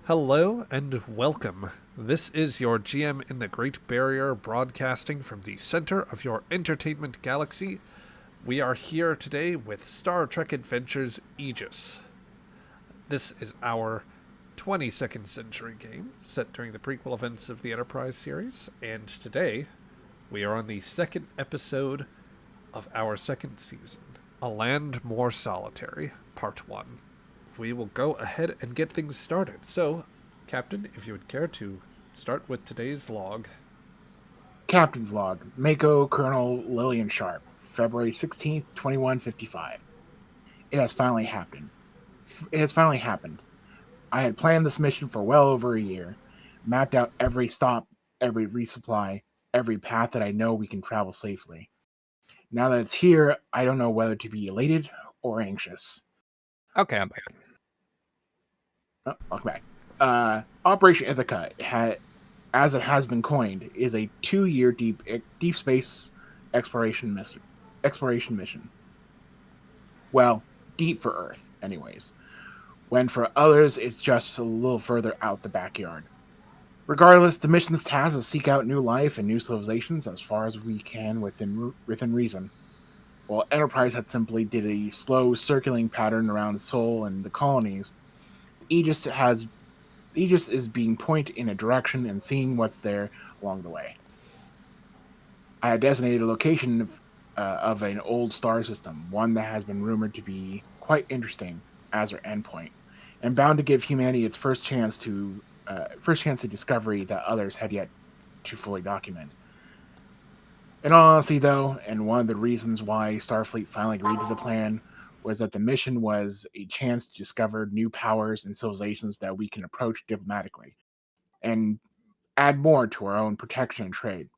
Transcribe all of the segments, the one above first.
Hello and welcome. This is your GM in the Great Barrier broadcasting from the center of your entertainment galaxy. We are here today with Star Trek Adventures Aegis. This is our 22nd century game set during the prequel events of the Enterprise series, and today we are on the second episode of our second season, A Land More Solitary, Part 1. We will go ahead and get things started. So, Captain, if you would care to start with today's log. Captain's Log, Mako Colonel Lillian Sharp, February 16th, 2155. It has finally happened. It has finally happened. I had planned this mission for well over a year, mapped out every stop, every resupply, every path that I know we can travel safely. Now that it's here, I don't know whether to be elated or anxious. Okay, I'm back. Oh, welcome back. Operation Ithaca, as it has been coined, is a 2-year deep space exploration mission. Well, deep for Earth, anyways. When for others, it's just a little further out the backyard. Regardless, the mission's task is to seek out new life and new civilizations as far as we can within reason. While Enterprise had simply did a slow circling pattern around Sol and the colonies, Aegis is being pointed in a direction and seeing what's there along the way. I had designated a location of an old star system, one that has been rumored to be quite interesting as our endpoint, and bound to give humanity its first chance to discovery that others had yet to fully document. In all honesty, though, and one of the reasons why Starfleet finally agreed to the plan was that the mission was a chance to discover new powers and civilizations that we can approach diplomatically, and add more to our own protection and trade.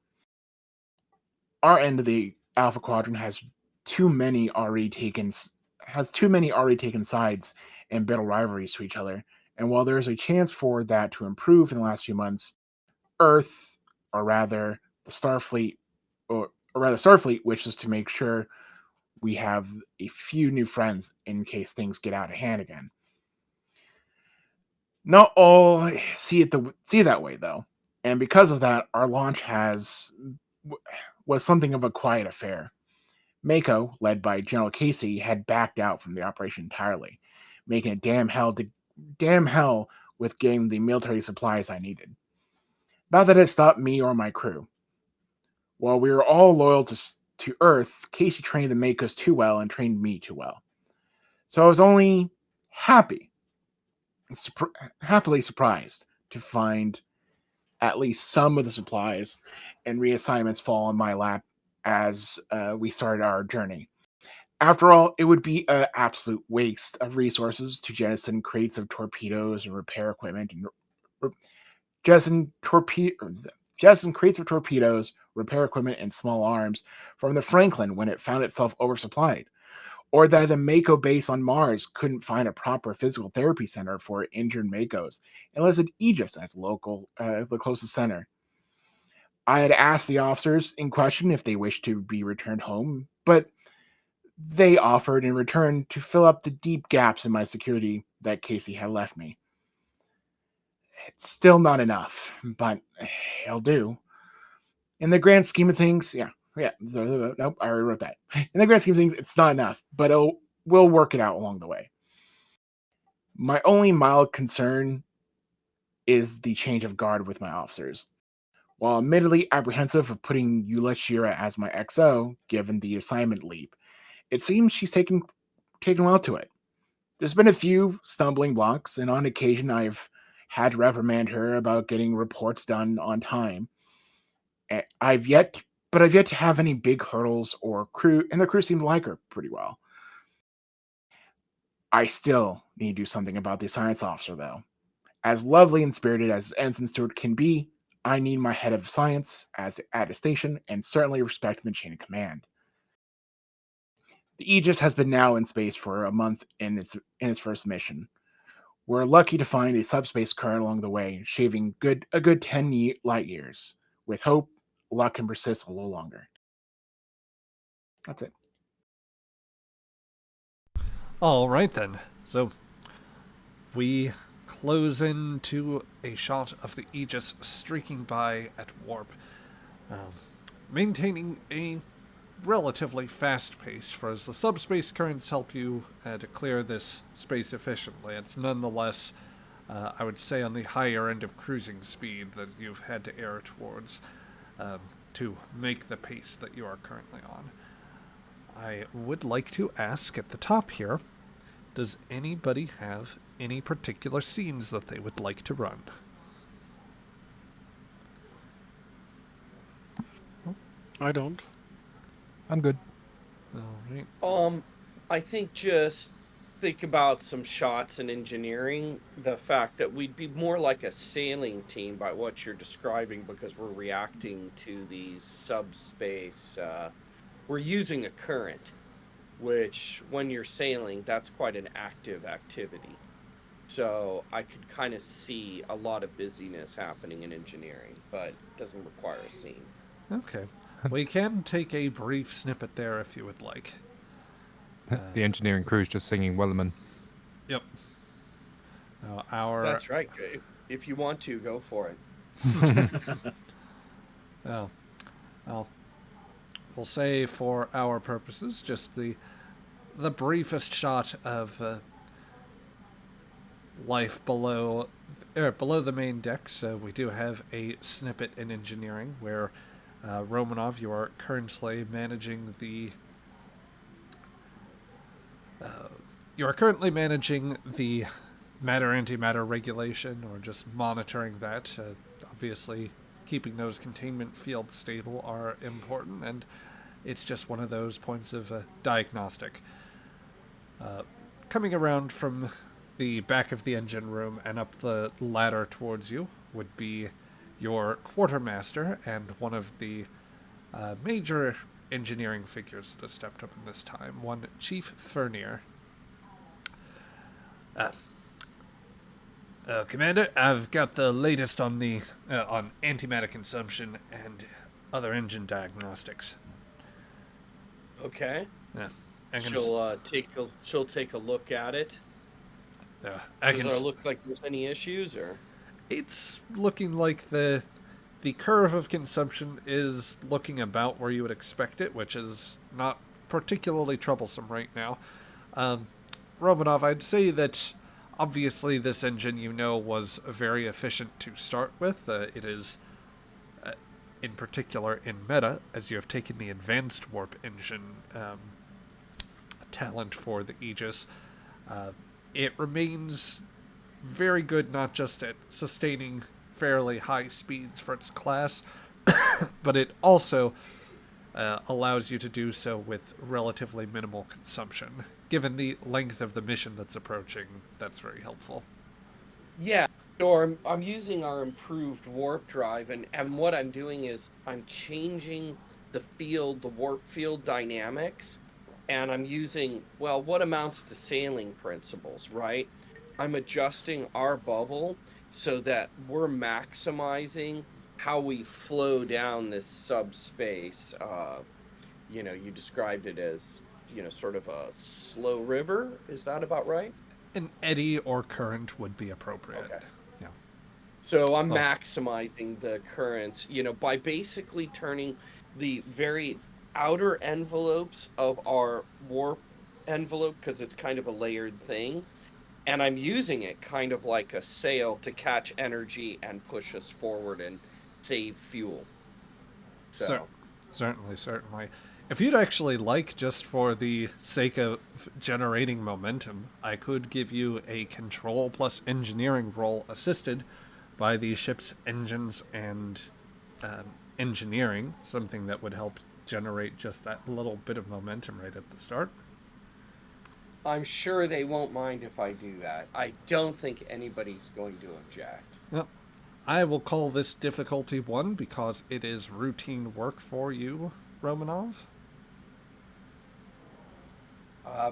Our end of the Alpha Quadrant has too many already taken sides and battle rivalries to each other. And while there is a chance for that to improve in the last few months, Earth, or rather the Starfleet, or rather Starfleet, wishes to make sure we have a few new friends in case things get out of hand again. Not all see it that way though, and because of that, our launch was something of a quiet affair. Mako, led by General Casey, had backed out from the operation entirely, making it damn hell with getting the military supplies I needed. Not that it stopped me or my crew. While we were all loyal to Earth, Casey trained the Makos too well and trained me too well. So I was only happily surprised to find at least some of the supplies and reassignments fall on my lap as we started our journey. After all, it would be an absolute waste of resources to jettison crates of torpedoes and repair equipment, and jettison crates of torpedoes, repair equipment, and small arms from the Franklin when it found itself oversupplied, or that the Mako base on Mars couldn't find a proper physical therapy center for injured Makos, and listed Aegis as the closest center. I had asked the officers in question if they wished to be returned home, but they offered in return to fill up the deep gaps in my security that Casey had left me. It's still not enough, but it'll do. In the grand scheme of things, nope, I already wrote that. In the grand scheme of things, it's not enough, but we'll work it out along the way. My only mild concern is the change of guard with my officers. While admittedly apprehensive of putting Eula Shira as my XO, given the assignment leap, it seems she's taken well to it. There's been a few stumbling blocks, and on occasion I've had to reprimand her about getting reports done on time. I've yet to have any big hurdles and the crew seemed to like her pretty well. I still need to do something about the science officer, though. As lovely and spirited as Ensign Stewart can be, I need my head of science at a station and certainly respect the chain of command. The Aegis has been now in space for a month in its first mission. We're lucky to find a subspace current along the way, shaving a good 10 light years. With hope, luck can persist a little longer. That's it. All right then. So we close in to a shot of the Aegis streaking by at warp, maintaining a relatively fast pace, for as the subspace currents help you to clear this space efficiently, it's nonetheless, I would say, on the higher end of cruising speed that you've had to err towards to make the pace that you are currently on. I would like to ask at the top here, does anybody have any particular scenes that they would like to run? I don't. I'm good. All right. I think just think about some shots in engineering. The fact that we'd be more like a sailing team by what you're describing, because we're reacting to these subspace. We're using a current, which when you're sailing, that's quite an active activity. So I could kind of see a lot of busyness happening in engineering, but it doesn't require a scene. Okay. We can take a brief snippet there if you would like. The engineering crew's just singing Wellerman. Yep. Our That's right. If you want to, go for it. Oh, well, we'll say for our purposes, just the briefest shot of life below the main deck. So we do have a snippet in engineering where Romanov, you are currently managing the matter-antimatter regulation, or just monitoring that. Obviously, keeping those containment fields stable are important, and it's just one of those points of diagnostic. Coming around from the back of the engine room and up the ladder towards you would be your quartermaster and one of the major engineering figures that has stepped up in this time, one Chief Fernier. Commander, I've got the latest on the on antimatter consumption and other engine diagnostics. Okay. Yeah, She'll take a look at it. I Does can. it look like there's any issues, or? It's looking like the curve of consumption is looking about where you would expect it, which is not particularly troublesome right now. Romanov, I'd say that obviously this engine, was very efficient to start with. It is, in particular in meta, as you have taken the advanced warp engine talent for the Aegis. It remains very good, not just at sustaining fairly high speeds for its class, but it also allows you to do so with relatively minimal consumption. Given the length of the mission that's approaching, that's very helpful. Yeah. So I'm using our improved warp drive, and what I'm doing is I'm changing the warp field dynamics, and I'm using, what amounts to sailing principles, right? I'm adjusting our bubble so that we're maximizing how we flow down this subspace. You described it as, sort of a slow river. Is that about right? An eddy or current would be appropriate. Okay. Yeah. So I'm maximizing the currents, by basically turning the very outer envelopes of our warp envelope, because it's kind of a layered thing. And I'm using it kind of like a sail to catch energy and push us forward and save fuel. So Certainly. If you'd actually like, just for the sake of generating momentum, I could give you a control plus engineering roll assisted by the ship's engines and engineering, something that would help generate just that little bit of momentum right at the start. I'm sure they won't mind if I do that. I don't think anybody's going to object. Well, I will call this difficulty 1 because it is routine work for you, Romanov.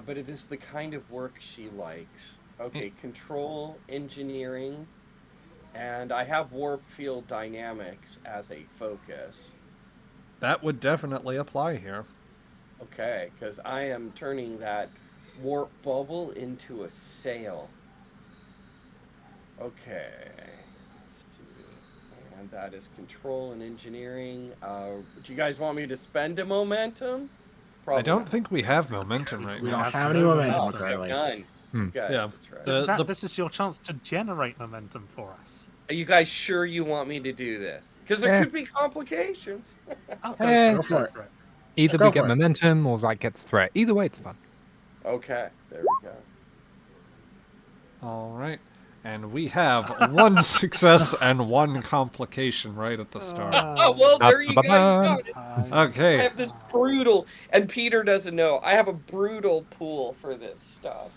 But it is the kind of work she likes. Okay, control, engineering, and I have warp field dynamics as a focus. That would definitely apply here. Okay, because I am turning that warp bubble into a sail. Okay. Let's see. And that is control and engineering. Do you guys want me to spend a momentum? I don't not. think we have momentum right We now. don't have any momentum Oh, we have currently. none. Okay, Yeah. that's right. This is your chance to generate momentum for us. Are you guys sure you want me to do this? Because there could be complications. I'll Eh, go for it. for it. Either Go we get for it. momentum or Zyke gets threat. Either way, it's fun. Okay, there we go. All right. And we have one success and one complication right at the start. Oh, well, there you guys Ba-ba-ba. got it. I Okay. have this brutal, and Peter doesn't know, I have a brutal pool for this stuff.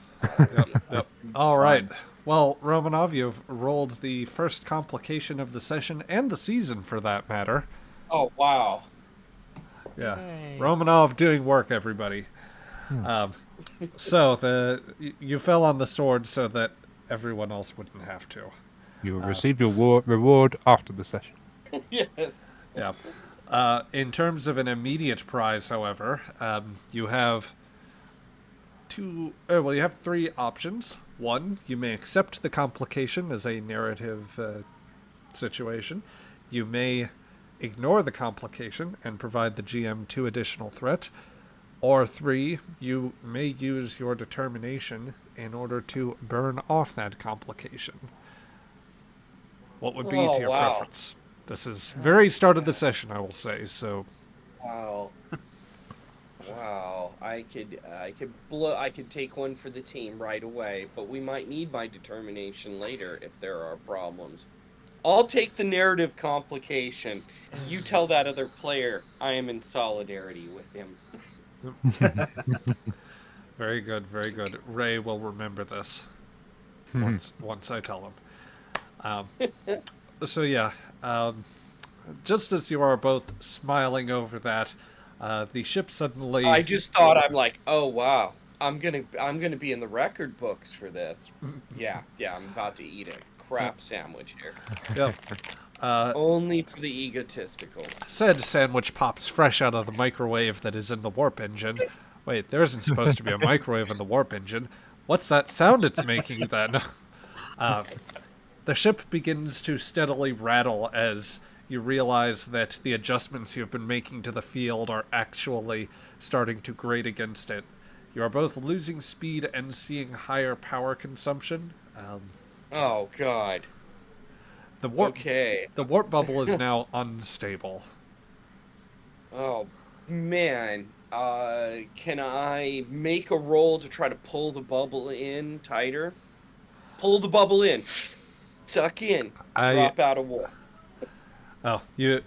Yep. All right. Well, Romanov, you've rolled the first complication of the session and the season for that matter. Oh, wow. Yeah. Yay. Romanov doing work, everybody. So you fell on the sword so that everyone else wouldn't have to. You will receive your reward after the session. Yes. Yeah. In terms of an immediate prize, however, you have you have three options. One, you may accept the complication as a narrative situation. You may ignore the complication and provide the GM 2 additional threat. Or 3, you may use your determination in order to burn off that complication. What would be to your preference? This is very start of the session, I will say, so... Wow. Wow. I could take one for the team right away, but we might need my determination later if there are problems. I'll take the narrative complication. You tell that other player I am in solidarity with him. Very good, very good. Ray will remember this once I tell him. So yeah, just as you are both smiling over that, the ship suddenly... I just thought, I'm like, oh wow, I'm gonna be in the record books for this. Yeah, I'm about to eat a crap sandwich here. Yep. Only for the egotistical. Said sandwich pops fresh out of the microwave that is in the warp engine. Wait, there isn't supposed to be a microwave in the warp engine. What's that sound it's making then? The ship begins to steadily rattle as you realize that the adjustments you've been making to the field are actually starting to grate against it. You are both losing speed and seeing higher power consumption. Oh god. The warp bubble is now unstable. Oh man. Can I make a roll to try to pull the bubble in tighter? Pull the bubble in. Suck in. Drop out of warp. Oh, you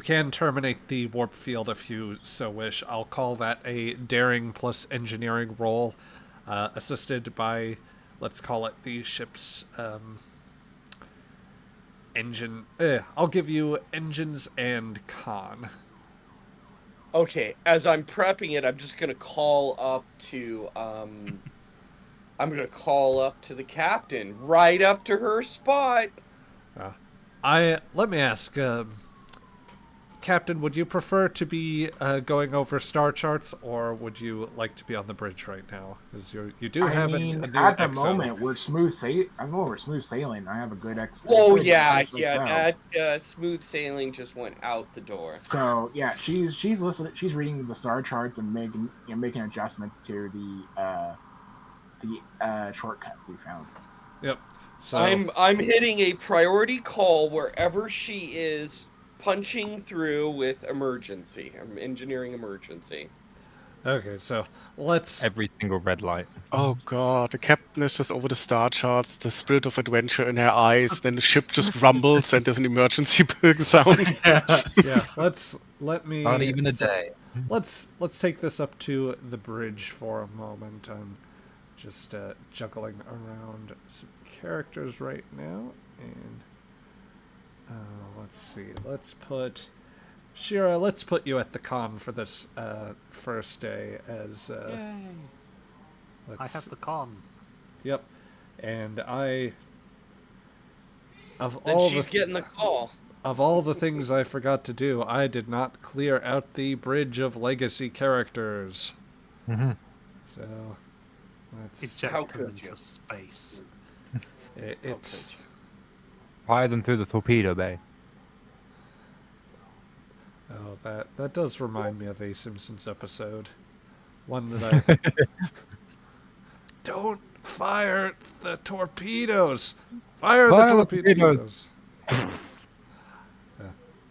can terminate the warp field if you so wish. I'll call that a daring plus engineering roll, assisted by, let's call it the ship's engine. I'll give you engines and con. Okay, as I'm prepping it, I'm just gonna call up to the captain, right up to her spot. Let me ask, Captain, would you prefer to be going over star charts, or would you like to be on the bridge right now? Because you do have a new at the exo. moment we're smooth sailing. I'm going over smooth sailing. I have a good Oh good yeah, exo. that smooth sailing just went out the door. So yeah, she's listening. She's reading the star charts and making adjustments to the shortcut we found. Yep. So I'm hitting a priority call wherever she is punching through with emergency. I'm engineering emergency. okay, so let's. Every single red light. Oh god, the captain is just over the star charts, the spirit of adventure in her eyes, then the ship just rumbles and there's an emergency sound. Yeah, let me. Not even a day. Let's take this up to the bridge for a moment. I'm just juggling around some characters right now, and let's see. Let's put Shira. Let's put you at the con for this first day as. Yay. I have the con. Yep, and She's getting the call. Of all the things I forgot to do, I did not clear out the bridge of legacy characters. Mm-hmm. So, let's... Eject How them could into you? space. It's Fire them through the torpedo bay. Oh, that does remind me of a Simpsons episode. One that I... Don't fire the torpedoes! Fire the Fire the torpedoes!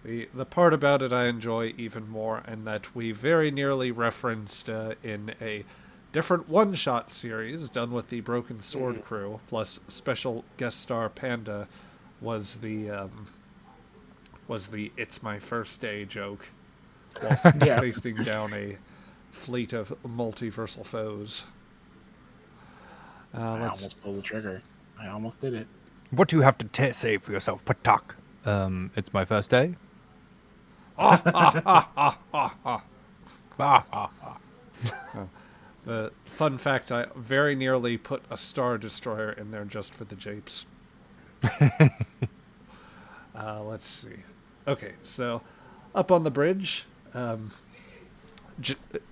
The part about it I enjoy even more, and that we very nearly referenced in a different one-shot series done with the Broken Sword crew, plus special guest star Panda, was the "It's my first day" joke, whilst Yeah. facing down a fleet of multiversal foes. I Let's almost pulled the trigger. I almost did it. What do you have to say for yourself, Patak? It's my first day. Ah, ah, ah, ah, ah, ah. Ah, ah, ah. The fun fact, I very nearly put a Star Destroyer in there just for the japes. Let's see. Okay, so up on the bridge,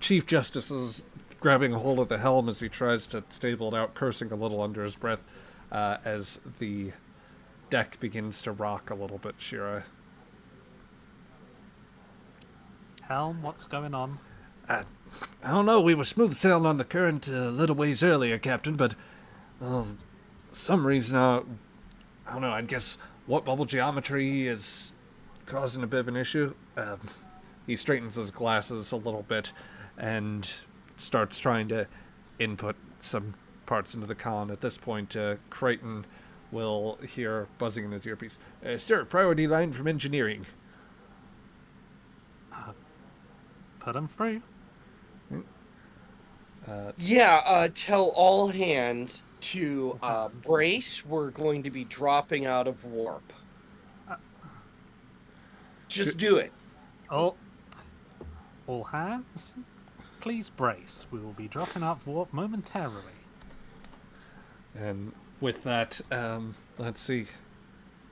Chief Justice is grabbing a hold of the helm as he tries to stable it out, cursing a little under his breath as the deck begins to rock a little bit, Shira. Helm, what's going on? I don't know, we were smooth sailing on the current a little ways earlier, Captain, but some reason, I don't know, I guess what bubble geometry is causing a bit of an issue. He straightens his glasses a little bit and starts trying to input some parts into the con. At this point, Crichton will hear buzzing in his earpiece. Sir, priority line from engineering. Put him through. Tell all hands to brace. We're going to be dropping out of warp. Just do it. Oh. All hands, please brace. We will be dropping out of warp momentarily. And with that, let's see.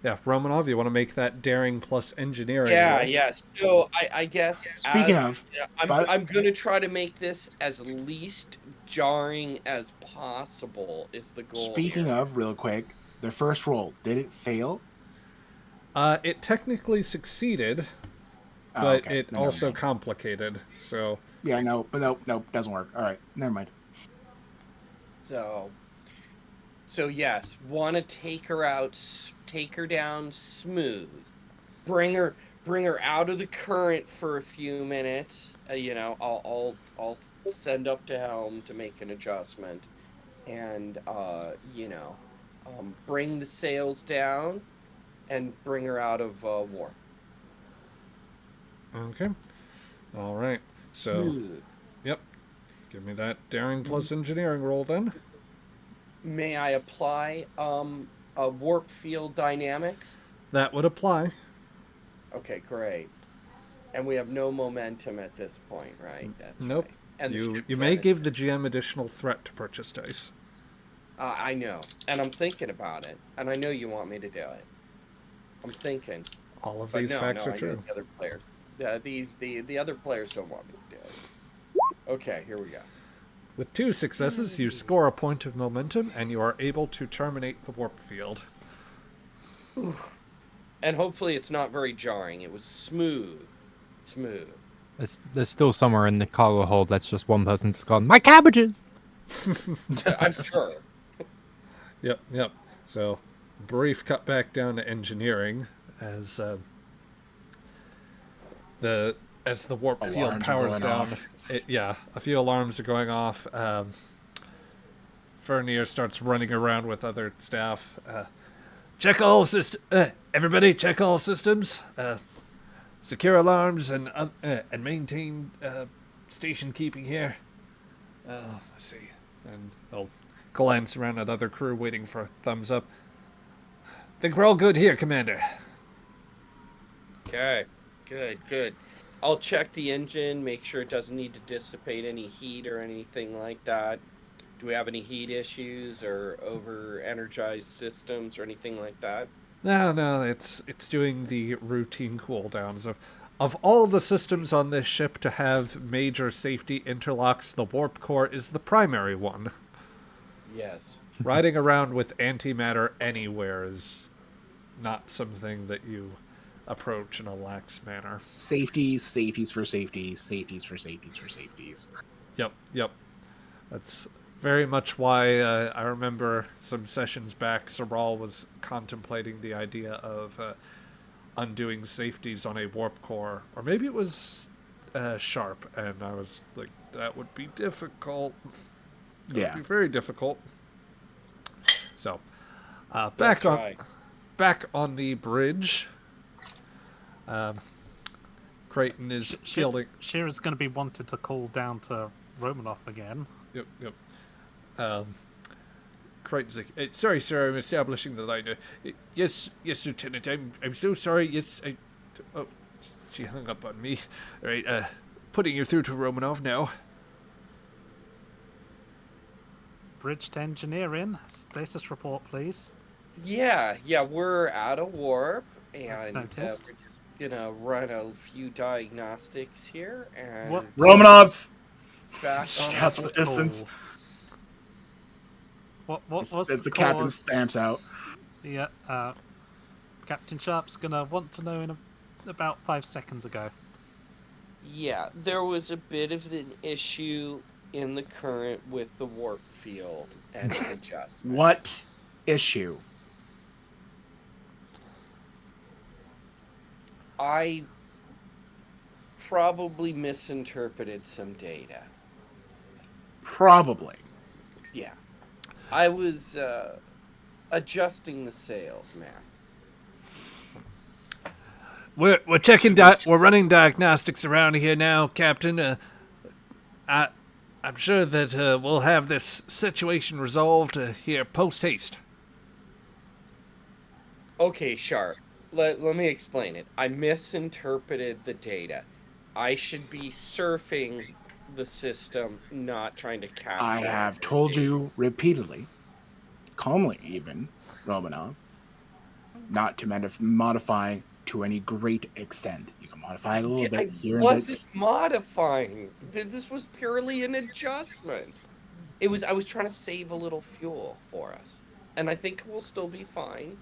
Yeah, Romanov, you want to make that daring plus engineering? Yeah, roll? yeah. So I guess Speaking of, I'm going to try to make this as least jarring as possible. Is the goal? speaking here. of, real quick, the first roll, did it fail? It technically succeeded, Oh, but okay. it Then never also mind. complicated. So Yeah, no, but nope, doesn't work. All right, never mind. So yes, want to take her out, take her down smooth, bring her out of the current for a few minutes. I'll send up to helm to make an adjustment, and bring the sails down, and bring her out of warp. okay, all right. So Smooth. yep, give me that daring plus engineering roll then. May I apply a warp field dynamics? That would apply. Okay, great. And we have no momentum at this point, right? That's Nope. right. And the You ship may canister. give the GM additional threat to purchase dice. I know, and I'm thinking about it, and I know you want me to do it. I'm thinking, All of but these no, facts no, are I know true. the other players. The other players don't want me to do it. Okay, here we go. With 2 successes, you score a point of momentum, and you are able to terminate the warp field. And hopefully it's not very jarring. It was smooth. There's still somewhere in the cargo hold that's just one person just gone, my cabbages! I'm sure. Yep. So, brief cut back down to engineering as the warp field Alarms are powers going down. off. A few alarms are going off. Fernier starts running around with other staff. Check all everybody, check all systems. Secure alarms and maintain station keeping here. Let's see. And they'll glance around at other crew waiting for a thumbs up. Think we're all good here, Commander. Okay, good. I'll check the engine, make sure it doesn't need to dissipate any heat or anything like that. Do we have any heat issues or over-energized systems or anything like that? No, it's doing the routine cooldowns of all the systems on this ship to have major safety interlocks. The warp core is the primary one. Yes. Riding around with antimatter anywhere is not something that you approach in a lax manner. Safeties for safeties, safeties for safeties for safeties. Yep. That's very much why I remember some sessions back, Sabral was contemplating the idea of undoing safeties on a warp core, or maybe it was Sharp, and I was like, that would be difficult. It would be very difficult. So, back on the bridge. Creighton is fielding. Shira's going to be wanted to call down to Romanov again. Yep. Creighton's like, sorry, sir, I'm establishing the line. Yes, Lieutenant, I'm so sorry. Yes, oh, she hung up on me. All right, putting you through to Romanov now. Bridge to engineering. Status report, please. Yeah, we're out of warp, and we're Noticed. just gonna run a few diagnostics here, and What? Romanov! back on Shouts for distance. What's the captain stamps out. Yeah, Captain Sharp's gonna want to know in about 5 seconds ago. Yeah, there was a bit of an issue in the current with the warp field and adjustment. What issue? I probably misinterpreted some data. Probably. Yeah. I was adjusting the sails, man. We're checking. We're running diagnostics around here now, Captain. I'm sure that we'll have this situation resolved here post haste. Okay, Sharp. Let me explain it. I misinterpreted the data. I should be surfing the system, not trying to capture. I have told you repeatedly, calmly even, Romanov, not to modify to any great extent. You can modify a little bit here and there. I wasn't modifying. This was purely an adjustment. I was trying to save a little fuel for us, and I think we'll still be fine.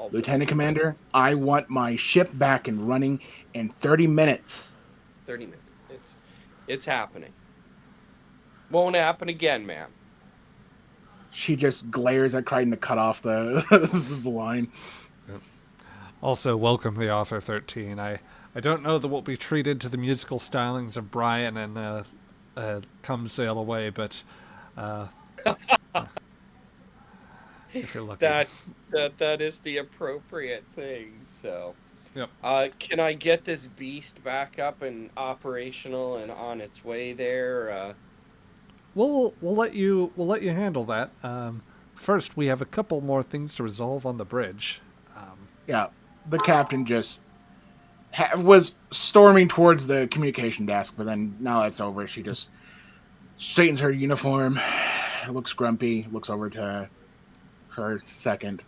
Lieutenant Commander, I want my ship back and running in 30 minutes. 30 minutes. It's happening. Won't happen again, ma'am. She just glares at Crichton to cut off the the line. Yep. Also, welcome the Author 13. I don't know that we'll be treated to the musical stylings of Brian and Come Sail Away, but if you're lucky. That is the appropriate thing, so. Yep. Can I get this beast back up and operational and on its way there? We'll let you handle that. First, we have a couple more things to resolve on the bridge. Yeah, the captain just was storming towards the communication desk, but then now that's over, she just straightens her uniform, looks grumpy, looks over to her second.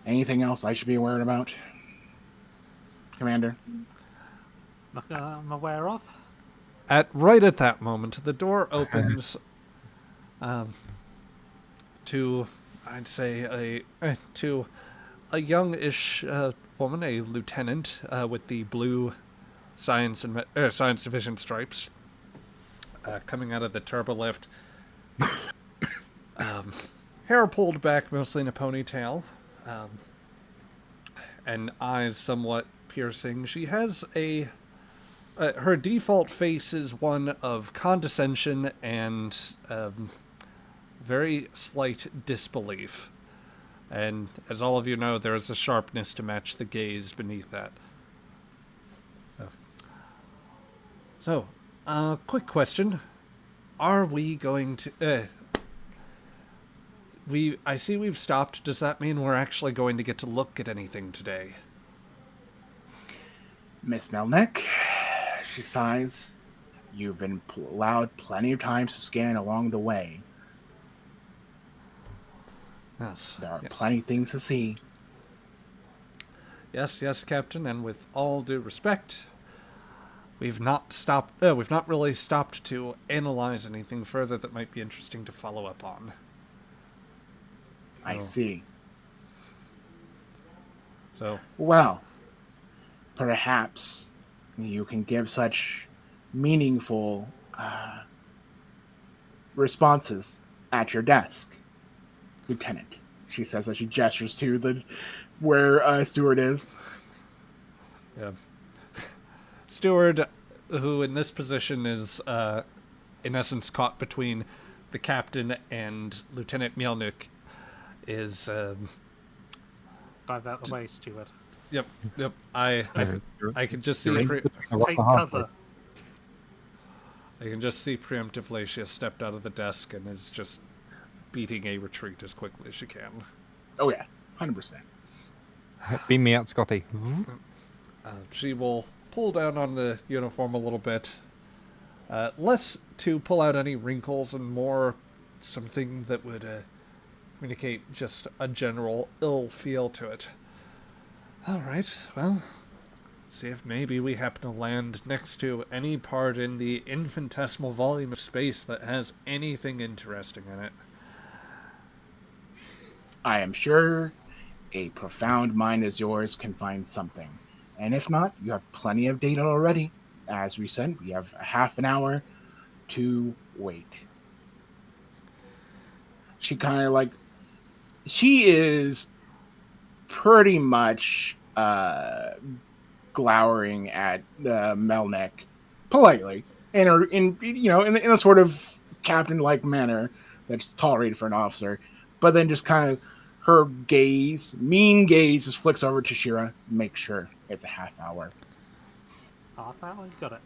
Anything else I should be aware about, Commander? Nothing I'm aware of. Right at that moment, the door opens to, I'd say, to a youngish woman, a lieutenant with the blue science division stripes, coming out of the turbolift. Hair pulled back, mostly in a ponytail, and eyes somewhat piercing. She has her default face is one of condescension and very slight disbelief. And as all of you know, there is a sharpness to match the gaze beneath that. So, quick question. Are we going to... I see we've stopped. Does that mean we're actually going to get to look at anything today? Miss Melnick, she sighs. You've been allowed plenty of times to scan along the way. Yes. There are plenty of things to see. Yes, Captain, and with all due respect, we've not really stopped to analyze anything further that might be interesting to follow up on. I see. So, Well, perhaps you can give such meaningful responses at your desk, Lieutenant. She says as she gestures to the where Stewart is. yeah. Steward, who in this position is, in essence, caught between the captain and Lieutenant Mielnik, is, Dive out the way, Stuart. yep. I can just see. Take cover. I can just see preemptively she has stepped out of the desk and is just beating a retreat as quickly as she can. Oh yeah, 100%. Beam me out, Scotty. She will pull down on the uniform a little bit, less to pull out any wrinkles and more something that would communicate just a general ill feel to it. All right, well, see if maybe we happen to land next to any part in the infinitesimal volume of space that has anything interesting in it. I am sure a profound mind as yours can find something. And if not, you have plenty of data already. As we said, we have a half an hour to wait. She kind of like, she is pretty much glowering at Melnick politely in a sort of captain-like manner that's tolerated for an officer, but then just kind of her mean gaze, just flicks over to Shira. Make sure it's a half hour. Half hour? You got it.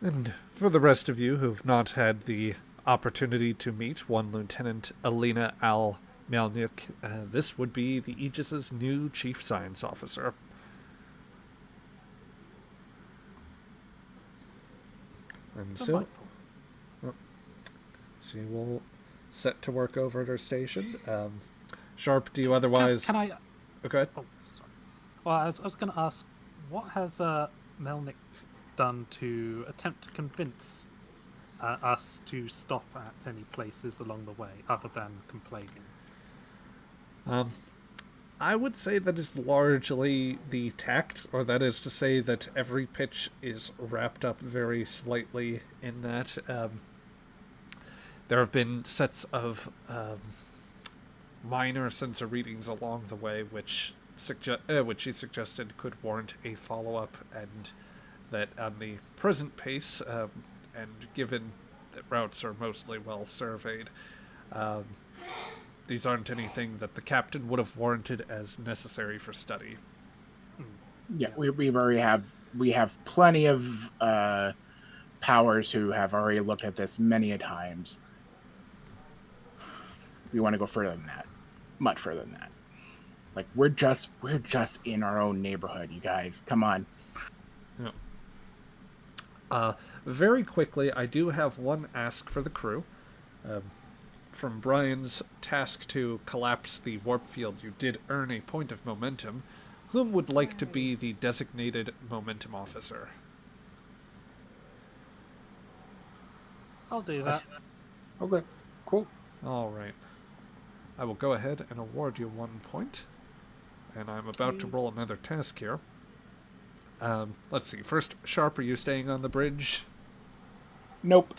And for the rest of you who've not had the opportunity to meet one Lieutenant Alina Al Melnyuk, this would be the Aegis's new Chief Science Officer. And so, she will set to work over at her station. Sharp, do you otherwise... Can I... Okay. Oh, sorry. Well, I was going to ask, what has Melnick done to attempt to convince us to stop at any places along the way, other than complaining? I would say that is largely the tact, or that is to say that every pitch is wrapped up very slightly in that. There have been sets of minor sensor readings along the way which she suggested could warrant a follow-up, and that on the present pace, and given that routes are mostly well surveyed, these aren't anything that the captain would have warranted as necessary for study. Yeah, we have plenty of powers who have already looked at this many a times. We want to go further than that, much further than that. Like we're just in our own neighborhood, you guys. Come on. Yeah. Very quickly, I do have one ask for the crew. From Brian's task to collapse the warp field, you did earn a point of momentum. Whom would like to be the designated momentum officer? I'll do that. Okay, cool. All right. I will go ahead and award you 1 point. And I'm about to roll another task here. Let's see. First, Sharp, are you staying on the bridge? Nope.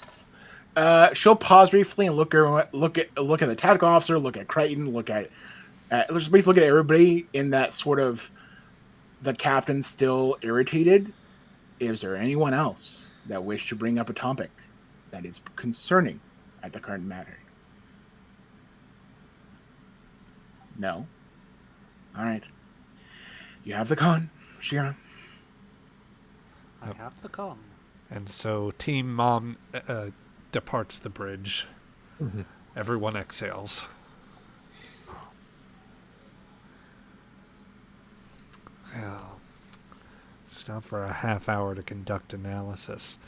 She'll pause briefly and look at the tactical officer, look at Crichton, let's basically look at everybody in that sort of the captain's still irritated. Is there anyone else that wish to bring up a topic that is concerning at the current matter? No. All right. You have the con, Shira. I have the con. And so Team Mom departs the bridge. Mm-hmm. Everyone exhales. Well, stop for a half hour to conduct analysis.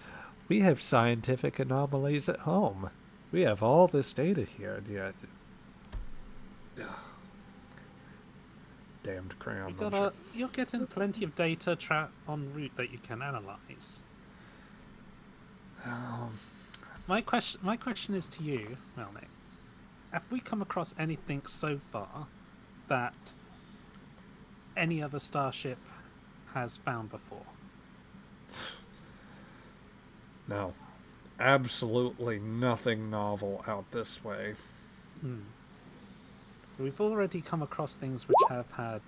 We have scientific anomalies at home. We have all this data here. Yeah. Damned crayon. You're getting plenty of data en route that you can analyze. My question is to you, Melnick. have we come across anything so far that any other starship has found before? No. Absolutely nothing novel out this way. We've already come across things which have had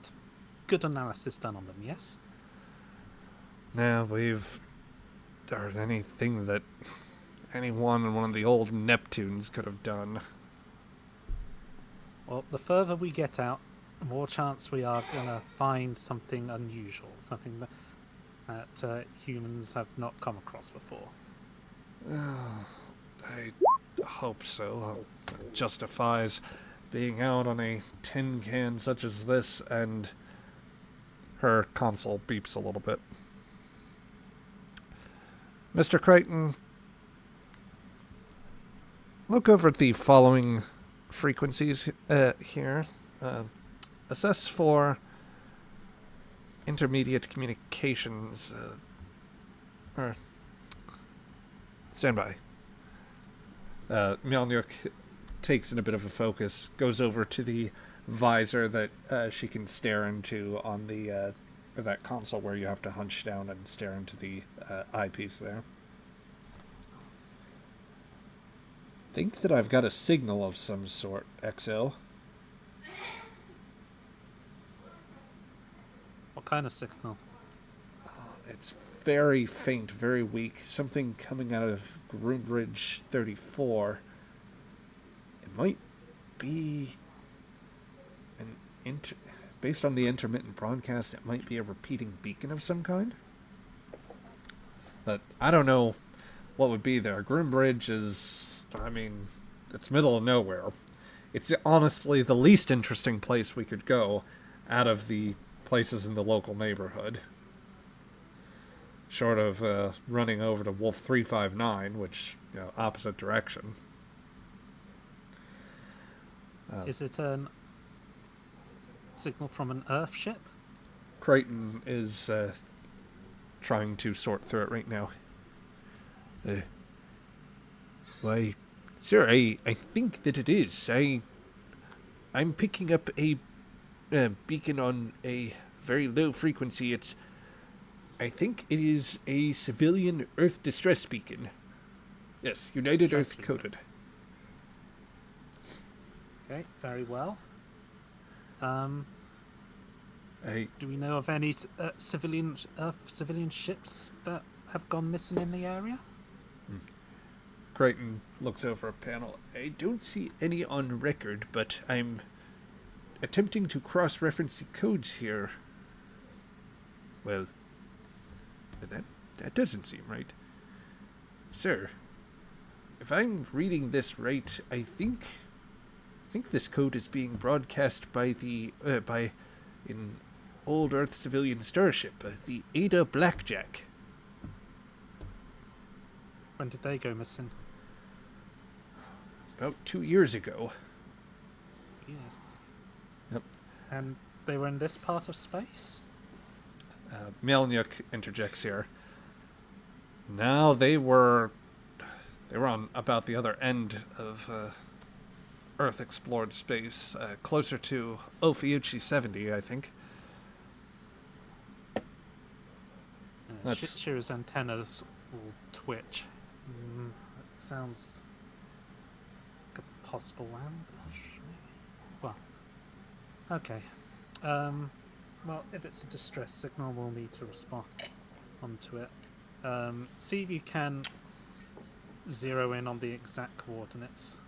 good analysis done on them, yes? Now we've done anything that anyone in one of the old Neptunes could have done. Well, the further we get out, the more chance we are going to find something unusual, something that humans have not come across before. I hope so. It justifies being out on a tin can such as this, and her console beeps a little bit. Mr. Crichton, look over at the following frequencies here. Assess for intermediate communications. Or stand by. Mjolnir takes in a bit of a focus, goes over to the visor that she can stare into on the that console where you have to hunch down and stare into the eyepiece there. Think that I've got a signal of some sort, XL. What kind of signal? It's very faint, very weak. Something coming out of Groombridge 34. It might be based on the intermittent broadcast, it might be a repeating beacon of some kind. But I don't know what would be there. Groombridge is, I mean, it's middle of nowhere. It's honestly the least interesting place we could go out of the places in the local neighborhood. Short of running over to Wolf 359, which, opposite direction. Is it a signal from an Earth ship? Crichton is trying to sort through it right now. Why, sir, I think that it is. I'm picking up a beacon on a very low frequency. I think it is a civilian Earth distress beacon. Yes, United Earth coded. Okay, very well. I Do we know of any civilian ships that have gone missing in the area? Crichton looks over a panel. I don't see any on record, but I'm attempting to cross-reference the codes here. Well, that doesn't seem right. Sir, if I'm reading this right, I think this code is being broadcast by by an old Earth civilian starship, the Ada Blackjack. When did they go missing? About 2 years ago. Yes. Yep. And they were in this part of space? Melnyuk interjects here. Now they were on about the other end of Earth explored space, closer to Ophiuchi 70, I think. Shira's antennas will twitch. That sounds like a possible ambush. Well, okay. Well, if it's a distress signal, we'll need to respond onto it. See if you can zero in on the exact coordinates.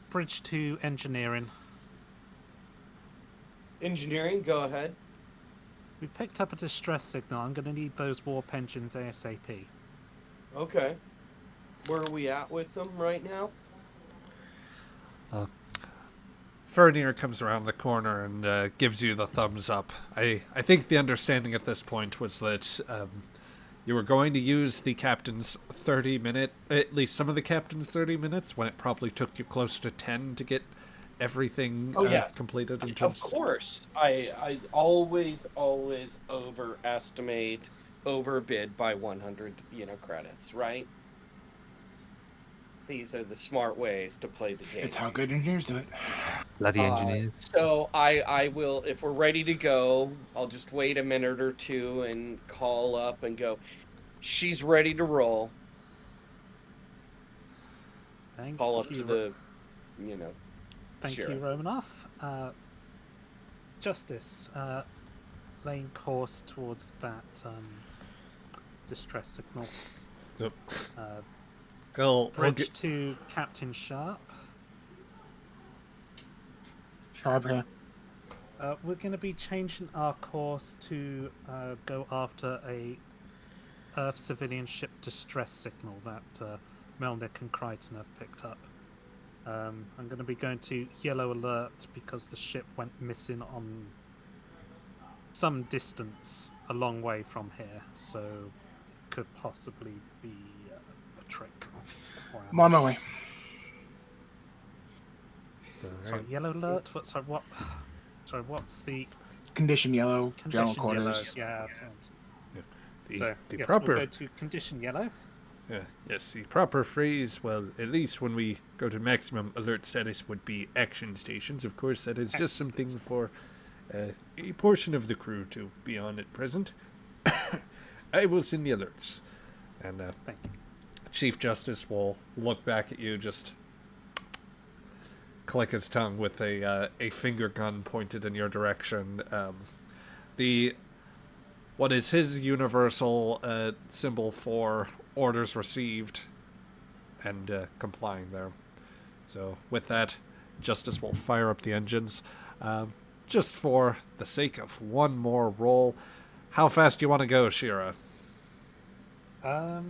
Bridge to engineering. Engineering, go ahead. We've picked up a distress signal. I'm going to need those warp engines ASAP. Okay. Where are we at with them right now? Fernir comes around the corner and gives you the thumbs up. I think the understanding at this point was that you were going to use the captain's 30-minute, at least some of the captain's 30 minutes, when it probably took you closer to 10 to get everything completed. In terms... Of course. I always overbid by 100, credits, right? These are the smart ways to play the game. It's how good engineers do it. Bloody engineers. So I will, if we're ready to go, I'll just wait a minute or two and call up and go, she's ready to roll. Call up to the, Thank you, sheriff. Romanoff. Justice, laying course towards that distress signal. So, I'll Bridge get, to Captain Sharp. Sharp here. We're going to be changing our course to go after a Earth civilian ship distress signal that Melnick and Crichton have picked up. I'm going to be going to yellow alert because the ship went missing on some distance a long way from here, so it could possibly be a trick. Or I'm on my ambush. way. Sorry, yellow alert. What? Sorry, what? Sorry, what's the Condition yellow, general condition? Yellow. quarters. Yeah. the, So the yes, proper we'll go to condition yellow. yes, the proper phrase, well, at least when we go to maximum alert status, would be action stations. Of course, that is just something for a portion of the crew to be on at present. I will send the alerts. And Thank you. Chief Justice will look back at you, just click his tongue with a finger gun pointed in your direction. What is his universal symbol for orders received and complying there. So with that, Justice will fire up the engines. Just for the sake of one more roll, how fast do you want to go, Shira? I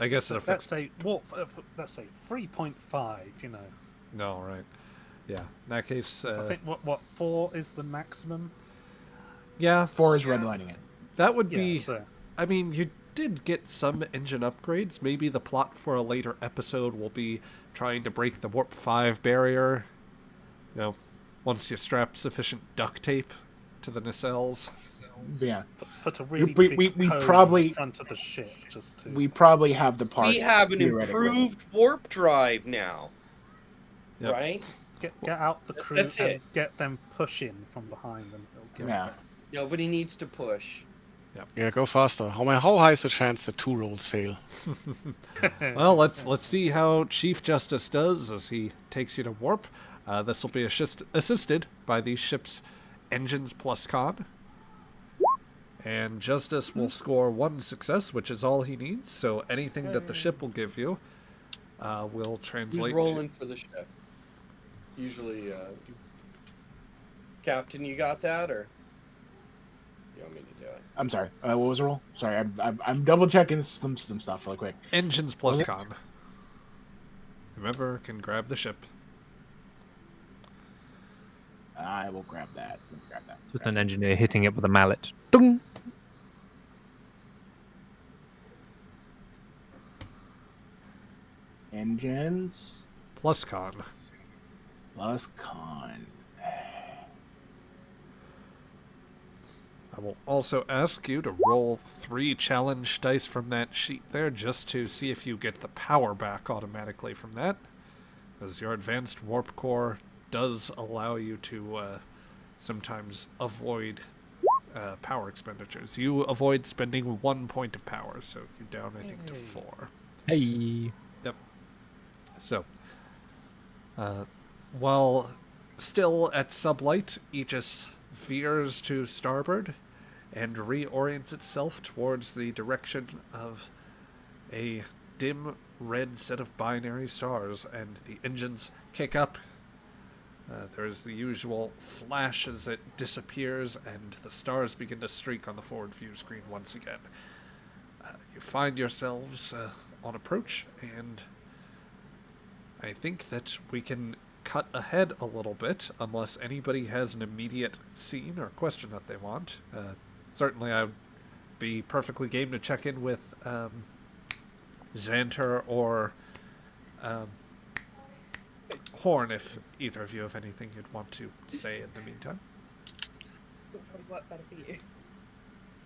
guess it affects... Let's say 3.5. You know. No, right. Yeah. In that case... So I think what 4 is the maximum. Yeah. 4 is redlining it. That would Yeah, be... so- I mean, you did get some engine upgrades. Maybe the plot for a later episode will be trying to break the Warp 5 barrier. You know, once you strap sufficient duct tape to the nacelles. Yeah. Put a really We- big we cone probably- in front of the ship just to. We probably have the parts. We have an theoretically. improved warp drive now, Yep. right? Get out the crew That's and it. get them pushing from behind them. Yeah. Nobody needs to push. Yeah, go faster. How high is the chance that 2 rolls fail? Well, let's see how Chief Justice does as he takes you to warp. This will be assisted by the ship's engines plus con. And Justice will score 1 success, which is all he needs. So anything that the ship will give you will translate. Who's rolling for the ship? Usually, Captain, you got that, or you want me to do it? I'm sorry. What was the roll? Sorry, I'm double checking some stuff really quick. Engines plus con. Whoever can grab the ship. I will grab that. Just an engineer hitting it with a mallet. Dung! Engines Plus con. plus con. I will also ask you to roll 3 challenge dice from that sheet there, just to see if you get the power back automatically from that. As your advanced warp core does allow you to sometimes avoid power expenditures. You avoid spending 1 point of power, so you're down, I think, to 4. Hey. Yep. So, while still at sublight, Aegis veers to starboard and reorients itself towards the direction of a dim red set of binary stars, and the engines kick up. There is the usual flash as it disappears, and the stars begin to streak on the forward view screen once again. You find yourselves on approach, and I think that we can cut ahead a little bit, unless anybody has an immediate scene or question that they want. Certainly, I would be perfectly game to check in with Xanter or Horn if either of you have anything you'd want to say in the meantime. Would probably work better for you.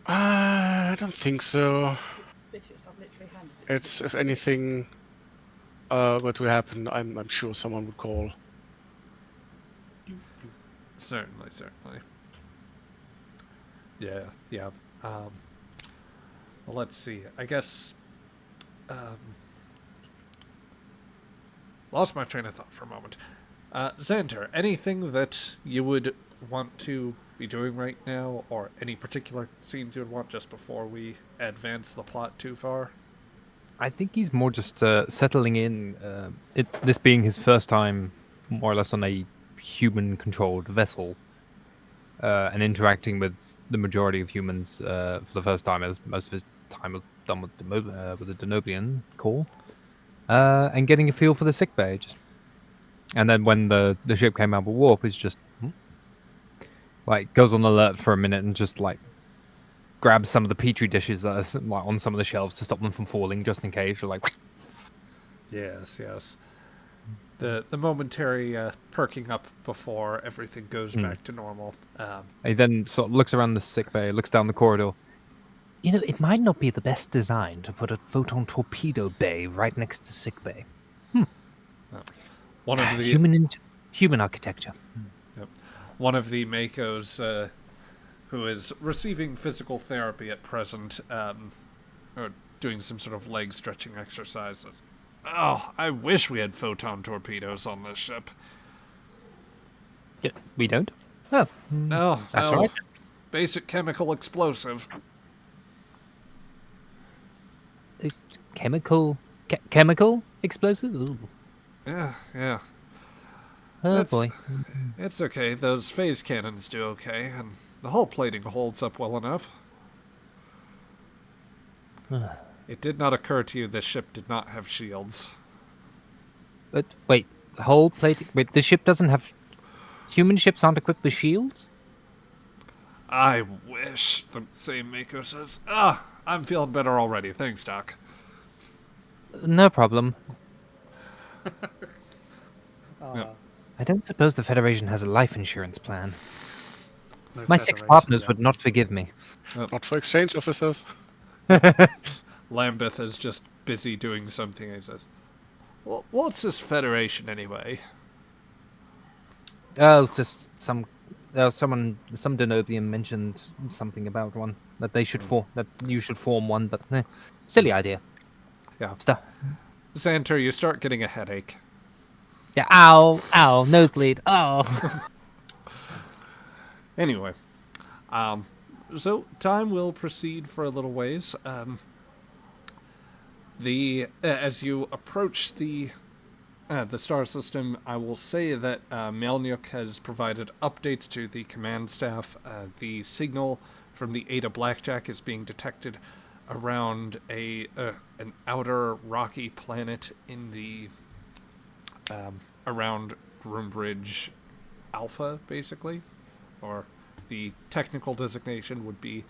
I don't think so. Modiphius. I've literally handed it. It's if anything were to happen, I'm sure someone would call. Certainly, certainly. Yeah. Well, let's see. I guess. Lost my train of thought for a moment. Xander, anything that you would want to be doing right now, or any particular scenes you would want just before we advance the plot too far? I think he's more just settling in. This being his first time, more or less, on a human-controlled vessel, and interacting with the majority of humans for the first time, as most of his time was done with the Denobian Corps, and getting a feel for the sickbay. And then when the ship came out of warp, it's just like goes on alert for a minute and just like grabs some of the petri dishes that are like on some of the shelves to stop them from falling, just in case. Or like, Yes. The momentary perking up before everything goes back to normal. he then sort of looks around the sickbay, looks down the corridor. You know, it might not be the best design to put a photon torpedo bay right next to sickbay. One of the Human architecture. one of the Makos who is receiving physical therapy at present, or doing some sort of leg stretching exercises. Oh, I wish we had photon torpedoes on this ship. Yeah, we don't. Oh, No, that's no. right. Basic chemical explosive. Chemical explosive. Ooh. Yeah. Oh That's- boy. It's okay. Those phase cannons do okay, and the hull plating holds up well enough. It did not occur to you this ship did not have shields. But wait, whole plate. Wait, the ship doesn't have. Human ships aren't equipped with shields. I wish, the same Mako says. I'm feeling better already. Thanks, Doc. No problem. Yep. I don't suppose the Federation has a life insurance plan. No My 6 Federation partners yet. would not forgive me. Not for exchange officers. Lambeth is just busy doing something. He says, well, what's this Federation anyway? Oh, it's just some Denobian mentioned something about one that they should form. That you should form one, but silly idea. Yeah. Stuff. Xanter, you start getting a headache. Yeah. Ow, nosebleed. Oh. Anyway, so time will proceed for a little ways. As you approach the star system, I will say that Melnyuk has provided updates to the command staff. The signal from the Ada Blackjack is being detected around an outer rocky planet in the around Groombridge Alpha, basically, or the technical designation would be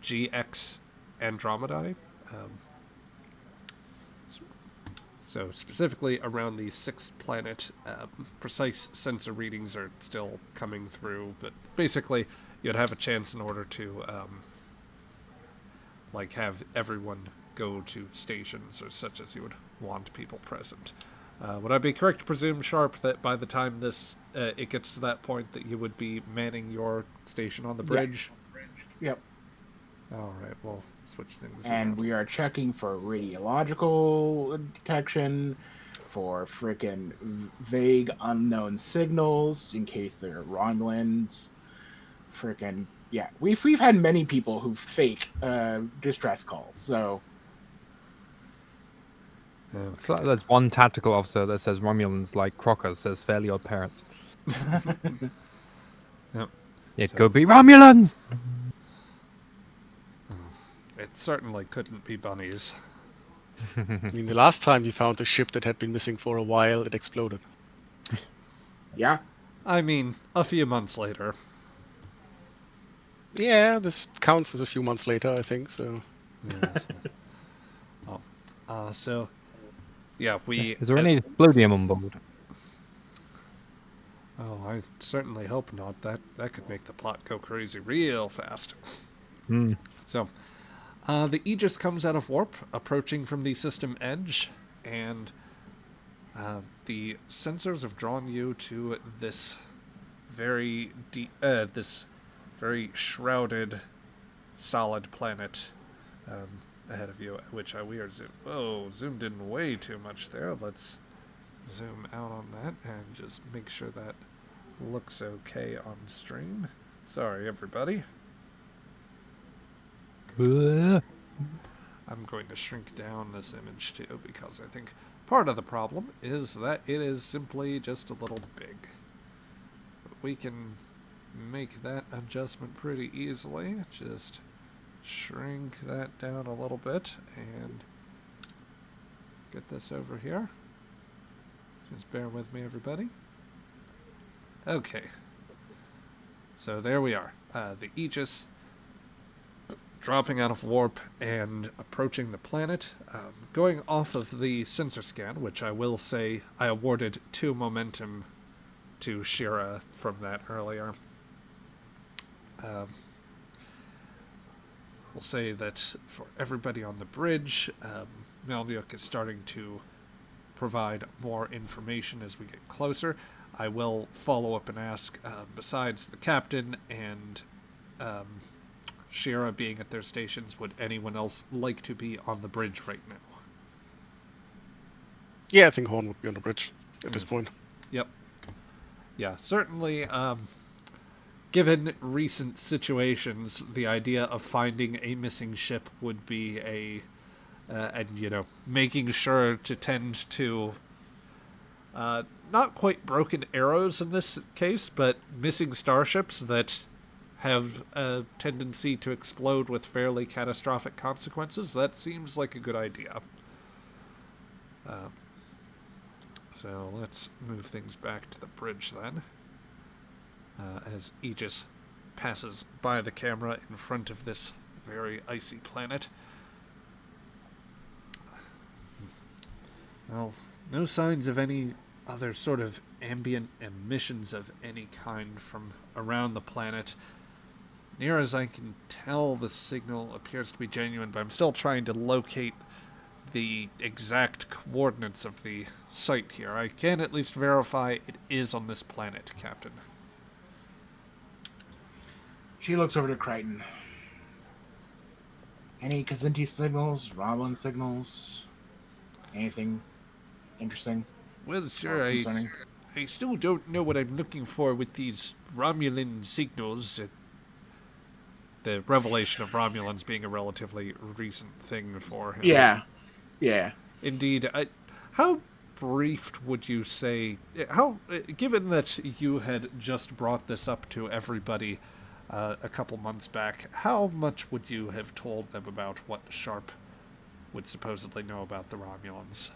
GX Andromedae. So specifically around the 6th planet, precise sensor readings are still coming through, but basically you'd have a chance in order to have everyone go to stations or such as you would want people present. Would I be correct to presume, Sharp, that by the time it gets to that point that you would be manning your station on the bridge? Yep. All right, we'll switch things And around. we are checking for radiological detection, for frickin' vague unknown signals in case they're Romulans. Frickin' yeah, we've had many people who fake distress calls. So There's one tactical officer that says Romulans like Crocker says Fairly Odd Parents. Yep. Yeah, So- go be Romulans! It certainly couldn't be bunnies. I mean, the last time we found a ship that had been missing for a while, it exploded. yeah, I mean, a few months later. Yeah, this counts as a few months later, I think, so... Yes. So, yeah, we... Is there any explodium on board? Oh, I certainly hope not. That could make the plot go crazy real fast. Hmm. So, The Aegis comes out of warp, approaching from the system edge, and the sensors have drawn you to this very this very shrouded, solid planet ahead of you, which we are zoomed in way too much there. Let's zoom out on that and just make sure that looks okay on stream. Sorry, everybody. I'm going to shrink down this image too, because I think part of the problem is that it is simply just a little big. But we can make that adjustment pretty easily. Just shrink that down a little bit and get this over here. Just bear with me, everybody. Okay. So there we are. The Aegis dropping out of warp and approaching the planet. Going off of the sensor scan, which I will say I awarded 2 momentum to Shira from that earlier. We'll say that for everybody on the bridge, Melnyuk is starting to provide more information as we get closer. I will follow up and ask, besides the captain and Shira being at their stations, would anyone else like to be on the bridge right now? Yeah, I think Horn would be on the bridge at this point. Yep. Yeah, certainly, given recent situations, the idea of finding a missing ship would be and, making sure to tend to, not quite broken arrows in this case, but missing starships that have a tendency to explode with fairly catastrophic consequences. That seems like a good idea. So let's move things back to the bridge then. As Aegis passes by the camera in front of this very icy planet. Well, no signs of any other sort of ambient emissions of any kind from around the planet. Near as I can tell, the signal appears to be genuine, but I'm still trying to locate the exact coordinates of the site here. I can at least verify it is on this planet, Captain. She looks over to Crichton. Any Khazinti signals, Romulan signals, anything interesting? Well, sir, I still don't know what I'm looking for with these Romulan signals. The revelation of Romulans being a relatively recent thing for him. Yeah. Indeed. How briefed would you say, given that you had just brought this up to everybody a couple months back, how much would you have told them about what Sharp would supposedly know about the Romulans?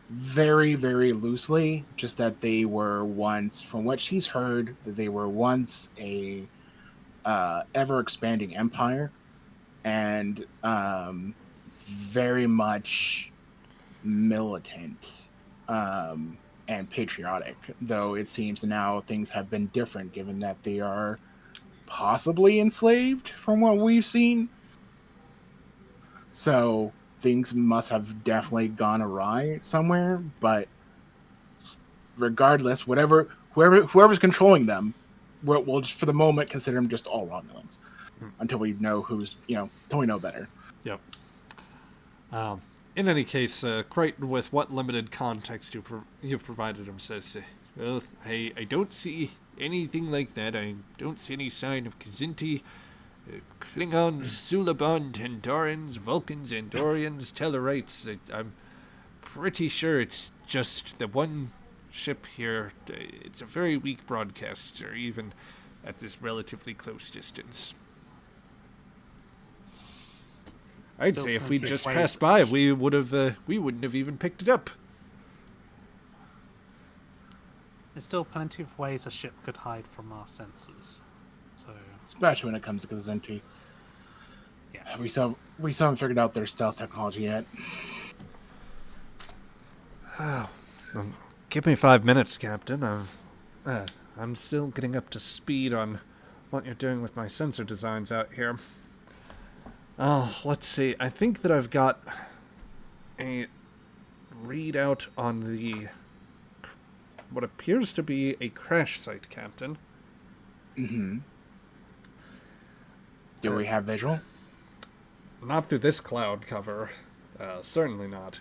Very, very loosely, just that they were once, from what she's heard, that they were once a ever-expanding empire, and very much militant and patriotic, though it seems now things have been different, given that they are possibly enslaved, from what we've seen. So things must have definitely gone awry somewhere, but regardless, whoever's controlling them, we'll just for the moment consider them just all Romulans until we know until we know better. Yep. In any case, Crichton, with what limited context you've provided him, says, well, I don't see anything like that. I don't see any sign of Khazinti, Klingons, Suliban, Tandarians, Vulcans, Andorians, Tellarites. I'm pretty sure it's just the one ship here. It's a very weak broadcast, sir, even at this relatively close distance. I'd say if we'd just passed by, we wouldn't have even picked it up. There's still plenty of ways a ship could hide from our sensors. So, especially when it comes to Khazinti. yeah, We still haven't figured out their stealth technology yet. Give me 5 minutes, Captain. I'm still getting up to speed on what you're doing with my sensor designs out here. Oh, let's see. I think that I've got a readout on the what appears to be a crash site, Captain. Mm-hmm. Do we have visual? Not through this cloud cover. Certainly not.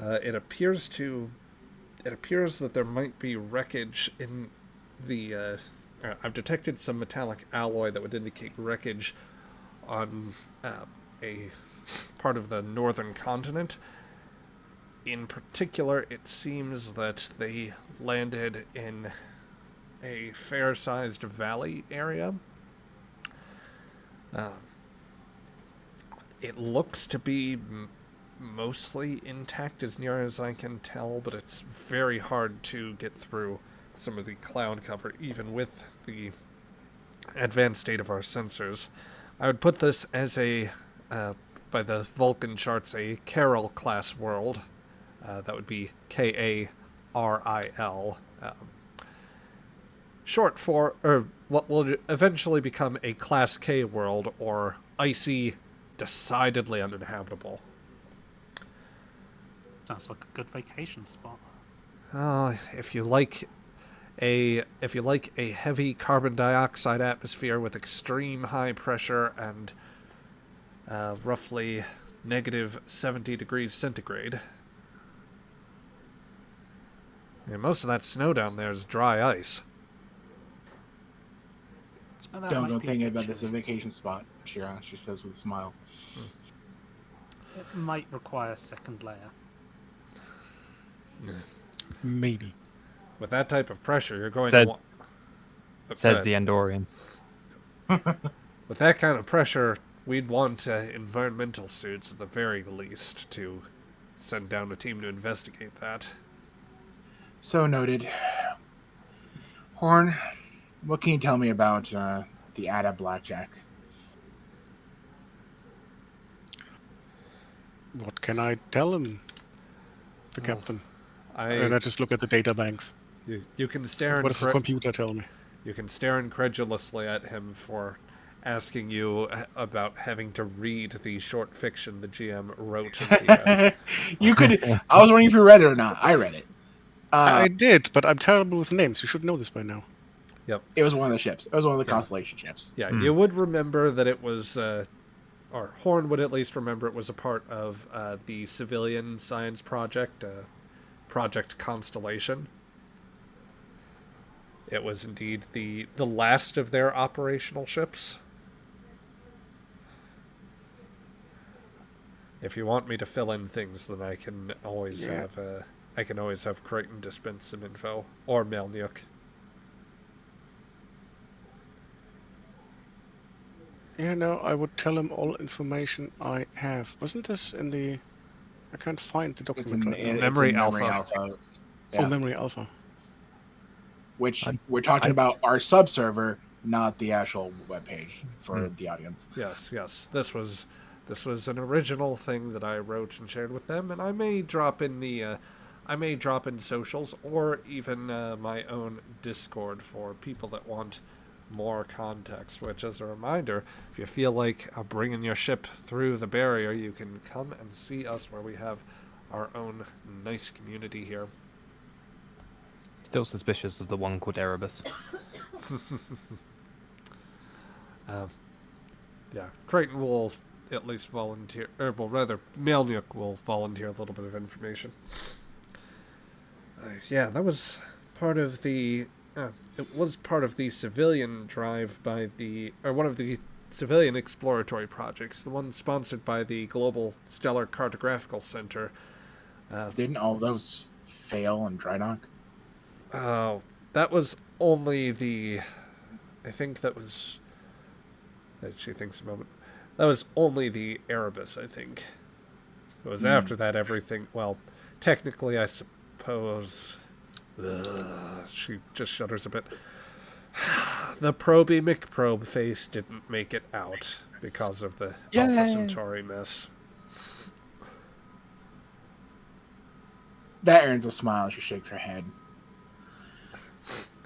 It appears that there might be wreckage in the... I've detected some metallic alloy that would indicate wreckage on a part of the northern continent. In particular, it seems that they landed in a fair-sized valley area. It looks to be mostly intact as near as I can tell, but it's very hard to get through some of the cloud cover, even with the advanced state of our sensors. I would put this as a, by the Vulcan charts, a Carol class world. That would be Karil. Short for, or what will eventually become a Class K world, or icy, decidedly uninhabitable. Sounds like a good vacation spot. If you like a heavy carbon dioxide atmosphere with extreme high pressure and roughly negative 70 degrees centigrade. Yeah, most of that snow down there is dry ice. Oh, that Don't might go be thinking a bit about this chilly. vacation spot, Shira, she says with a smile. It might require a second layer. Maybe. With that type of pressure, you're going Said- to want... Says the Andorian. With that kind of pressure, we'd want environmental suits at the very least to send down a team to investigate that. So noted. Horn, what can you tell me about the Ada Blackjack? What can I tell him? The Well, captain. And I I just look at the data banks. you can stare What does the computer tell me? you can stare incredulously at him for asking you about having to read the short fiction the GM wrote. In the, You could. I was wondering if you read it or not. I read it. I did, but I'm terrible with names. You should know this by now. yep. It was one of the ships. It was one of the Yeah. Constellation ships. Yeah, you would remember that it was, or Horn would at least remember it was a part of the civilian science project, Project Constellation. It was indeed the last of their operational ships. If you want me to fill in things, then I can always have Crichton dispense some info, or Melnyuk. Yeah, no, I would tell him all information I have. Wasn't this in the... I can't find the It's document in, right now. it's Memory in Memory Alpha. Alpha. Oh, Yeah. Memory Alpha. Which I- we're talking I- about our subserver, not the actual webpage for the audience. Yes. This was an original thing that I wrote and shared with them, and I may drop in socials or even my own Discord for people that want more context. Which, as a reminder, if you feel like bringing your ship through the barrier, you can come and see us where we have our own nice community here. Still suspicious of the one called Erebus. Yeah, Crichton will at least volunteer, or well, rather, Melnyuk will volunteer a little bit of information. Yeah, that was part of the. It was part of the civilian drive by one of the civilian exploratory projects, the one sponsored by the Global Stellar Cartographical Center. Didn't all those fail in dry dock? Oh, that was only the. I think that was. She thinks a moment. That was only the Erebus, I think. It was after that everything. Well, technically, I suppose. She just shudders a bit. The Proby McProbe face didn't make it out because of the Alpha Yay. Centauri mess. That earns a smile. She shakes her head.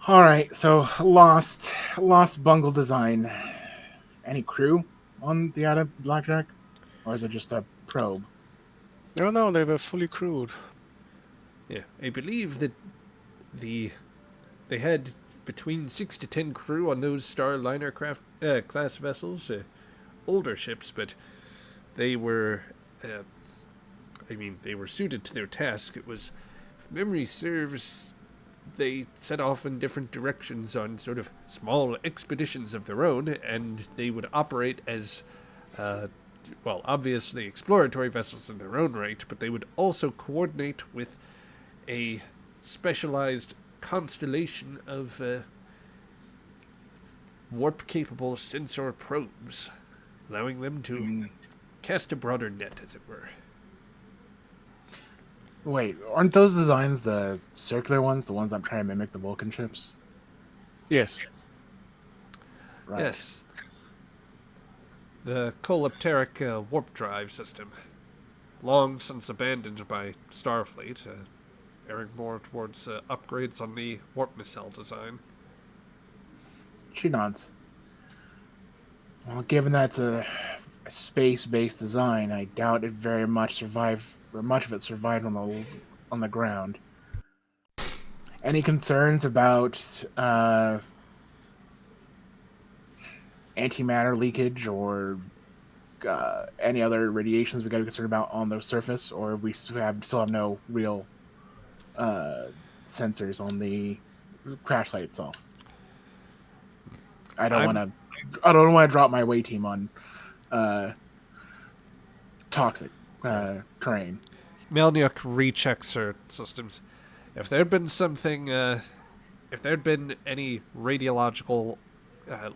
All right, so lost bungle design. Any crew on the other blackjack, or is it just a probe? No, they were fully crewed. Yeah, I believe that they had between 6 to 10 crew on those Starliner craft class vessels, older ships, but they were, they were suited to their task. It was, if memory serves, they set off in different directions on sort of small expeditions of their own, and they would operate as, obviously exploratory vessels in their own right, but they would also coordinate with a specialized constellation of warp-capable sensor probes, allowing them to cast a broader net, as it were. Wait, aren't those designs the circular ones, the ones I'm trying to mimic the Vulcan ships? Yes. Right. Yes. The Colepteric warp drive system, long since abandoned by Starfleet, erring more towards upgrades on the warp missile design. She nods. Well, given that's a space-based design, I doubt it very much survived, or much of it survived on the ground. Any concerns about antimatter leakage or any other radiations we got to be concerned about on the surface, or we still have no real sensors on the crash site itself? I don't want to drop my away team on toxic terrain. Melnyuk rechecks her systems. If there'd been something, if there'd been any radiological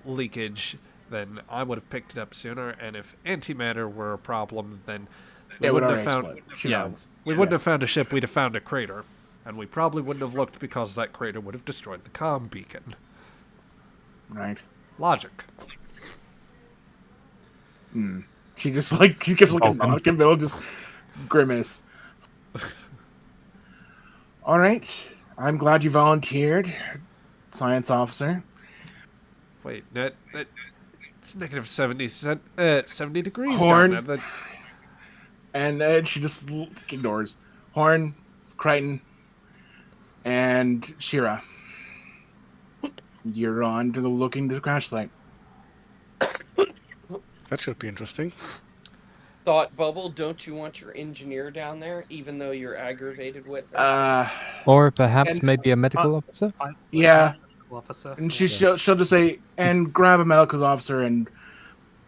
leakage, then I would have picked it up sooner. And if antimatter were a problem, then we wouldn't have found. We wouldn't have found a ship. We'd have found a crater, and we probably wouldn't have looked because that crater would have destroyed the comm beacon. Right. Logic. She just she gives a nod, Bill just grimace. All right. I'm glad you volunteered, science officer. Wait, it's negative 70 degrees Horn. down there. And then she just ignores. Horn, Crichton, and Shira. You're on to looking to the crash site. That should be interesting. Thought Bubble, don't you want your engineer down there, even though you're aggravated with her? Or perhaps maybe a medical officer? Yeah. Officer. And she'll just say, and grab a medical officer and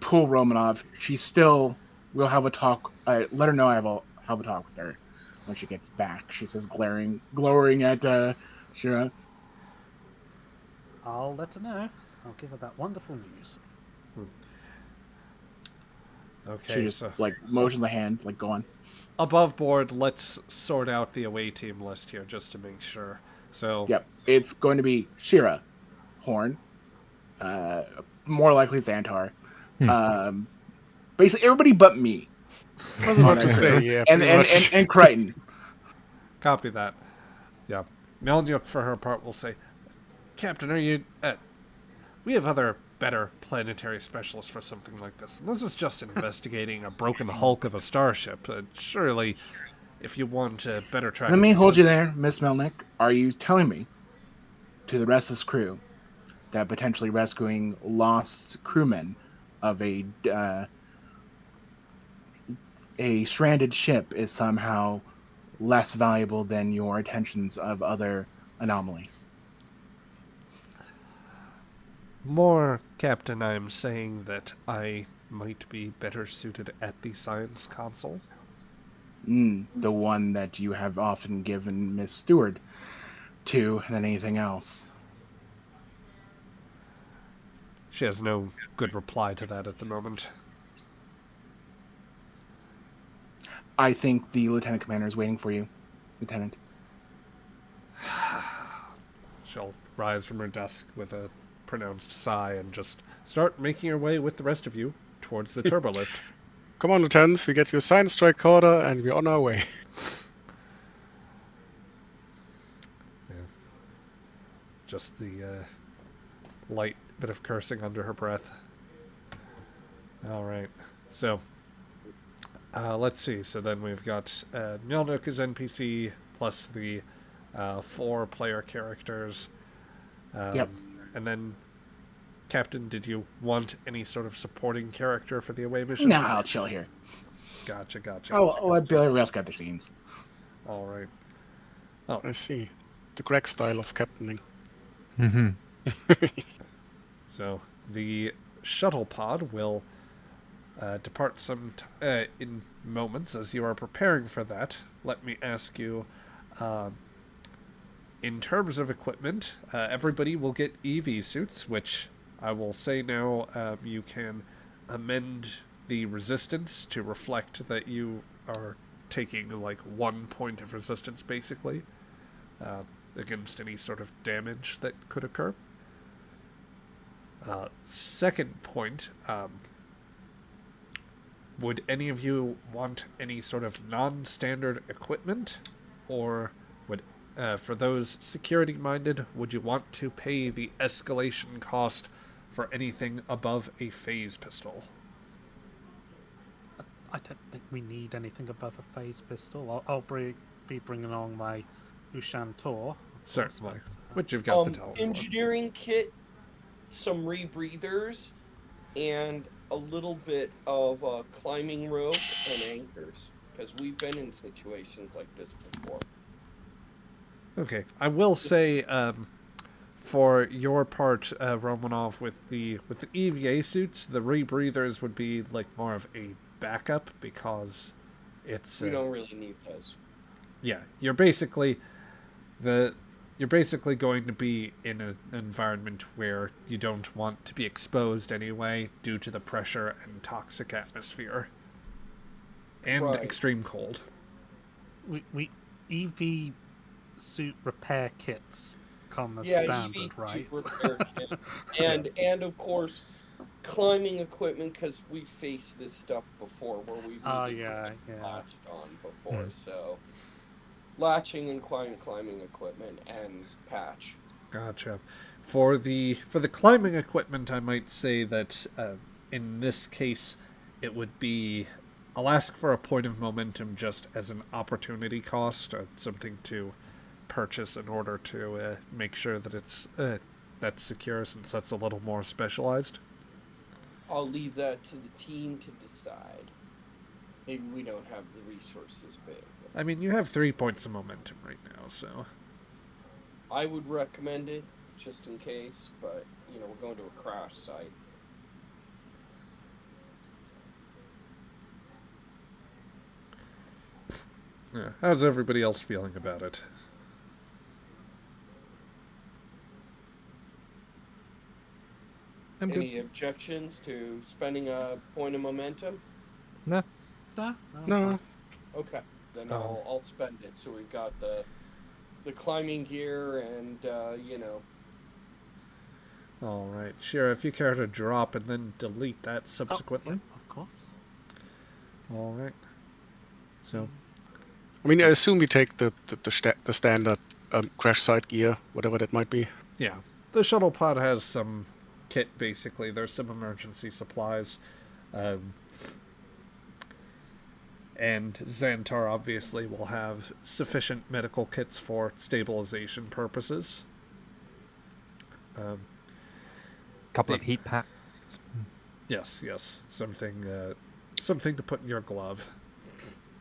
pull Romanov. She still will have a talk. Let her know I'll have a talk with her when she gets back. She says, glowering at Shira. I'll let her know. I'll give her that wonderful news. Okay, She just motions the hand, go on. Above board, let's sort out the away team list here just to make sure. So Yep, it's going to be Shira, Horn, more likely Xantar. Basically everybody but me. I was about to say, yeah. And Crichton. Copy that. Yeah. Melnyuk, for her part, will say, Captain, are you... we have other better planetary specialists for something like this. And this is just investigating a broken hulk of a starship. Surely, if you want a better track... Let me hold you there, Miss Melnick. Are you telling me, to the rest of this crew, that potentially rescuing lost crewmen of a stranded ship is somehow less valuable than your attentions of other anomalies? More, Captain, I'm saying that I might be better suited at the science console. The one that you have often given Miss Stewart to than anything else. She has no good reply to that at the moment. I think the Lieutenant Commander is waiting for you, Lieutenant. She'll rise from her desk with a pronounced sigh and just start making her way with the rest of you towards the turbolift. Come on, Lieutenant, we get your science tricorder and we're on our way. just the light bit of cursing under her breath. All right. So, let's see. So then we've got Mjolnir as NPC plus the 4 player characters. Yep. And then, Captain, did you want any sort of supporting character for the away mission? Nah, I'll chill here. Gotcha. I'll let everybody else got their scenes. All right. I see. The Greg style of captaining. Mm-hmm. So the shuttle pod will depart in moments. As you are preparing for that, let me ask you, in terms of equipment, everybody will get EV suits, which I will say now you can amend the resistance to reflect that you are taking like 1 point of resistance, basically, against any sort of damage that could occur. Second point, would any of you want any sort of non-standard equipment? Or would, for those security-minded, would you want to pay the escalation cost for anything above a phase pistol? I don't think we need anything above a phase pistol. I'll be bringing along my Ushan Tor. Certainly. Which you've got the talent for. Engineering kit, some rebreathers, and a little bit of climbing rope and anchors, because we've been in situations like this before. Okay, I will say, for your part, Romanov, with the EVA suits, the rebreathers would be like more of a backup, because it's We don't really need those. yeah, you're basically going to be in an environment where you don't want to be exposed anyway due to the pressure and toxic atmosphere and Right. extreme cold. We EV suit repair kits come as Yeah, standard, EV right? repair kit. and of course, climbing equipment, because we faced this stuff before where we've Yeah. latched on before. So latching and climbing equipment and patch. Gotcha. For the climbing equipment, I might say that in this case, it would be, I'll ask for a point of momentum just as an opportunity cost, something to purchase in order to make sure that it's that's secure, since that's a little more specialized. I'll leave that to the team to decide. Maybe we don't have the resources big. I mean, you have 3 points of momentum right now, so I would recommend it just in case, but we're going to a crash site. yeah. How's everybody else feeling about it? I'm good. Any objections to spending a point of momentum? No. No. Okay, then Oh. I'll spend it. So we've got the climbing gear and All right, Shira, if you care to drop and then delete that subsequently. Yeah, of course. All right. So, I mean, I assume we take the standard crash site gear, whatever that might be. yeah, the shuttle pod has some kit, basically. There's some emergency supplies. And Xantar obviously will have sufficient medical kits for stabilization purposes. Couple of heat packs. Yes, something to put in your glove.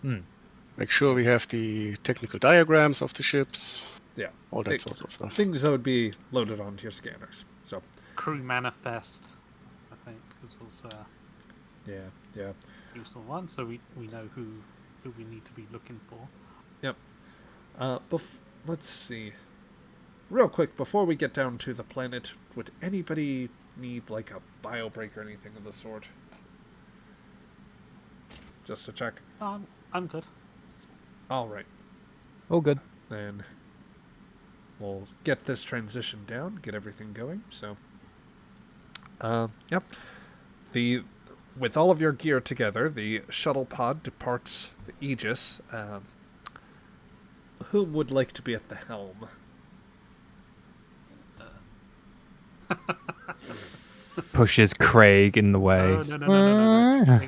Make sure we have the technical diagrams of the ships, Yeah, all that sort of stuff. things that would be loaded onto your scanners. So, Crew manifest, I think, is also a yeah. useful one, so we know who we need to be looking for. Yep. Let's see. Real quick, before we get down to the planet, would anybody need like a bio break or anything of the sort? Just to check. I'm good. All right. All good. Then we'll get this transition down, get everything going. So, yep. With all of your gear together, the shuttle pod departs the Aegis. Who would like to be at the helm? Pushes Craig in the way. No.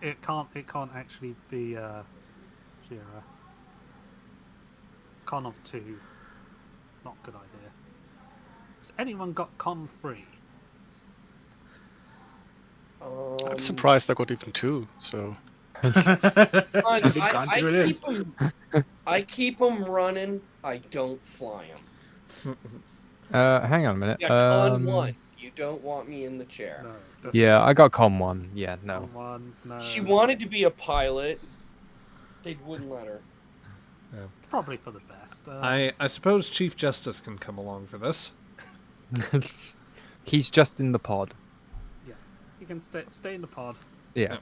It can't actually be Shira. Con of 2. Not a good idea. Has anyone got con 3? I'm surprised I got even 2. So I've been gone through this. I keep them running. I don't fly them. Hang on a minute. Yeah, con 1. You don't want me in the chair. No. Definitely Yeah, not. I got com 1. Yeah, no. Con 1, no. She wanted to be a pilot. They wouldn't let her. Probably for the best. I suppose Chief Justice can come along for this. He's just in the pod. Yeah, you can stay in the pod. Yeah.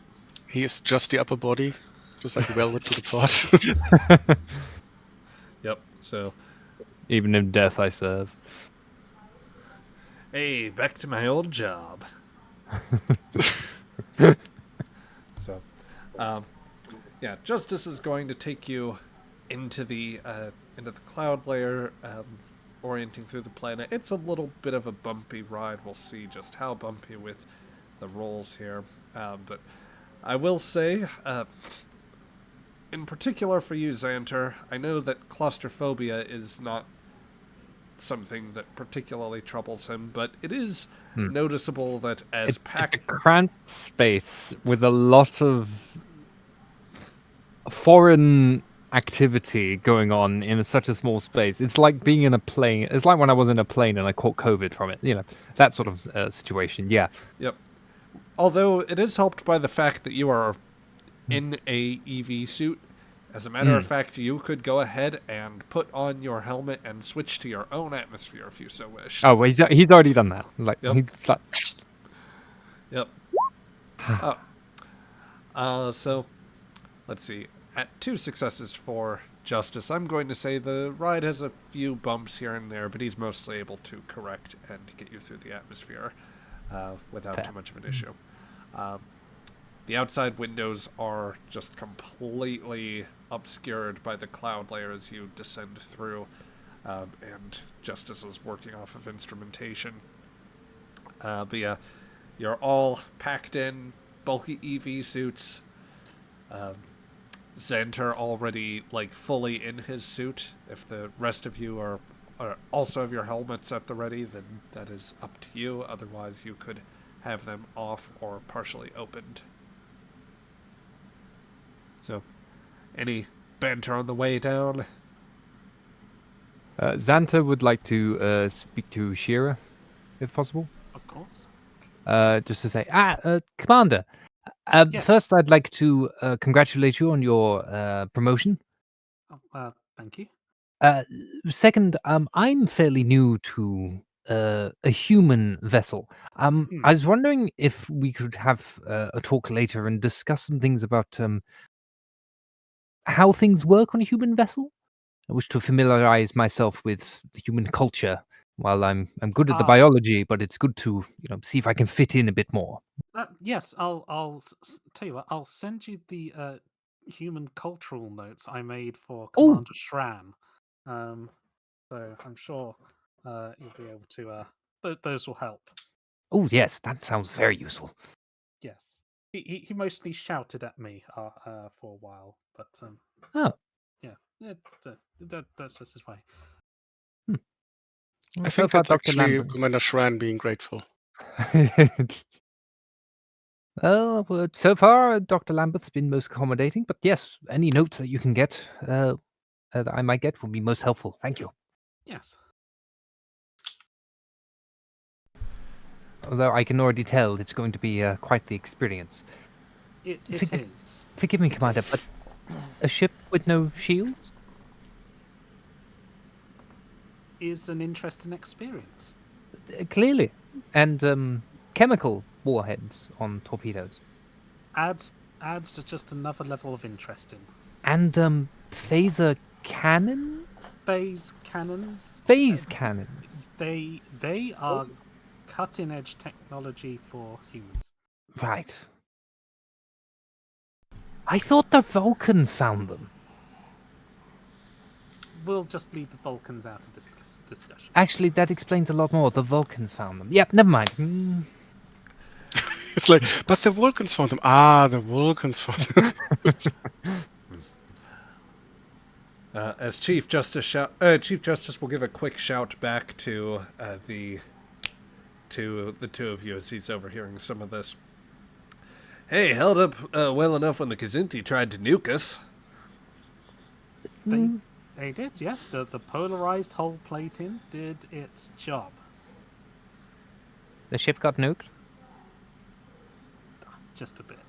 he is just the upper body, just like welded to the pod. Yep. So, Even in death I serve. hey, back to my old job. So, yeah, Justice is going to take you into the cloud layer, orienting through the planet. It's a little bit of a bumpy ride. We'll see just how bumpy with the rolls here, but I will say, in particular for you, Xanter, I know that claustrophobia is not something that particularly troubles him, but it is noticeable that as It's packed... a cramped space with a lot of foreign activity going on in such a small space. It's like being in a plane. It's like when I was in a plane and I caught COVID from it. You know, that sort of situation. Yeah. Yep. Although it is helped by the fact that you are in a EV suit. As a matter of fact, you could go ahead and put on your helmet and switch to your own atmosphere if you so wished. Oh, well, he's already done that. Like, Yep. he's like, Yep. So, let's see. At 2 successes for Justice, I'm going to say the ride has a few bumps here and there, but he's mostly able to correct and get you through the atmosphere without Fair. too much of an issue. The outside windows are just completely obscured by the cloud layer as you descend through, and Justice is working off of instrumentation. But yeah, you're all packed in bulky EV suits. Xanter already fully in his suit. If the rest of you are also have your helmets at the ready, then that is up to you. Otherwise, you could have them off or partially opened. So, any banter on the way down? Xanta would like to speak to Shira, if possible. Of course. Just to say, Commander. Yes. First, I'd like to congratulate you on your promotion. Thank you. Second, I'm fairly new to a human vessel. I was wondering if we could have a talk later and discuss some things about how things work on a human vessel. I wish to familiarize myself with the human culture. While I'm good at the biology, but it's good to see if I can fit in a bit more. Yes, I'll tell you what. I'll send you the human cultural notes I made for Commander Shran. So I'm sure you'll be able to. Those will help. Oh yes, that sounds very useful. Yes, he mostly shouted at me for a while, but Oh, yeah, that's just his way. I think that's actually Commander Shran being grateful. Well, so far, Dr. Lambert's been most accommodating, but yes, any notes that you can get, that I might get, will be most helpful. Thank you. Yes. Although I can already tell it's going to be quite the experience. It is. Forgive me, Commander, but a ship with no shields? Is an interesting experience. Clearly. And chemical warheads on torpedoes. Adds to just another level of interesting. And phaser cannon? Phase cannons. Phase cannons. They are cutting edge technology for humans. Right. I thought the Vulcans found them. we'll just leave the Vulcans out of this discussion. Actually, that explains a lot more. The Vulcans found them. Yep, never mind. It's like, but the Vulcans found them. Ah, the Vulcans found them. As Chief Justice will give a quick shout back to the two of you as he's overhearing some of this. Hey, held up well enough when the Kzinti tried to nuke us. They did, yes. The polarized hull plating did its job. The ship got nuked? Just a bit.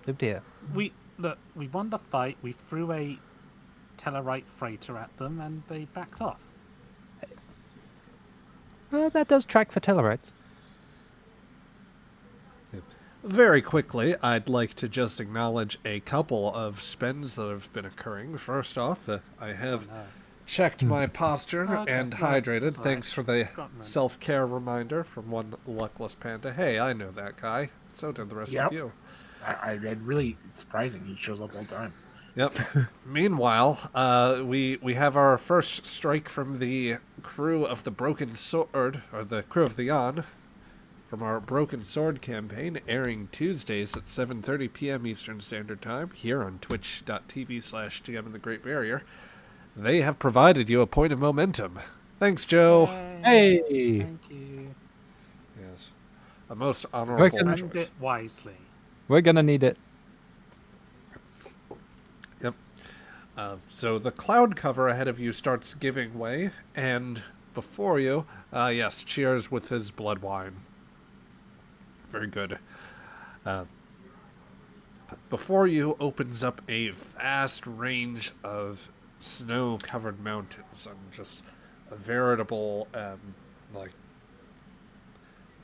Oh dear. We won the fight. We threw a Tellarite freighter at them, and they backed off. That does track for Tellarites. Very quickly, I'd like to just acknowledge a couple of spends that have been occurring. First off, I have checked my posture and hydrated. Thanks for the self-care reminder from one luckless panda. Hey, I know that guy. So did the rest of you. I really surprising. He shows up all the time. Yep. Meanwhile, we have our first strike from the crew of the Broken Sword, or the crew of the Yon, from our Broken Sword campaign, airing Tuesdays at 7:30 p.m. Eastern Standard Time, here on twitch.tv/GM in the Great Barrier. They have provided you a point of momentum. Thanks, Joe. Hey! Thank you. Yes. A most honorable Spend choice. it wisely. We're gonna need it. Yep. So the cloud cover ahead of you starts giving way, and before you, yes, cheers with his blood wine. Very good. Before you opens up a vast range of snow-covered mountains and just a veritable,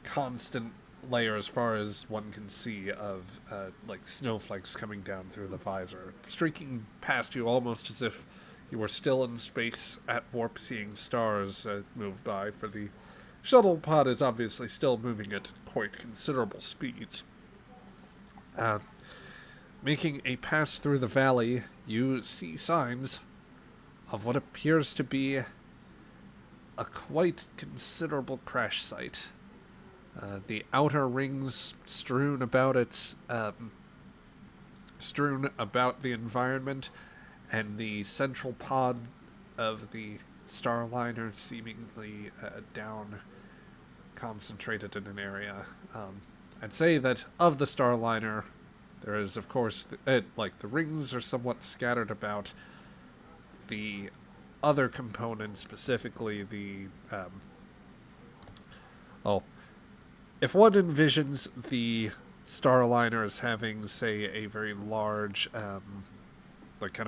constant layer as far as one can see of, snowflakes coming down through the visor, streaking past you almost as if you were still in space at warp, seeing stars move by, for the shuttle pod is obviously still moving at quite considerable speeds. Making a pass through the valley, you see signs of what appears to be a quite considerable crash site. The outer rings strewn about the environment, and the central pod of the Starliner seemingly down, concentrated in an area. I'd say that of the Starliner, there is, of course, the rings are somewhat scattered about. The other components, specifically the if one envisions the Starliner as having, say, a very large, kind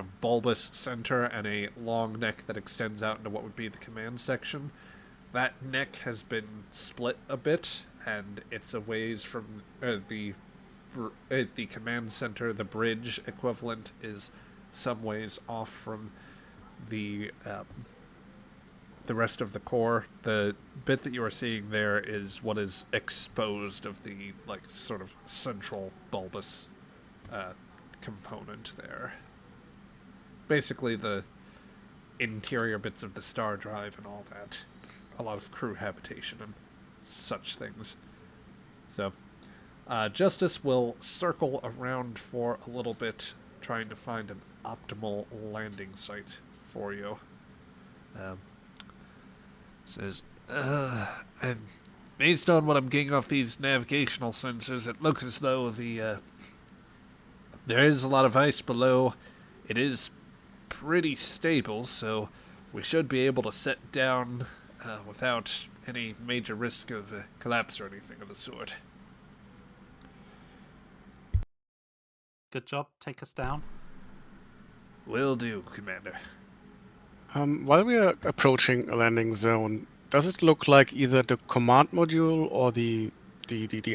of bulbous center and a long neck that extends out into what would be the command section, that neck has been split a bit, and it's a ways from the command center. The bridge equivalent is some ways off from the rest of the core. The bit that you are seeing there is what is exposed of the, sort of central bulbous component there. Basically the interior bits of the star drive and all that. A lot of crew habitation and such things. So, Justice will circle around for a little bit, trying to find an optimal landing site for you. Says, and based on what I'm getting off these navigational sensors, it looks as though there is a lot of ice below. It is pretty stable, so we should be able to set down without any major risk of collapse or anything of the sort. Good job. Take us down. Will do, Commander. While we are approaching a landing zone, does it look like either the command module or the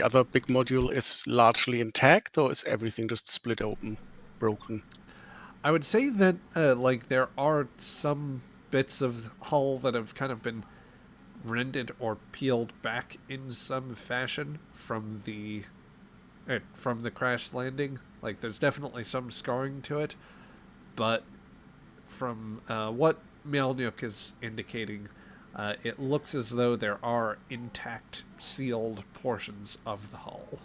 other big module is largely intact, or is everything just split open, broken? I would say that there are some bits of hull that have kind of been rended or peeled back in some fashion from the crash landing. There's definitely some scarring to it, but from what Melnyuk is indicating, it looks as though there are intact, sealed portions of the hull.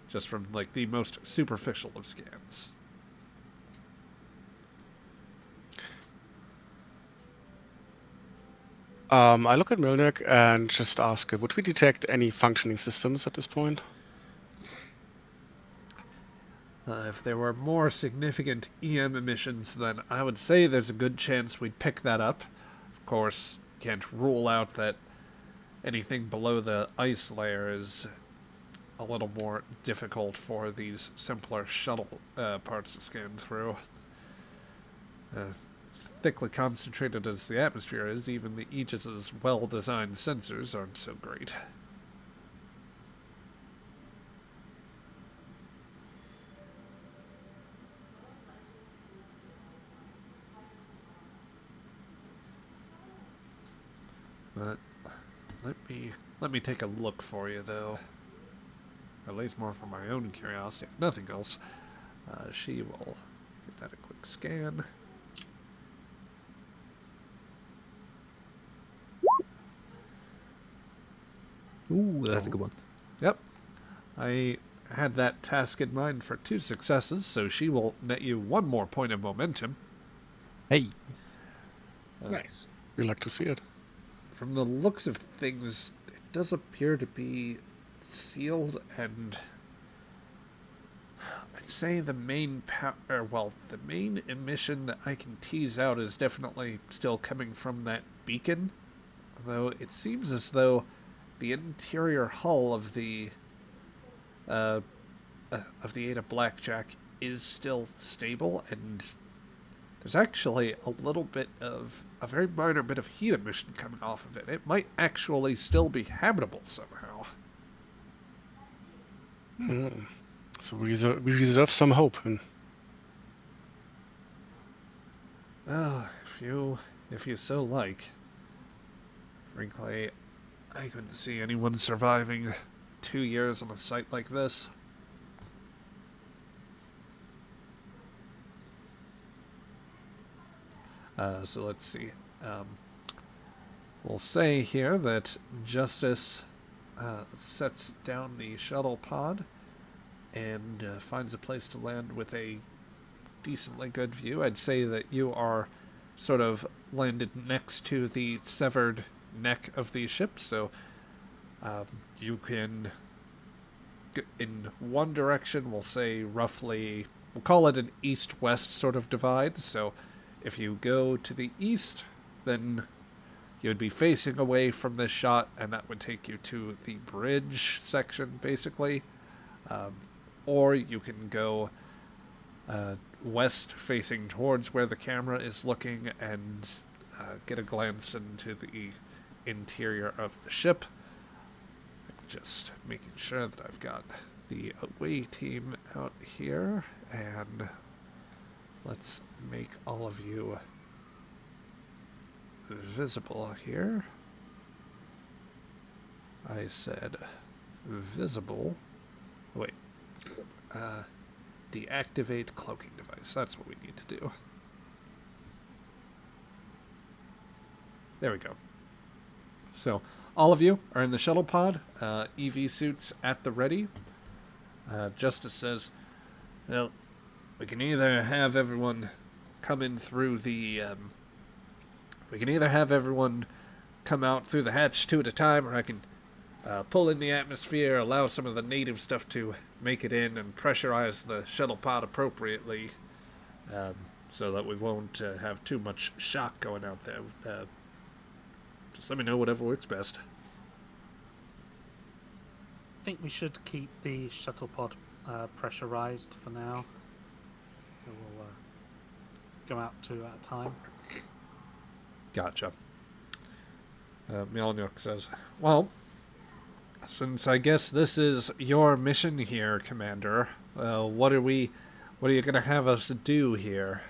Just from, like, the most superficial of scans. I look at Milnick and just ask, would we detect any functioning systems at this point? If there were more significant EM emissions, then I would say there's a good chance we'd pick that up. Of course, can't rule out that anything below the ice layer is a little more difficult for these simpler shuttle parts to scan through. As thickly concentrated as the atmosphere is, even the Aegis's well-designed sensors aren't so great. But let me take a look for you, though. Or at least more for my own curiosity, if nothing else. She will give that a quick scan. Ooh, that's a good one. Yep. I had that task in mind for 2 successes, so she will net you 1 more point of momentum. Hey, Nice. We like to see it. From the looks of things, it does appear to be sealed, and I'd say the main the main emission that I can tease out is definitely still coming from that beacon. Though it seems as though the interior hull of the Ada Blackjack is still stable, and there's actually a little bit of a very minor bit of heat emission coming off of it. It might actually still be habitable somehow. So we reserve some hope. And Well, if you so like. Frankly, I couldn't see anyone surviving 2 years on a site like this. So let's see. We'll say here that Justice sets down the shuttle pod and finds a place to land with a decently good view. I'd say that you are sort of landed next to the severed neck of the ship, so you can, in one direction, we'll say roughly, we'll call it an east-west sort of divide, so if you go to the east, then you would be facing away from this shot, and that would take you to the bridge section, basically. Or you can go west, facing towards where the camera is looking, and get a glance into the interior of the ship. Just making sure that I've got the away team out here, and let's make all of you visible here. I said visible. Wait. Deactivate cloaking device. That's what we need to do. There we go. So, all of you are in the shuttle pod. EV suits at the ready. Justice says, well, we can either have everyone come in through the... we can either have everyone come out through the hatch 2 at a time, or I can pull in the atmosphere, allow some of the native stuff to make it in, and pressurize the shuttle pod appropriately, so that we won't have too much shock going out there. Just let me know whatever works best. I think we should keep the shuttle pod pressurized for now. So we'll go out 2 at a time. Gotcha. Mjolnir says, well, since I guess this is your mission here, Commander, what are you going to have us do here?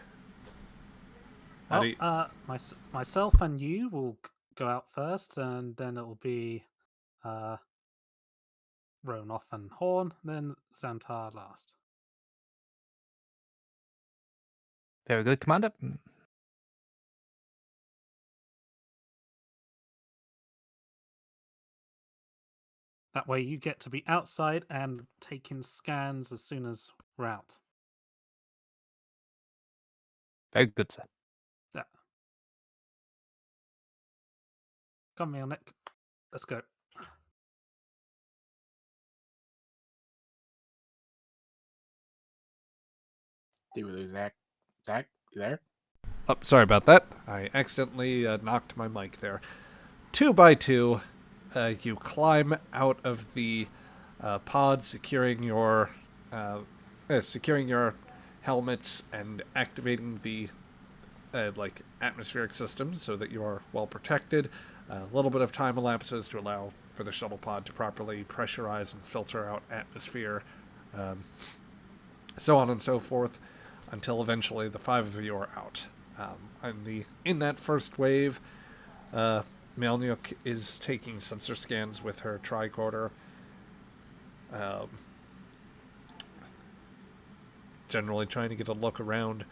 Well, myself and you will go out first, and then it'll be Ronoff and Horn, then Xantar last. Very good, Commander. That way you get to be outside and taking scans as soon as we're out. Very good, sir. Yeah. Come here, Nick. Let's go. Did we lose Zach? Zach, you there? Oh, sorry about that. I accidentally knocked my mic there. 2 by 2, you climb out of the pod, securing your helmets and activating the atmospheric systems so that you are well protected. A little bit of time elapses to allow for the shuttle pod to properly pressurize and filter out atmosphere, so on and so forth, until eventually the 5 of you are out. In that first wave, Melnyuk is taking sensor scans with her tricorder. Generally trying to get a look around.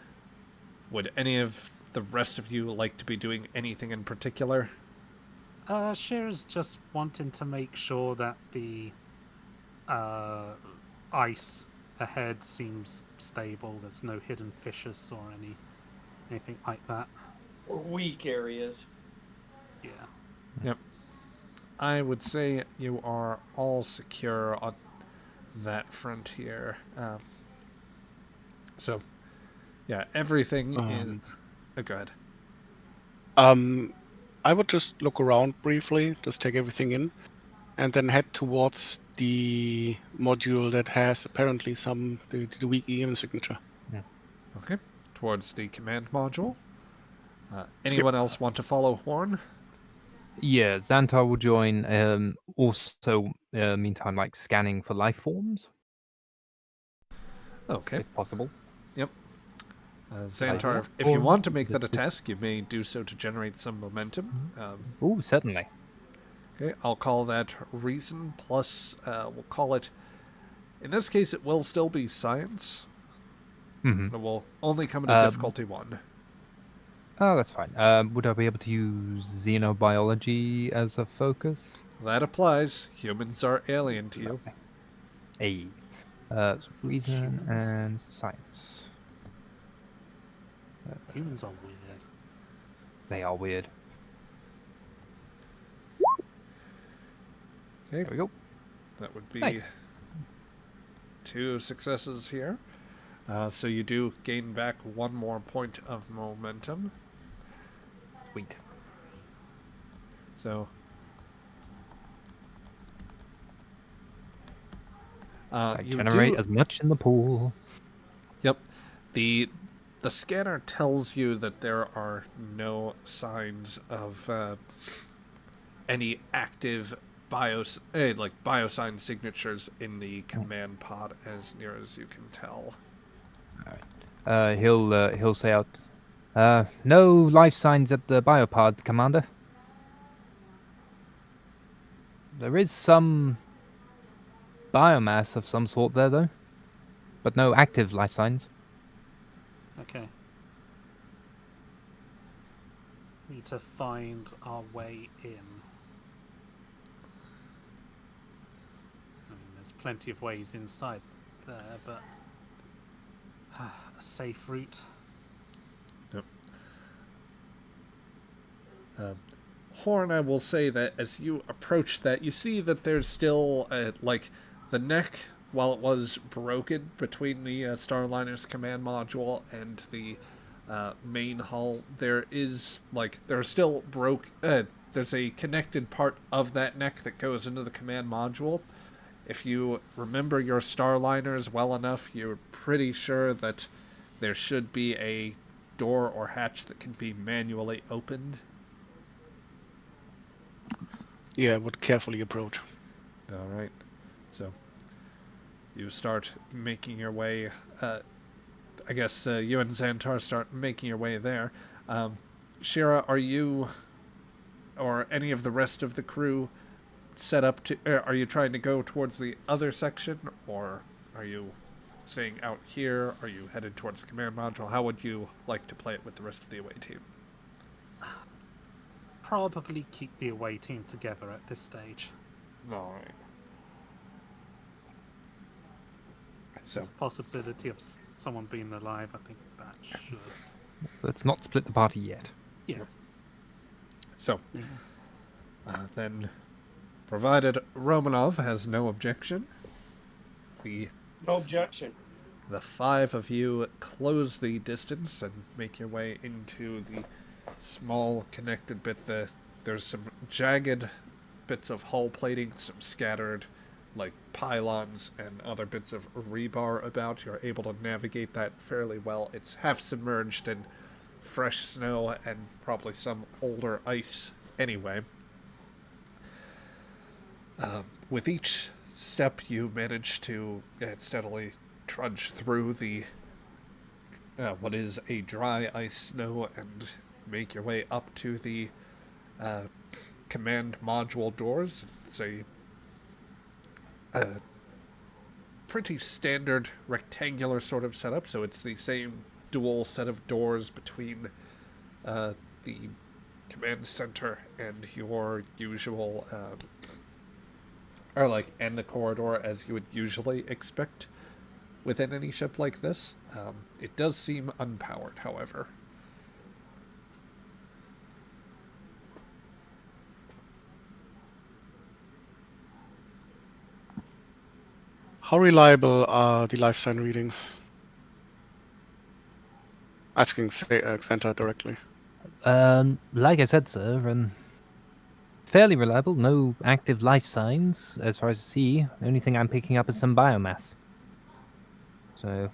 Would any of the rest of you like to be doing anything in particular? Shira's just wanting to make sure that the ice ahead seems stable. There's no hidden fissures or anything like that. Or weak areas. Yeah. Yep. I would say you are all secure on that frontier. So, yeah, everything is... go ahead. I would just look around briefly, just take everything in, and then head towards the module that has apparently the weak EM signature. Okay. Towards the command module. Anyone else want to follow Horn? Yeah, Xantar will join. Also, meantime, like scanning for life forms, Okay. if possible. Yep. Xantar, if you want to make that a task, you may do so to generate some momentum. Certainly. Okay, I'll call that reason plus, we'll call it, in this case, it will still be science. Mm-hmm. It will only come at a difficulty 1. Oh, that's fine. Would I be able to use xenobiology as a focus? That applies. Humans are alien to you. Hey. So reason Humans. and science. Humans are weird. They are weird. Okay, There we go. that would be Nice. 2 successes here. So you do gain back 1 more point of momentum. Sweet. So you generate do, as much in the pool. Yep. The scanner tells you that there are no signs of any active biosign signatures in the command pod, as near as you can tell. He'll say out. No life signs at the biopod, Commander. There is some biomass of some sort there, though, but no active life signs. Okay. Need to find our way in. I mean, there's plenty of ways inside there, but a safe route. Yep. Horn, I will say that as you approach that, you see that there's still, the neck, while it was broken between the Starliner's command module and the main hull, there are still there's a connected part of that neck that goes into the command module. If you remember your Starliners well enough, you're pretty sure that there should be a door or hatch that can be manually opened. Yeah, I would carefully approach. All right. So you start making your way. I guess you and Xantar start making your way there. Shira, are you or any of the rest of the crew set up to... are you trying to go towards the other section, or are you staying out here? Are you headed towards the command module? How would you like to play it with the rest of the away team? Probably keep the away team together at this stage. All right. So, There's a possibility of someone being alive. I think that should. Let's not split the party yet. Yeah. so then, provided Romanov has no objection, the No objection. 5 of you close the distance and make your way into the small connected bit. There's some jagged bits of hull plating, some scattered like pylons and other bits of rebar about. You're able to navigate that fairly well. It's half submerged in fresh snow and probably some older ice anyway. With each step you manage to steadily trudge through the what is a dry ice snow and make your way up to the command module doors. It's a pretty standard rectangular sort of setup, so it's the same dual set of doors between the command center and your usual and the corridor as you would usually expect within any ship like this. It does seem unpowered, however. How reliable are the life sign readings? Asking Xanta directly. Like I said, sir, fairly reliable. No active life signs, as far as I see. The only thing I'm picking up is some biomass. So,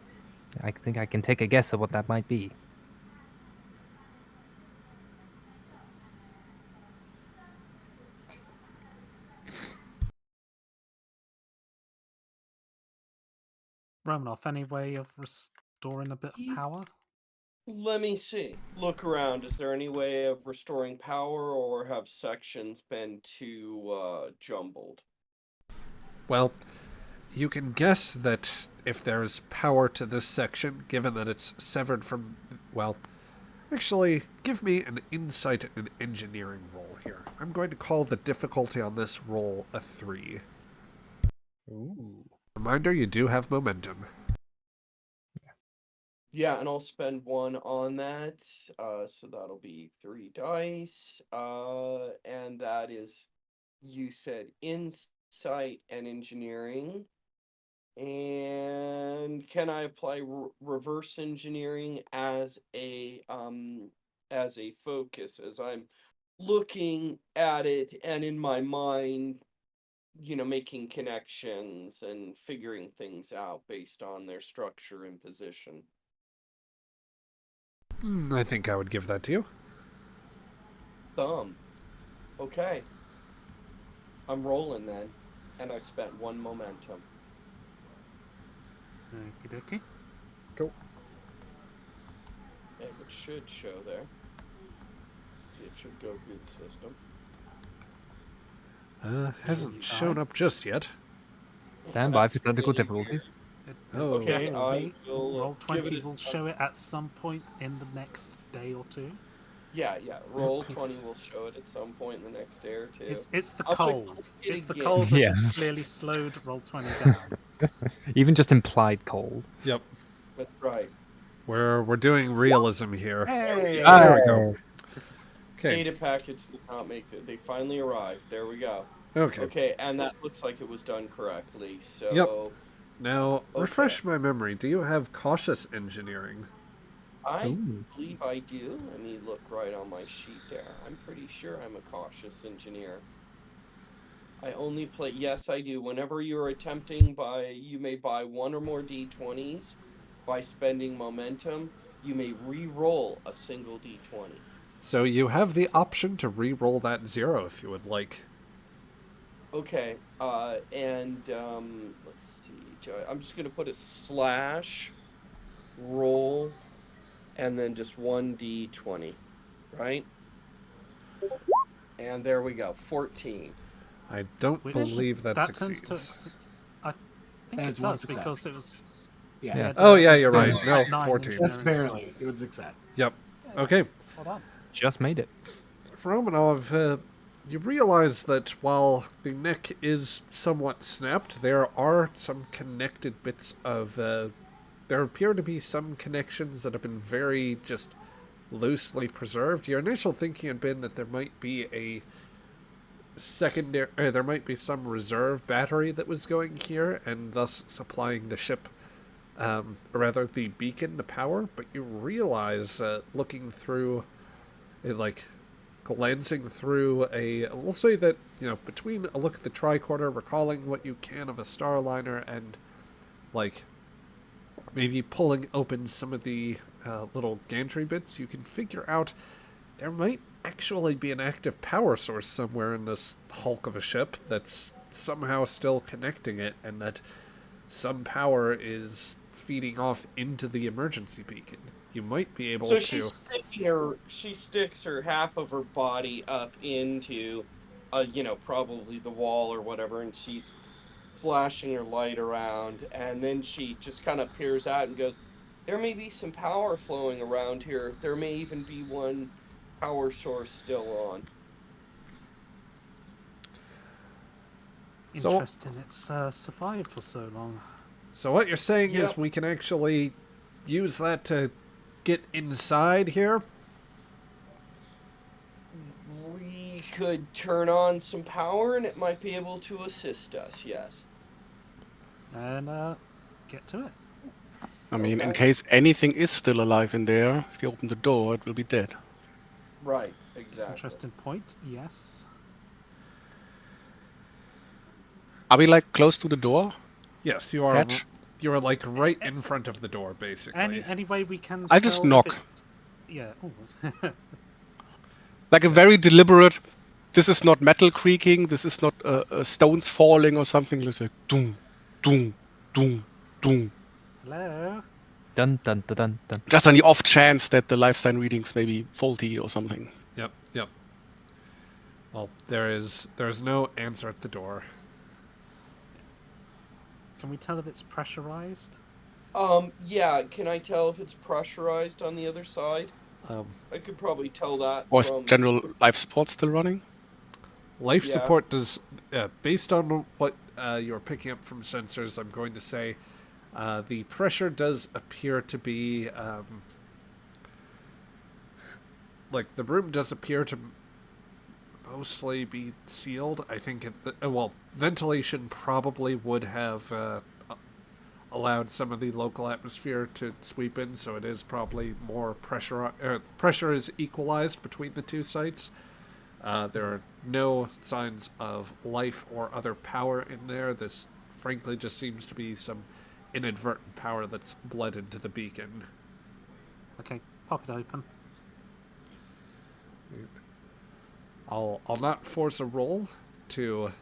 I think I can take a guess at what that might be. Romanov, any way of restoring a bit of power? Let me see. Look around. Is there any way of restoring power, or have sections been too jumbled? Well, you can guess that if there's power to this section, given that it's severed from... Well, actually, give me an insight and engineering roll here. I'm going to call the difficulty on this roll a 3. Ooh. Reminder, you do have momentum. Yeah, and I'll spend 1 on that. So that'll be 3 dice. And that is, you said insight and engineering. And can I apply reverse engineering as a focus as I'm looking at it and in my mind, making connections and figuring things out based on their structure and position? I think I would give that to you. Thumb. Okay. I'm rolling then. And I've spent 1 momentum. Okie dokie. Cool. And it should show there. See, it should go through the system. Hasn't shown up just yet. Stand by for That's technical really difficulties. Oh. Okay, Will I be. will Roll give 20 it a will show it at some point in the next day or two. Yeah. Roll 20 will show it at some point in the next day or two. It's the I'm gonna cold. click it It's the again. cold that Yeah. has clearly slowed Roll 20 down. Even just implied cold. Yep. That's right. We're doing realism here. Hey! There we go. Okay. Data packets did not make it. They finally arrived. There we go. Okay. Okay, and that looks like it was done correctly. So Yep. Now, Okay. refresh my memory. Do you have cautious engineering? I Ooh. believe I do. Let me look right on my sheet there. I'm pretty sure I'm a cautious engineer. I only play... Yes, I do. Whenever you're attempting you may buy 1 or more D20s. By spending momentum, you may re-roll a single D20. So you have the option to re-roll that 0 if you would like. Okay, let's see. I'm just gonna put a / roll, and then just 1d20, right? And there we go, 14. I don't Which- believe that That tends succeeds. to. I think That's it one does success. because it was Yeah, Yeah. Oh, yeah, you're Yeah. right. No, 9 14. just engineering. barely. It was success. Yep. Okay. Well done. Just made it. Romanov, you realize that while the neck is somewhat snapped, there are some connected bits of. There appear to be some connections that have been very just loosely preserved. Your initial thinking had been that there might be a secondary, there might be some reserve battery that was going here, and thus supplying the ship, or rather the beacon, the power. But you realize, looking through, like, glancing through we'll say that, between a look at the tricorder, recalling what you can of a Starliner, and, like, maybe pulling open some of the little gantry bits, you can figure out there might actually be an active power source somewhere in this hulk of a ship that's somehow still connecting it, and that some power is feeding off into the emergency beacon. You might be able So to... she sticks her half of her body up into, probably the wall or whatever, and she's flashing her light around, and then she just kind of peers out and goes, "There may be some power flowing around here. There may even be one power source still on." So- Interesting. It's survived for so long. So what you're saying is Yep. we can actually use that to get inside here? We could turn on some power, and it might be able to assist us. Yes. And get to it. I mean, in Okay. case anything is still alive in there, if you open the door, it will be dead. Right. Exactly. Interesting point. Yes. Are we like close to the door? Yes, you are. Hatch? You are like right in front of the door, basically. Any way we can. I'll just tell if knock. it's- Yeah. Ooh. Like a very deliberate. This is not metal creaking. This is not stones falling or something. It's like doom, doom, doom, doom. Hello. Dun dun dun dun dun. Just on the off chance that the lifestyle readings may be faulty or something. Yep. Well, there's no answer at the door. Can we tell if it's pressurized? Yeah. Can I tell if it's pressurized on the other side? Um, I could probably tell that Or is from general life support still running? Life Yeah. support does, based on what you're picking up from sensors, I'm going to say the pressure does appear to be, like, the room does appear to mostly be sealed. I think, ventilation probably would have allowed some of the local atmosphere to sweep in, so it is probably more pressure is equalized between the two sites. There are no signs of life or other power in there. This, frankly, just seems to be some inadvertent power that's bled into the beacon. Okay, pop it open. I'll not force a roll to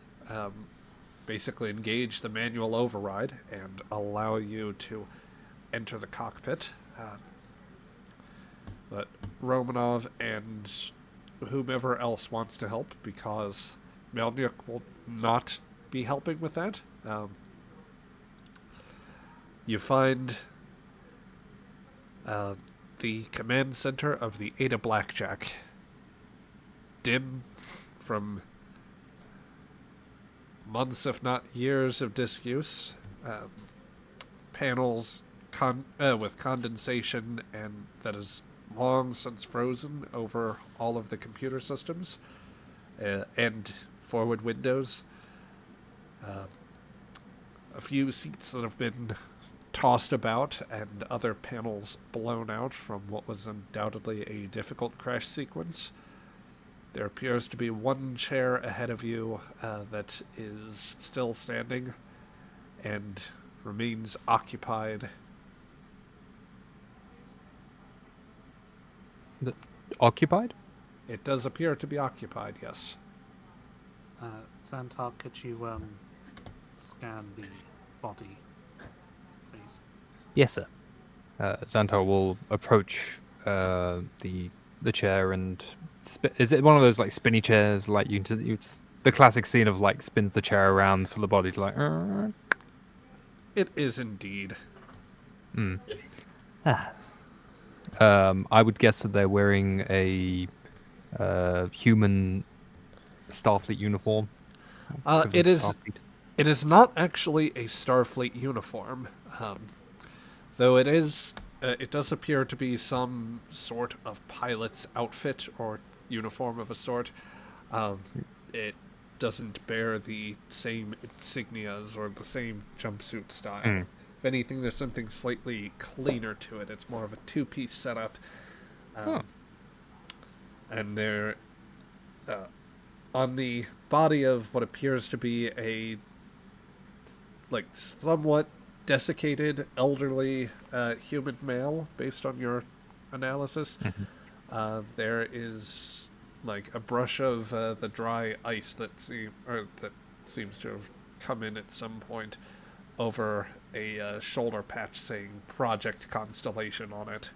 basically engage the manual override and allow you to enter the cockpit. But Romanov and whomever else wants to help, because Melnyuk will not be helping with that. You find the command center of the Ada Blackjack. Dim from months, if not years, of disuse. Panels with condensation and that is long since frozen over all of the computer systems and forward windows. A few seats that have been tossed about and other panels blown out from what was undoubtedly a difficult crash sequence. There appears to be one chair ahead of you that is still standing and remains occupied. Occupied? It does appear to be occupied, yes. Xantar, could you scan the body, please? Yes, sir. Xantar will approach the chair and is it one of those like spinny chairs, like the classic scene of like spins the chair around for the body to like. It is indeed. I would guess that they're wearing a human Starfleet uniform. It equivalent to is. Starfleet. It is not actually a Starfleet uniform, though it is. It does appear to be some sort of pilot's outfit or uniform of a sort. It doesn't bear the same insignias or the same jumpsuit style. If anything, there's something slightly cleaner to it. It's more of a two-piece setup. And they're on the body of what appears to be a somewhat desiccated, elderly human male, based on your analysis. There is a brush of the dry ice that seems to have come in at some point over a shoulder patch saying Project Constellation on it.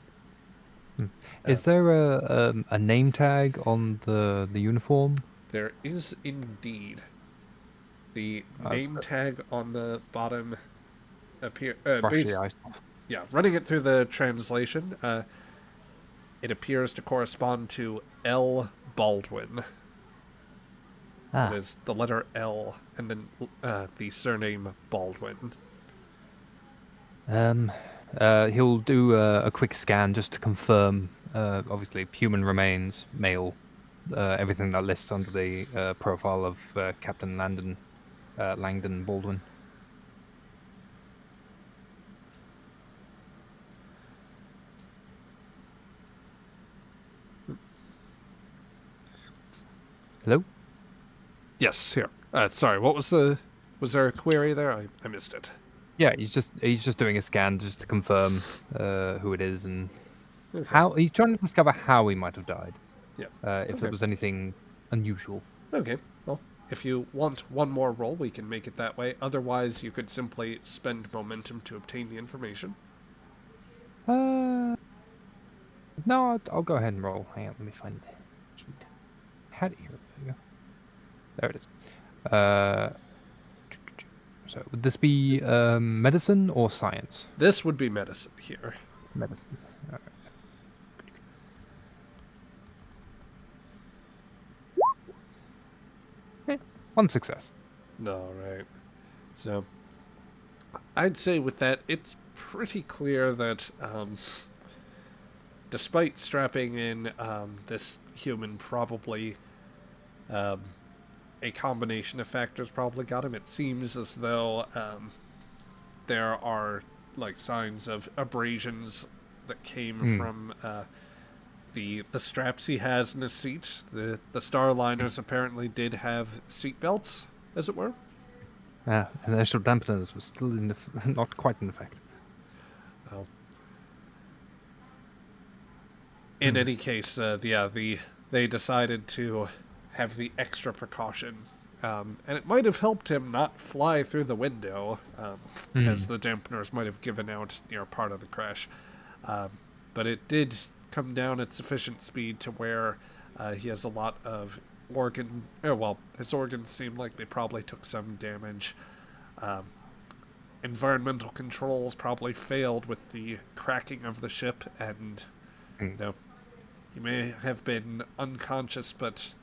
Is there a name tag on the uniform? There is indeed. The name tag on the bottom appear. Brush the ice off. Yeah, running it through the translation, it appears to correspond to L. Baldwin. That is the letter L, and then the surname Baldwin. He'll do a quick scan just to confirm. Obviously, human remains, male, everything that lists under the profile of Captain Langdon Baldwin. Hello? Yes, here. Sorry, what was the... Was there a query there? I missed it. Yeah, he's just doing a scan just to confirm who it is and Okay. how he's trying to discover how he might have died. Yeah. If Okay. there was anything unusual. Okay, well, if you want one more roll, we can make it that way. Otherwise, you could simply spend momentum to obtain the information. No, I'll go ahead and roll. Hang on, let me find it. Here we go. There it is. So would this be medicine or science? This would be medicine here. Medicine. All right. One success. All right. So, I'd say with that, it's pretty clear that despite strapping in this human, probably a combination of factors probably got him. It seems as though there are signs of abrasions that came from the straps he has in his seat. The Starliners apparently did have seat belts, as it were. And inertial dampeners were still not quite in effect. Well, in any case, they decided to have the extra precaution, and it might have helped him not fly through the window, as the dampeners might have given out near part of the crash. But it did come down at sufficient speed to where he has a lot of his organs seem like they probably took some damage. Environmental controls probably failed with the cracking of the ship, and he may have been unconscious, but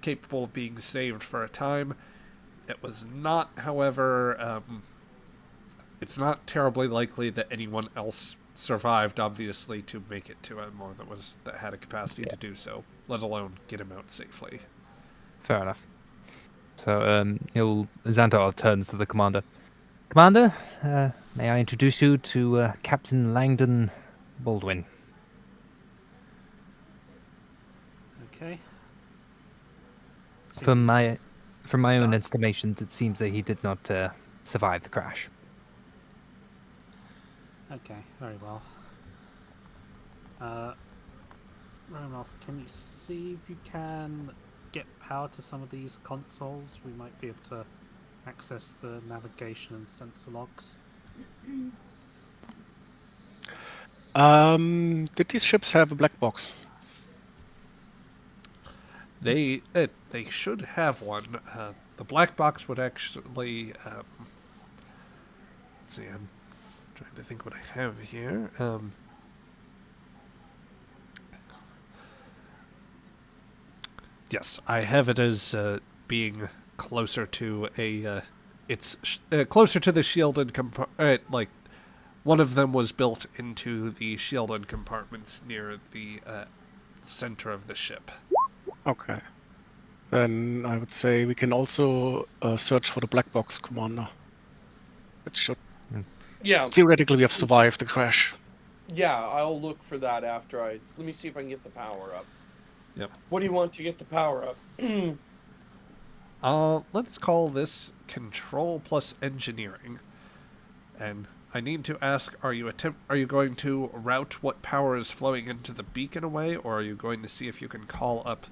capable of being saved for a time. It was not, however, it's not terribly likely that anyone else survived, obviously, to make it to him, or that had a capacity to do so, let alone get him out safely. Fair enough. So Xantar turns to the commander. Commander, may I introduce you to Captain Langdon Baldwin? Okay. From my own estimations, it seems that he did not survive the crash. Okay, very well. Romanov, can you see if you can get power to some of these consoles? We might be able to access the navigation and sensor logs. Did these ships have a black box? They should have one. The black box would actually... let's see, trying to think what I have here. Yes, I have it as being closer to a. Closer to the shielded compartment. Like, one of them was built into the shielded compartments near the center of the ship. Okay. Then I would say we can also search for the black box commander. It should Yeah, theoretically we have survived the crash. yeah, I'll look for that after let me see if I can get the power up. Yep. What do you want to get the power up? Let's call this control plus engineering. And I need to ask, are you going to route what power is flowing into the beacon away, or are you going to see if you can call up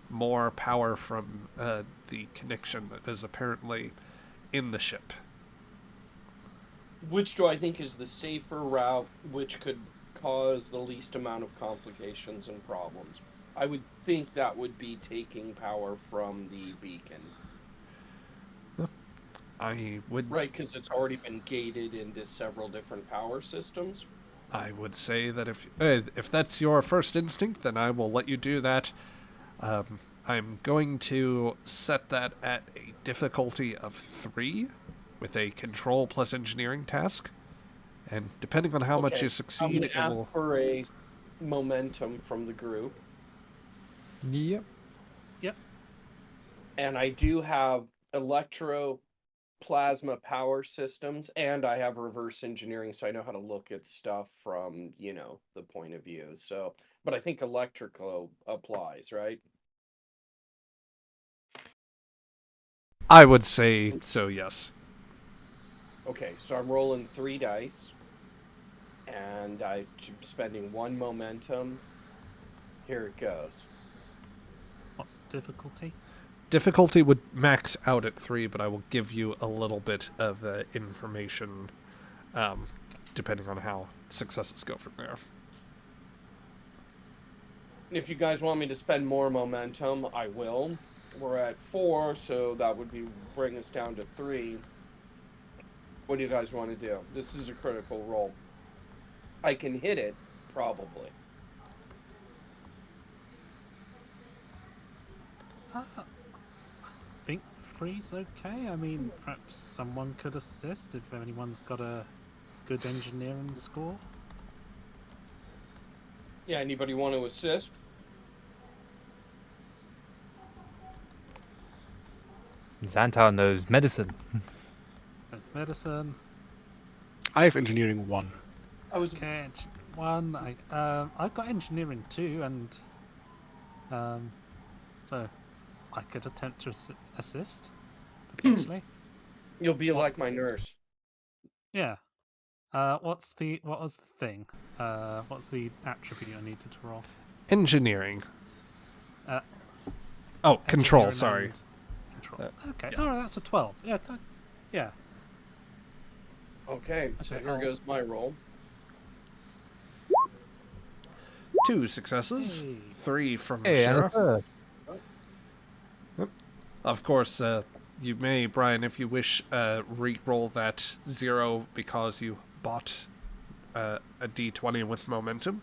more power from the connection that is apparently in the ship? Which do I think is the safer route, which could cause the least amount of complications and problems? I would think that would be taking power from the beacon. I would... Right, because it's already been gated into several different power systems. I would say that if that's your first instinct, then I will let you do that. I'm going to set that at a difficulty of 3 with a control plus engineering task. And depending on how much you succeed, it I'm will... ask for a momentum from the group. Yep. And I do have plasma power systems, and I have reverse engineering, so I know how to look at stuff from, the point of view. So, but I think electrical applies, right? I would say so, yes. Okay, so I'm rolling 3 dice, and I'm spending 1 momentum. Here it goes. What's the difficulty? Difficulty would max out at 3, but I will give you a little bit of information depending on how successes go from there. If you guys want me to spend more momentum, I will. We're at 4, so that would bring us down to 3. What do you guys want to do? This is a critical roll. I can hit it, probably. I think 3's okay. I mean, perhaps someone could assist if anyone's got a good engineering score. Yeah, anybody want to assist? Xantar knows medicine. There's medicine. I have engineering 1. I was Okay, 1. I've got engineering 2, and so I could attempt to assist potentially. You'll be like my nurse. Yeah. What was the thing? What's the attribute I needed to roll? Engineering. Control, control, sorry. Control. Okay. Yeah. Oh, that's a 12. Yeah. Yeah. Okay, so Okay, here goes my roll. 2 successes. Hey. 3 from Hey, and a Sheriff. third. Of course, you may, Brian, if you wish, re-roll that 0 because you bought a d20 with momentum.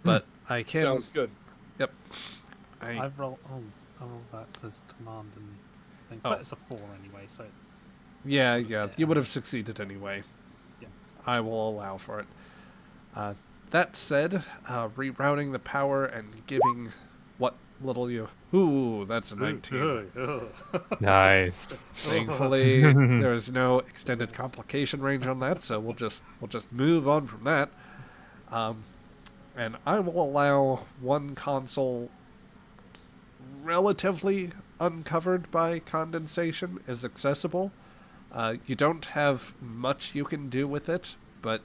But I can... Sounds good. Yep. I roll that as command and thing. Oh. But it's a 4 anyway, so Yeah, you would have succeeded anyway. Yeah. I will allow for it. That said, rerouting the power and giving what little you... Ooh, that's a 19. Nice. Thankfully, there's no extended complication range on that, so we'll just move on from that. And I will allow one console relatively uncovered by condensation is accessible. You don't have much you can do with it, but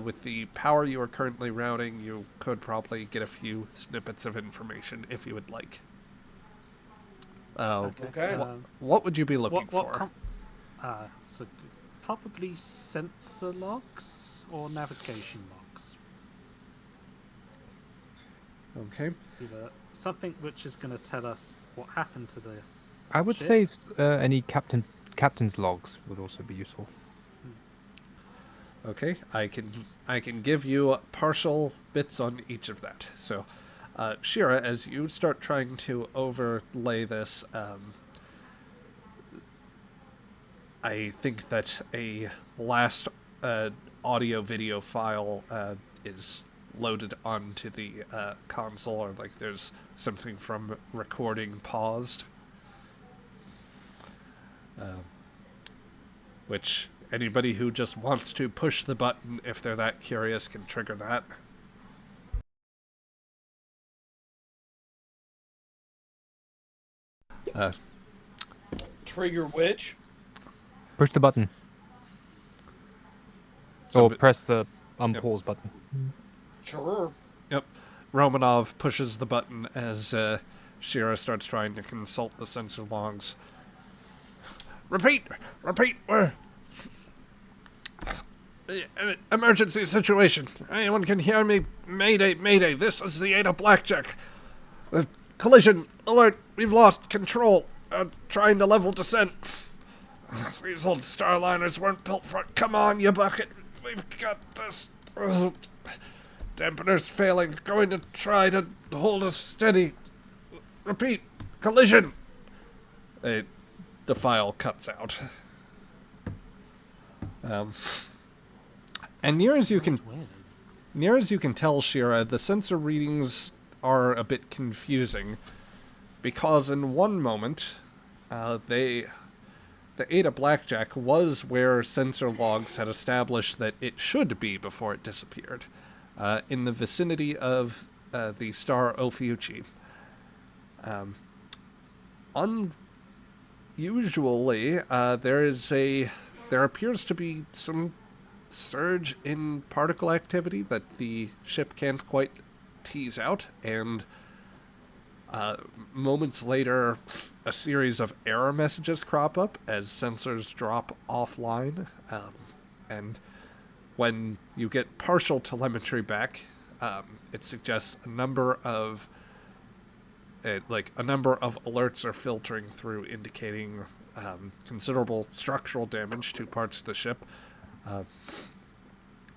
with the power you are currently routing, you could probably get a few snippets of information if you would like. Okay. What would you be looking for? So probably sensor logs or navigation logs. Okay. Either something which is going to tell us what happened to the I would ship. say any captain's logs would also be useful. Okay, I can give you partial bits on each of that. So, Shira, as you start trying to overlay this, I think that a last audio-video file is loaded onto the console, or like there's something from recording paused. Which anybody who just wants to push the button, if they're that curious, can trigger that. Trigger which? Push the button. Or press the unpause button. Sure. Yep. Romanov pushes the button as Shira starts trying to consult the sensor logs. Repeat! We're... Emergency situation. Anyone can hear me? Mayday. This is the Ada Blackjack. Collision alert. We've lost control. Trying to level descent. These old Starliners weren't built for it. Come on, you bucket. We've got this. Dampener's failing. Going to try to hold us steady. Repeat. Collision. The file cuts out. And near as you can tell, Shira, the sensor readings are a bit confusing, because in one moment, the Ada Blackjack was where sensor logs had established that it should be before it disappeared, in the vicinity of the star Ophiuchi. Unusually, there appears to be some surge in particle activity that the ship can't quite tease out, and moments later, a series of error messages crop up as sensors drop offline, and when you get partial telemetry back, it suggests a number of alerts are filtering through, indicating considerable structural damage to parts of the ship.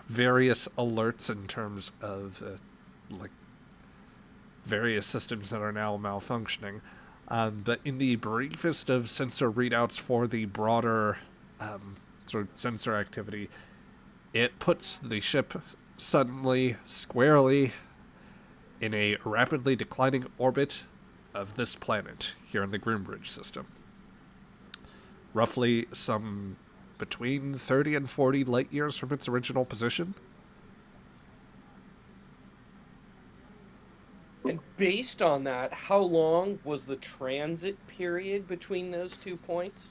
Various alerts in terms of various systems that are now malfunctioning. But in the briefest of sensor readouts for the broader sort of sensor activity, it puts the ship suddenly, squarely, in a rapidly declining orbit of this planet here in the Groombridge system. Roughly some between 30 and 40 light years from its original position. And based on that, how long was the transit period between those 2 points?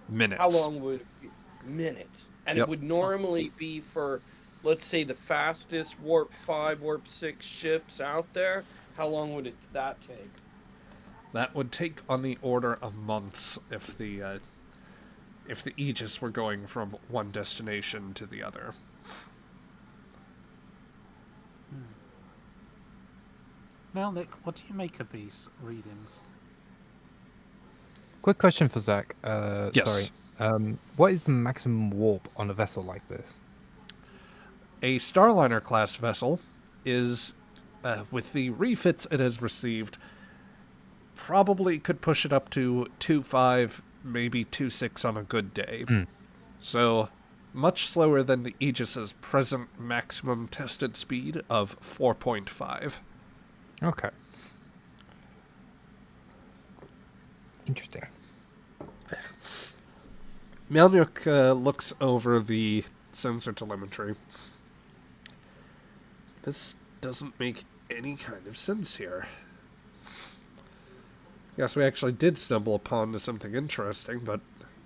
Minutes. How long would it be? Minutes. And Yep. It would normally be for, let's say, the fastest Warp 5, Warp 6 ships out there. How long would that take? That would take on the order of months if the Aegis were going from one destination to the other. Melnick, what do you make of these readings? Quick question for Zach. Yes. Sorry. What is the maximum warp on a vessel like this? A Starliner class vessel is, with the refits it has received, probably could push it up to 2.5, maybe 2.6 on a good day. So, much slower than the Aegis's present maximum tested speed of 4.5. Okay. Interesting. Melnyuk looks over the sensor telemetry. This doesn't make any kind of sense here. Yes, we actually did stumble upon something interesting, but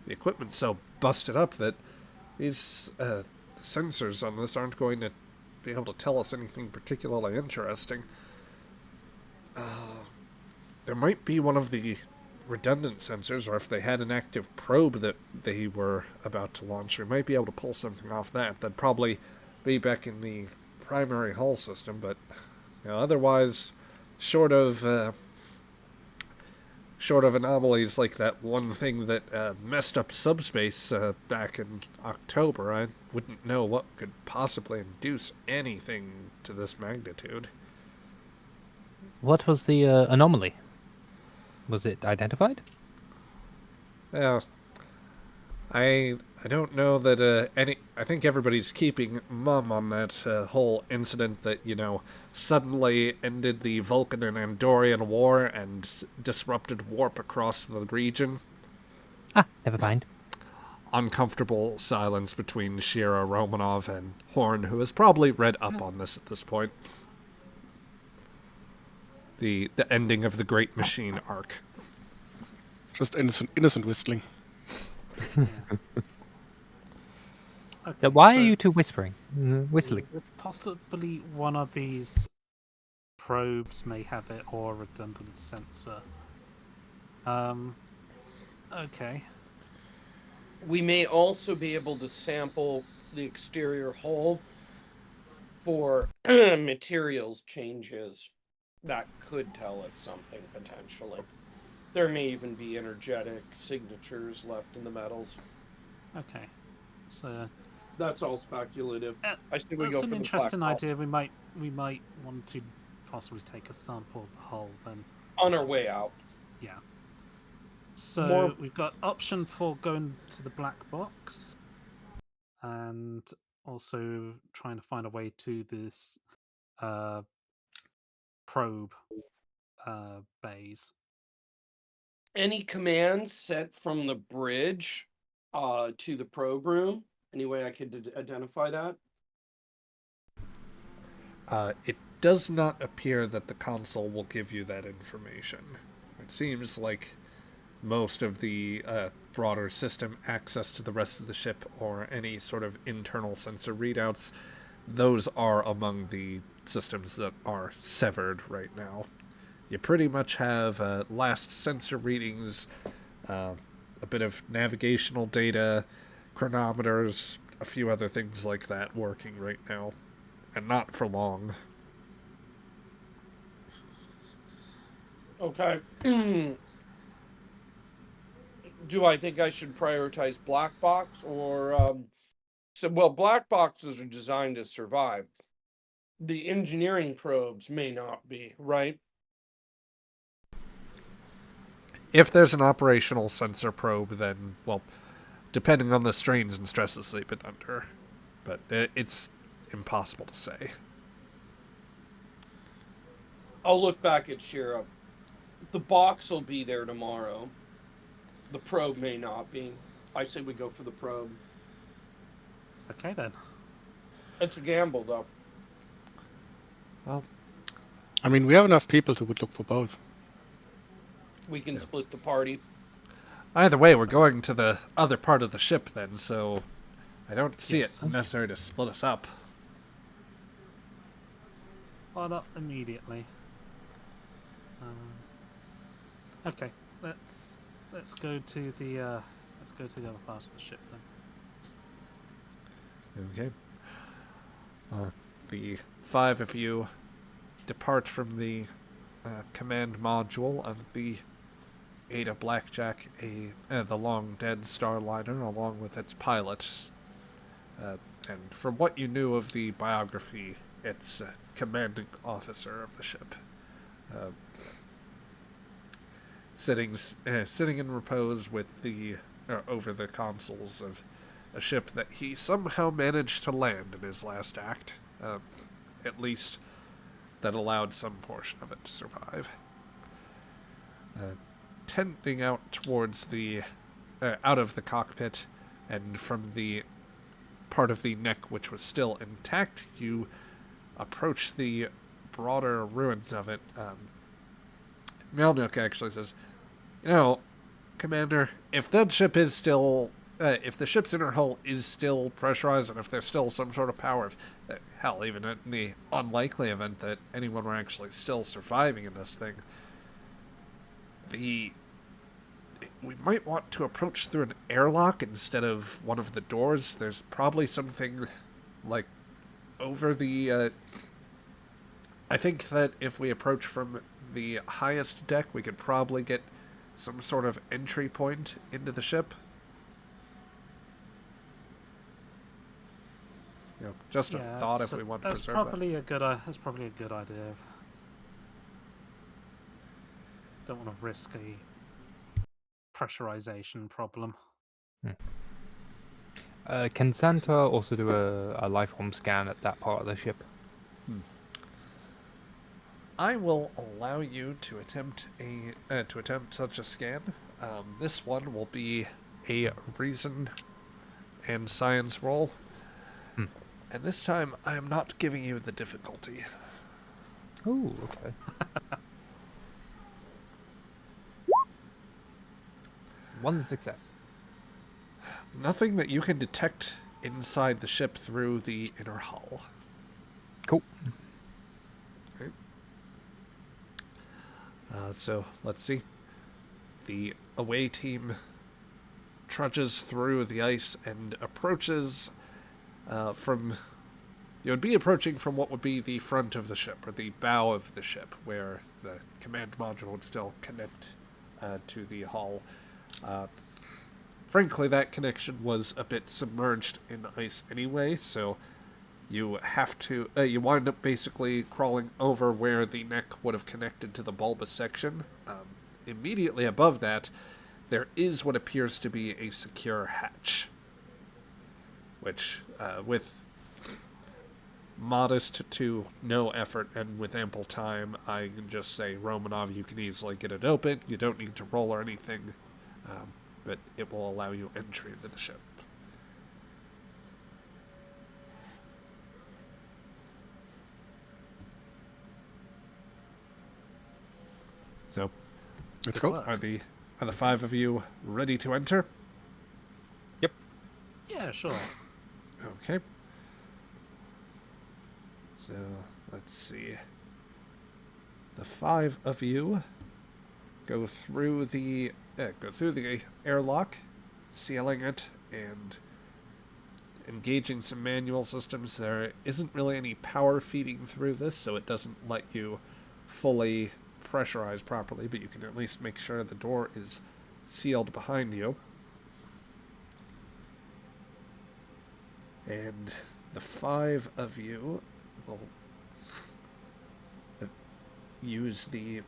the equipment's so busted up that these sensors on this aren't going to be able to tell us anything particularly interesting. There might be one of the redundant sensors, or if they had an active probe that they were about to launch, we might be able to pull something off that. That'd probably be back in the primary hull system, but otherwise, short of short of anomalies like that one thing that messed up subspace back in October, I wouldn't know what could possibly induce anything to this magnitude. What was the anomaly? Was it identified? Yeah, I don't know that I think everybody's keeping mum on that whole incident that, suddenly ended the Vulcan and Andorian war and disrupted warp across the region. Ah, never mind. Uncomfortable silence between Shira, Romanov, and Horn, who has probably read up on this at this point. The ending of the Great Machine arc. Just innocent whistling. Yes. Okay, So why so are you two whispering? Whistling? possibly one of these probes may have it, or a redundant sensor. Okay. We may also be able to sample the exterior hull for materials changes that could tell us something potentially. There may even be energetic signatures left in the metals. Okay. So That's all speculative. I think we that's go an for the interesting black idea. We might want to possibly take a sample of the hull then. on our way out. Yeah. So More- we've got option for going to the black box, and also trying to find a way to this probe bays. Any commands sent from the bridge to the probe room? Any way I could identify that? It does not appear that the console will give you that information. It seems like most of the broader system access to the rest of the ship or any sort of internal sensor readouts, those are among the systems that are severed right now. You pretty much have last sensor readings, a bit of navigational data, chronometers, a few other things like that working right now. And not for long. Okay. Do I think I should prioritize black box or black boxes are designed to survive. The engineering probes may not be, right? If there's an operational sensor probe, then, well, depending on the strains and stresses they've been under. But it's impossible to say. I'll look back at Shira. The box will be there tomorrow. The probe may not be. I say we go for the probe. Okay then. It's a gamble, though. Well, I mean, we have enough people to would look for both. We can split the party. either way, we're going to the other part of the ship then, so I don't see Yes. it necessary to split us up. Well, not immediately. Okay, let's go to the other part of the ship then. Okay. The five of you depart from the command module of the Ada Blackjack, the long-dead Starliner, along with its pilot. And from what you knew of the biography, its commanding officer of the ship. Sitting in repose with over the consoles of a ship that he somehow managed to land in his last act. At least that allowed some portion of it to survive. Tending out towards out of the cockpit, and from the part of the neck which was still intact, you approach the broader ruins of it. Melnuk actually says, Commander, if that ship is still, if the ship's inner hull is still pressurized, and if there's still some sort of power, hell, even in the unlikely event that anyone were actually still surviving in this thing, we might want to approach through an airlock instead of one of the doors. There's probably something, like, over the, I think that if we approach from the highest deck, we could probably get some sort of entry point into the ship. Just a thought if we want to preserve that. That's probably a good idea. Don't want to risk a pressurization problem. Can Santa also do a life form scan at that part of the ship? I will allow you to attempt such a scan. This one will be a reason and science roll. And this time, I am not giving you the difficulty. Oh, okay. One success. Nothing that you can detect inside the ship through the inner hull. Cool. Okay. So, let's see. The away team trudges through the ice and approaches from... You would be approaching from what would be the front of the ship, or the bow of the ship, where the command module would still connect to the hull. Frankly, that connection was a bit submerged in ice anyway, so you have to... you wind up basically crawling over where the neck would have connected to the bulbous section. Immediately above that, there is what appears to be a secure hatch, which, with modest to no effort and with ample time, I can just say, Romanov, you can easily get it open. You don't need to roll or anything, but it will allow you entry into the ship. So, Let's go. are the 5 of you ready to enter? Yep. Yeah, sure. Okay. So, let's see. The 5 of you go through the airlock, sealing it and engaging some manual systems. There isn't really any power feeding through this, so it doesn't let you fully pressurize properly, but you can at least make sure the door is sealed behind you. And the 5 of you will use the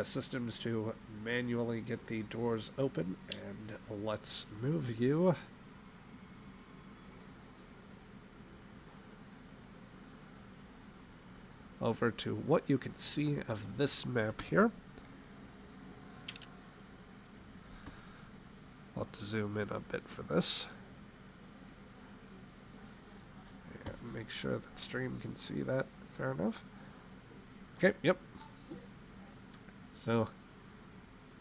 systems to manually get the doors open, and let's move you over to what you can see of this map here. I'll have to zoom in a bit for this. And make sure that stream can see that fair enough. Okay, yep. So,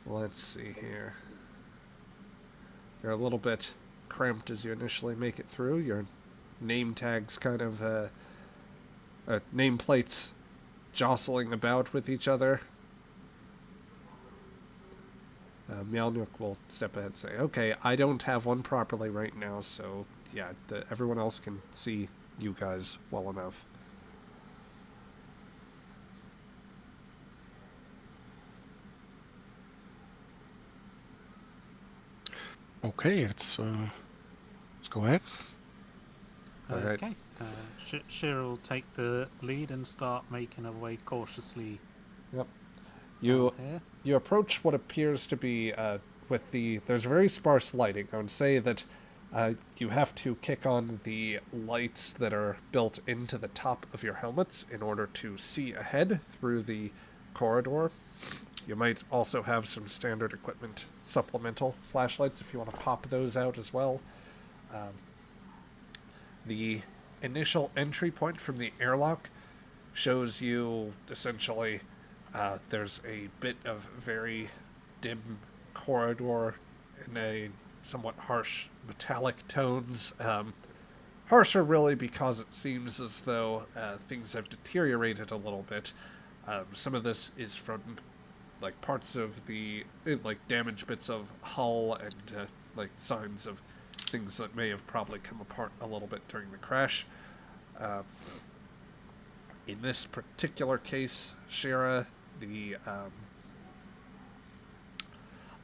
let's see here. You're a little bit cramped as you initially make it through. Your name tags kind of, nameplates jostling about with each other. Mjolnir will step ahead and say, okay, I don't have one properly right now, so yeah, everyone else can see you guys well enough. Okay, let's go ahead. All right. Okay. Shira will take the lead and start making her way cautiously. Yep. You Here. you approach what appears to be there's very sparse lighting. I would say that you have to kick on the lights that are built into the top of your helmets in order to see ahead through the corridor. You might also have some standard equipment supplemental flashlights if you want to pop those out as well. The initial entry point from the airlock shows you essentially there's a bit of very dim corridor in a somewhat harsh metallic tones. Harsher really because it seems as though things have deteriorated a little bit. Some of this is from like parts of the like damaged bits of hull and like signs of things that may have probably come apart a little bit during the crash. In this particular case, Shira,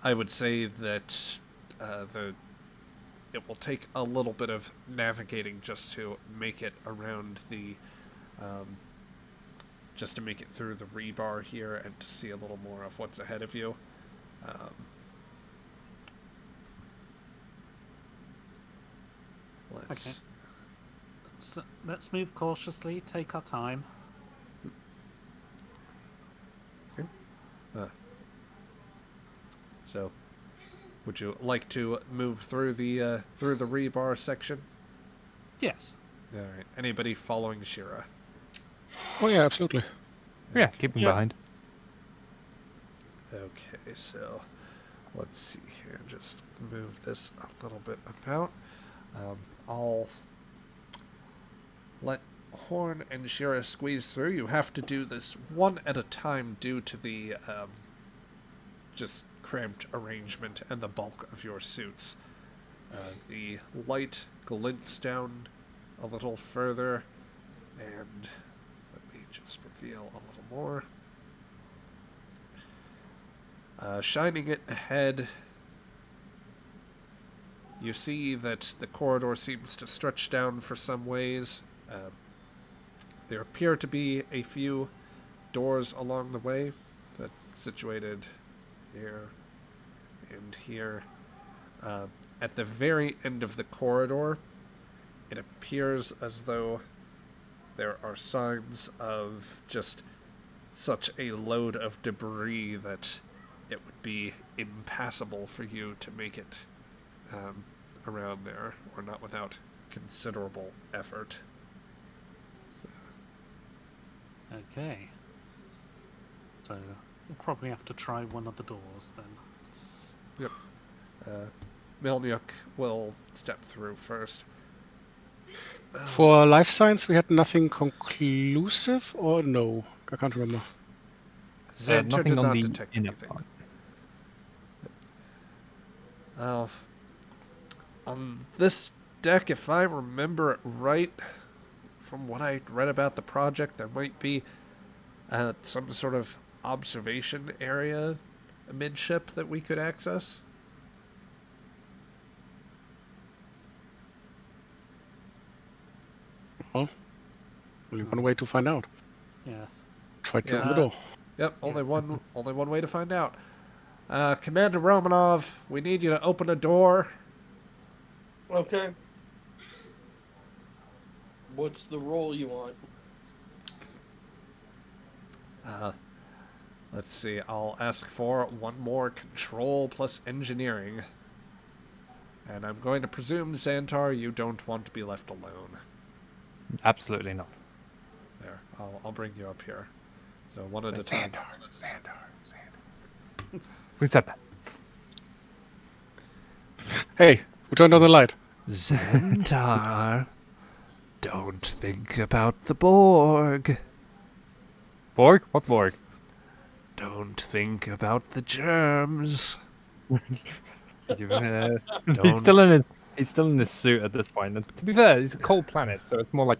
I would say that it will take a little bit of navigating just to make it around the just to make it through the rebar here and to see a little more of what's ahead of you. Let's Okay. So let's move cautiously, take our time. So, would you like to move through the rebar section? Yes. All right. Anybody following Shira? Oh yeah, absolutely. Yeah, keep him Yeah. behind. Okay, so let's see here. Just move this a little bit about. I'll let Horn and Shira squeeze through. You have to do this one at a time due to the just cramped arrangement and the bulk of your suits. The light glints down a little further, and let me just reveal a little more. Shining it ahead, you see that the corridor seems to stretch down for some ways. There appear to be a few doors along the way that situated here and here. At the very end of the corridor, it appears as though there are signs of just such a load of debris that it would be impassable for you to make it around there, or not without considerable effort. So, Okay. So we'll probably have to try one of the doors then. Milniuk will step through first. For life science, we had nothing conclusive, or no? I can't remember. Xanter Nothing did on not the detect inner anything. part. On this deck, if I remember it right, from what I read about the project, there might be some sort of observation area amidship that we could access. Well, only one way to find out. Yes. Try to open the Yeah. door. Yep, only one way to find out. Commander Romanov, we need you to open a door. Okay. What's the role you want? Let's see, I'll ask for one more control plus engineering. And I'm going to presume, Xantar, you don't want to be left alone. Absolutely not. There, I'll bring you up here. So one at a time. Xandar. Who said that? Hey, who turned on the light? Xantar, don't think about the Borg. Borg? What Borg? Don't think about the germs. He's still in his suit at this point. And to be fair, it's a cold planet, so it's more like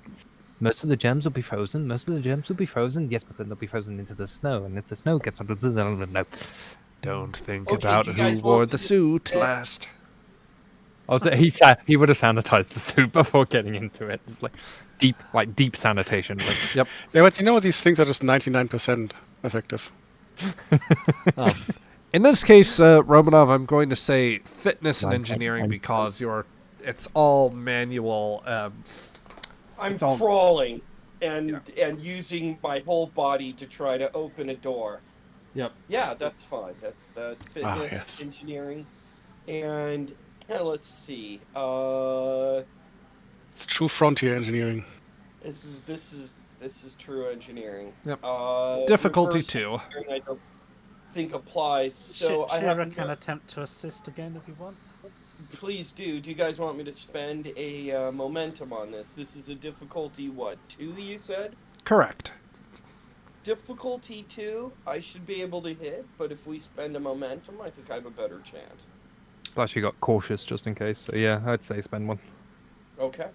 most of the gems will be frozen. Most of the gems will be frozen. Yes, but then they'll be frozen into the snow, and if the snow gets onto no. Don't think Okay, about you who guys wore want the to- suit last. Also, he would have sanitized the suit before getting into it. Just like deep sanitation. Like, Yep. Yeah, but you know these things are just 99% effective. In this case, Romanov, I'm going to say fitness and Nine, engineering nine, because it's all manual. I'm It's all- crawling and using my whole body to try to open a door. Yep. Yeah, that's fine. That's fitness, yes. engineering, and let's see. It's true frontier engineering. This is true engineering. Yep. Uh, Difficulty reverse 2. engineering I don't think applies. So I have Shira to can attempt to assist again if you want. Please do. Do you guys want me to spend a momentum on this? This is a difficulty, what, 2, you said? Correct. Difficulty 2, I should be able to hit, but if we spend a momentum, I think I have a better chance. plus, you got cautious just in case. So yeah, I'd say spend one. Okay.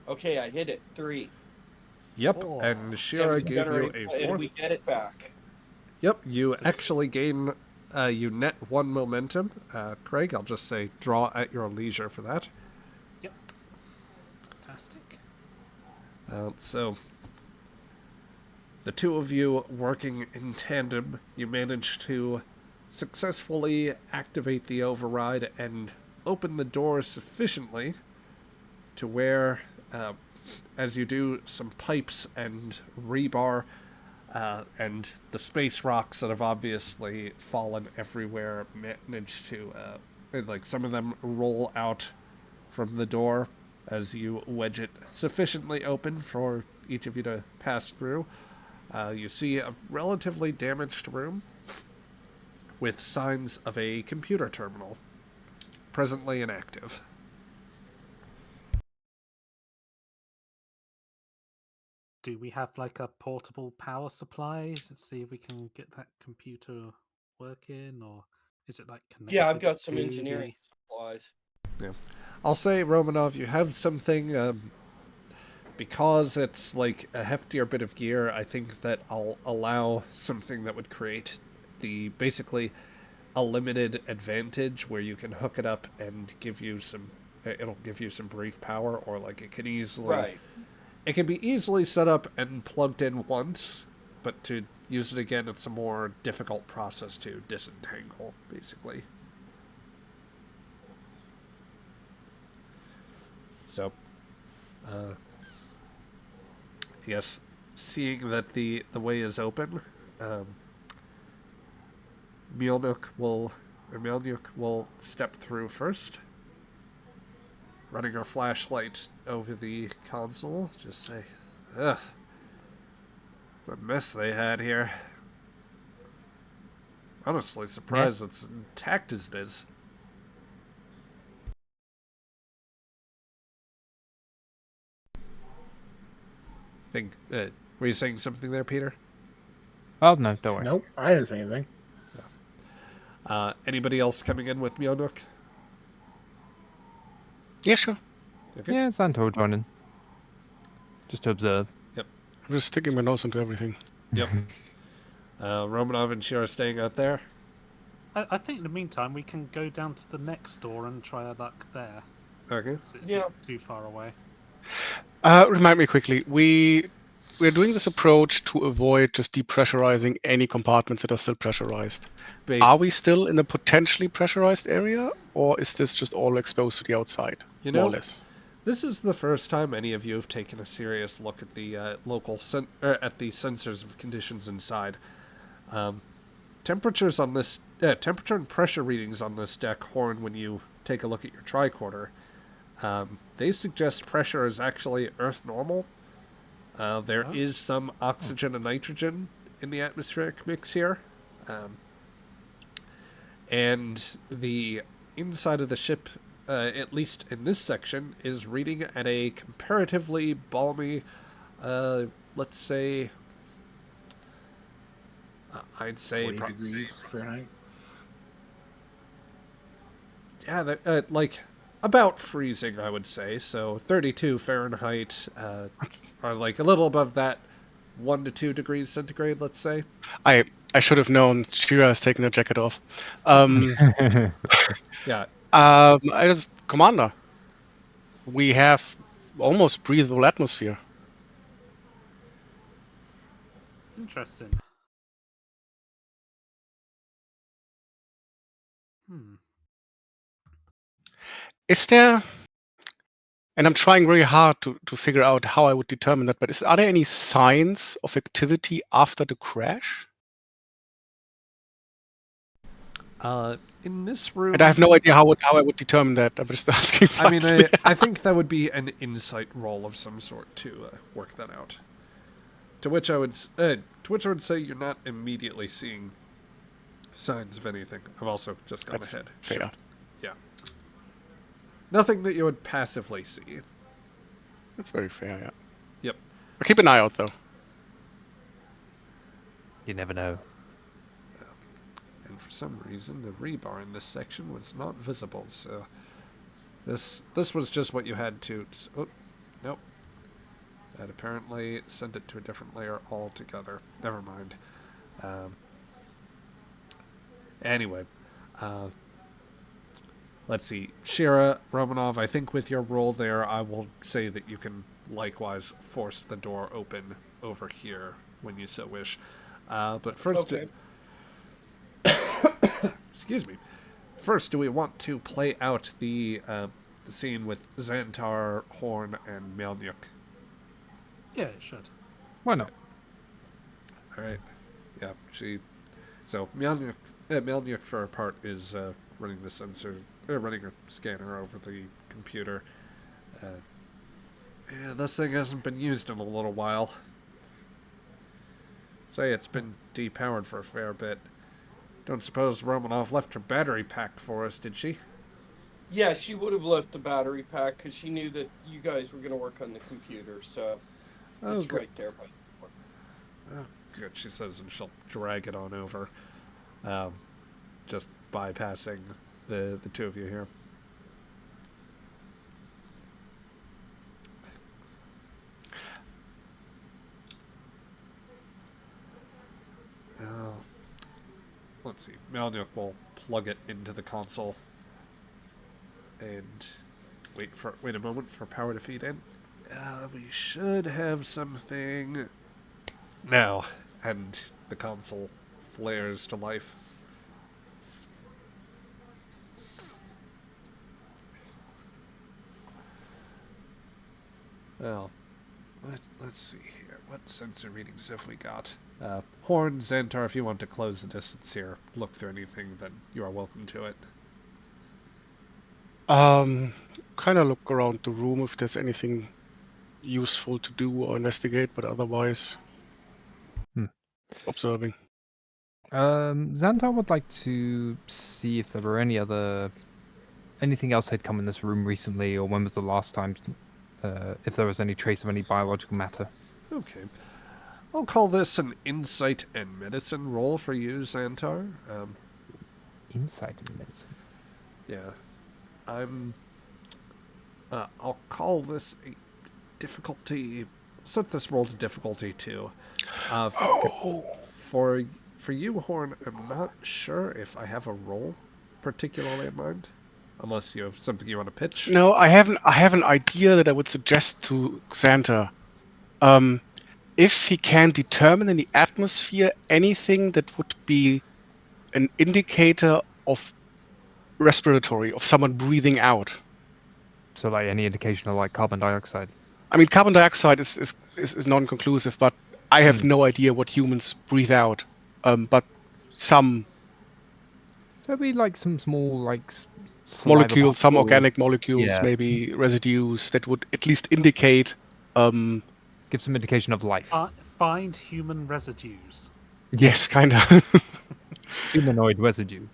Okay, I hit it. 3. Yep, 4. and Shira gave you a and 4th. we get it back. Yep, you actually gain, you net 1 momentum. Craig, I'll just say draw at your leisure for that. Yep. Fantastic. So, the two of you working in tandem, you manage to successfully activate the override and open the door sufficiently to where, as you do, some pipes and rebar and the space rocks that have obviously fallen everywhere manage to, like, some of them roll out from the door as you wedge it sufficiently open for each of you to pass through. You see a relatively damaged room with signs of a computer terminal, presently inactive. Do we have like a portable power supply to see if we can get that computer working, or is it like connected? Yeah, I've got some to engineering supplies. Yeah. I'll say, Romanov, you have something, because it's like a heftier bit of gear, I think that I'll allow something that would create basically a limited advantage where you can hook it up and it'll give you some brief power, or like it can easily... Right. It can be easily set up and plugged in once, but to use it again, it's a more difficult process to disentangle, basically. So, yes, seeing that the way is open, Mjolnir will step through first, running her flashlight over the console, just say, ugh, the mess they had here. Honestly surprised it's intact as it is. Were you saying something there, Peter? Oh, no, don't worry. Nope, I didn't say anything. Anybody else coming in with Mjolnir? Yeah, sure. Okay. Yeah, Santo will join in. Just to observe. Yep. I'm just sticking my nose into everything. Yep. Romanov and Shira staying out there. I think in the meantime we can go down to the next door and try our luck there. Okay. So it's Yeah. not too far away. Remind me quickly. We're doing this approach to avoid just depressurizing any compartments that are still pressurized. Are we still in a potentially pressurized area, or is this just all exposed to the outside? You more know, or less. this is the first time any of you have taken a serious look at the at the sensors of conditions inside. Temperature and pressure readings on this deck horn when you take a look at your tricorder. They suggest pressure is actually Earth normal. There is some oxygen and nitrogen in the atmospheric mix here. And the inside of the ship, at least in this section, is reading at a comparatively balmy, let's say, I'd say 40 degrees Fahrenheit. Yeah, like about freezing, I would say. So 32 Fahrenheit, or like a little above that, 1 to 2 degrees centigrade, let's say. I should have known. Shira has taken her jacket off. Yeah. Commander, we have almost breathable atmosphere. Interesting. Is there, and I'm trying very hard to figure out how I would determine that, but are there any signs of activity after the crash? In this room... And I have no idea how I would determine that. I'm just asking. I mean, I think that would be an insight roll of some sort to work that out. To which I would say you're not immediately seeing signs of anything. I've also just gone ahead. Fair. Yeah. Nothing that you would passively see. That's very fair, yeah. Yep. I'll keep an eye out, though. You never know. And for some reason, the rebar in this section was not visible, so this was just what you had to... Oh, nope. That apparently sent it to a different layer altogether. Never mind. Anyway, let's see. Shira, Romanov, I think with your roll there, I will say that you can likewise force the door open over here when you so wish. But first, Okay. excuse me. First, do we want to play out the scene with Xantar, Horn, and Melnyuk? Yeah, it should. Why not? All right. Yeah, So Melnyuk for her part is running the sensor, running a scanner over the computer. Yeah, this thing hasn't been used in a little while. Say it's been depowered for a fair bit. Don't suppose Romanov left her battery packed for us, did she? Yeah, she would have left the battery pack because she knew that you guys were going to work on the computer. So Oh, it's good. right there. By Oh, good, she says, and she'll drag it on over. Just bypassing the two of you here. Let's see. Melnyuk will plug it into the console and wait a moment for power to feed in. We should have something now, and the console flares to life. Well, let's see here. What sensor readings have we got? Horn, Xantar, if you want to close the distance here, look through anything, then you are welcome to it. Kind of look around the room if there's anything useful to do or investigate, but otherwise, observing. Xantar would like to see if there were anything else had come in this room recently, or when was the last time, if there was any trace of any biological matter. Okay. I'll call this an insight and medicine roll for you, Xantar. Insight and medicine. Yeah. I'll call this a difficulty. Set this roll to difficulty 2. For you, Horn, I'm not sure if I have a roll particularly in mind. Unless you have something you want to pitch. No, I have an idea that I would suggest to Xantar. If he can determine in the atmosphere anything that would be an indicator of respiratory, of someone breathing out. So, like, any indication of, like, carbon dioxide? I mean, carbon dioxide is non-conclusive, but I have no idea what humans breathe out. But some So it'd be like some small, like, molecules, some particle- organic molecules, Yeah. maybe residues that would at least indicate. Give some indication of life. Find human residues. Yes, kind of. Humanoid residue.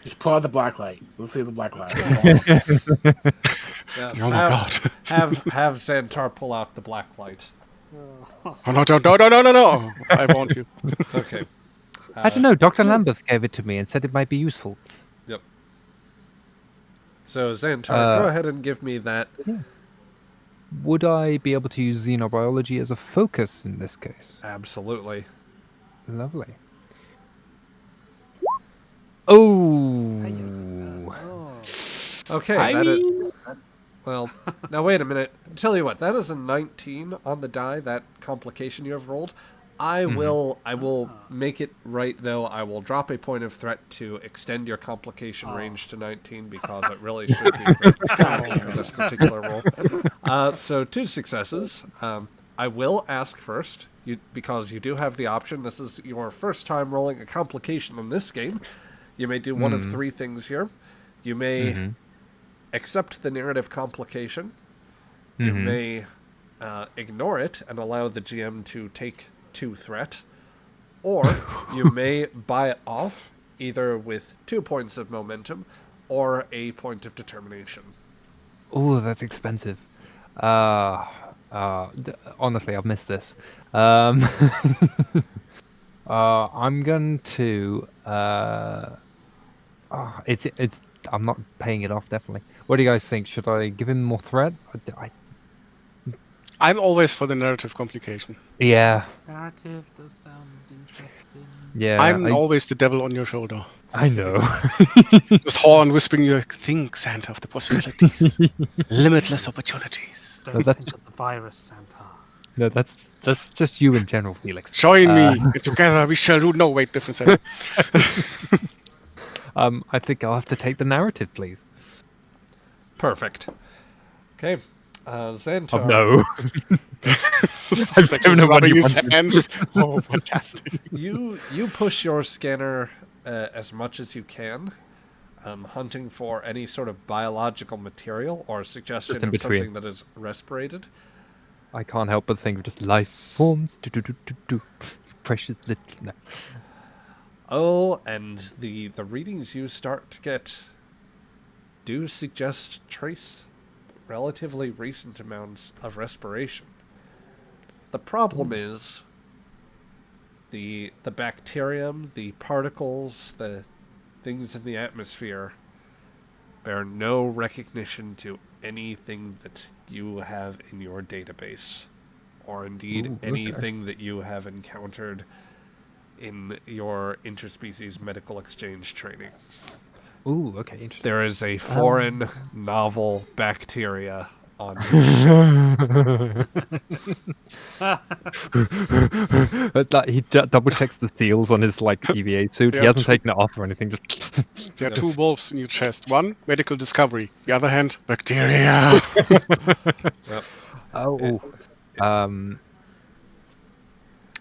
Just pull out the black light. Let's see the black light. Yes, Oh my god. have Xantar pull out the black light. Oh, no. I want you. Okay. I don't know. Dr. Lambeth gave it to me and said it might be useful. Yep. So, Xantar, go ahead and give me that. Would I be able to use xenobiology as a focus in this case? Absolutely. Lovely. Oh. Okay, well, now wait a minute. Tell you what, that is a 19 on the die, that complication you have rolled. I will make it right, though. I will drop a point of threat to extend your complication range to 19 because it really should be for this particular roll. So 2 successes. I will ask first, because you do have the option. This is your first time rolling a complication in this game. You may do one of 3 things here. You may accept the narrative complication. You may ignore it and allow the GM to take 2 threat, or you may buy it off either with 2 points of momentum or a point of determination. Oh, that's expensive. Honestly, I've missed this. I'm going to. It's. I'm not paying it off. Definitely. What do you guys think? Should I give him more threat? I'm always for the narrative complication. Yeah, Narrative does sound interesting. yeah. I'm always the devil on your shoulder. I know. Just horn whispering you, think, Santa, of the possibilities. Limitless opportunities. Don't that's think of the virus, Santa. No, that's just you in general, Felix. Join me, and together we shall rule. No, wait, different Santa. I think I'll have to take the narrative, please. Perfect. Okay. Xantar. Oh no. I've given him what rubbing he his wanted. hands. Oh, fantastic. You push your scanner as much as you can, hunting for any sort of biological material or suggestion Just in of between. something that is respirated. I can't help but think of just life forms. Precious little. No. Oh, and the readings you start to get do suggest trace relatively recent amounts of respiration. The problem is the bacterium, the particles, the things in the atmosphere bear no recognition to anything that you have in your database, or indeed Ooh, okay. anything that you have encountered in your interspecies medical exchange training. Ooh, okay, interesting. There is a foreign novel bacteria on your ship. He double checks the seals on his EVA suit. He Yeah. hasn't taken it off or anything. Just There are two wolves in your chest. One, medical discovery. The other hand, bacteria. Yep. oh.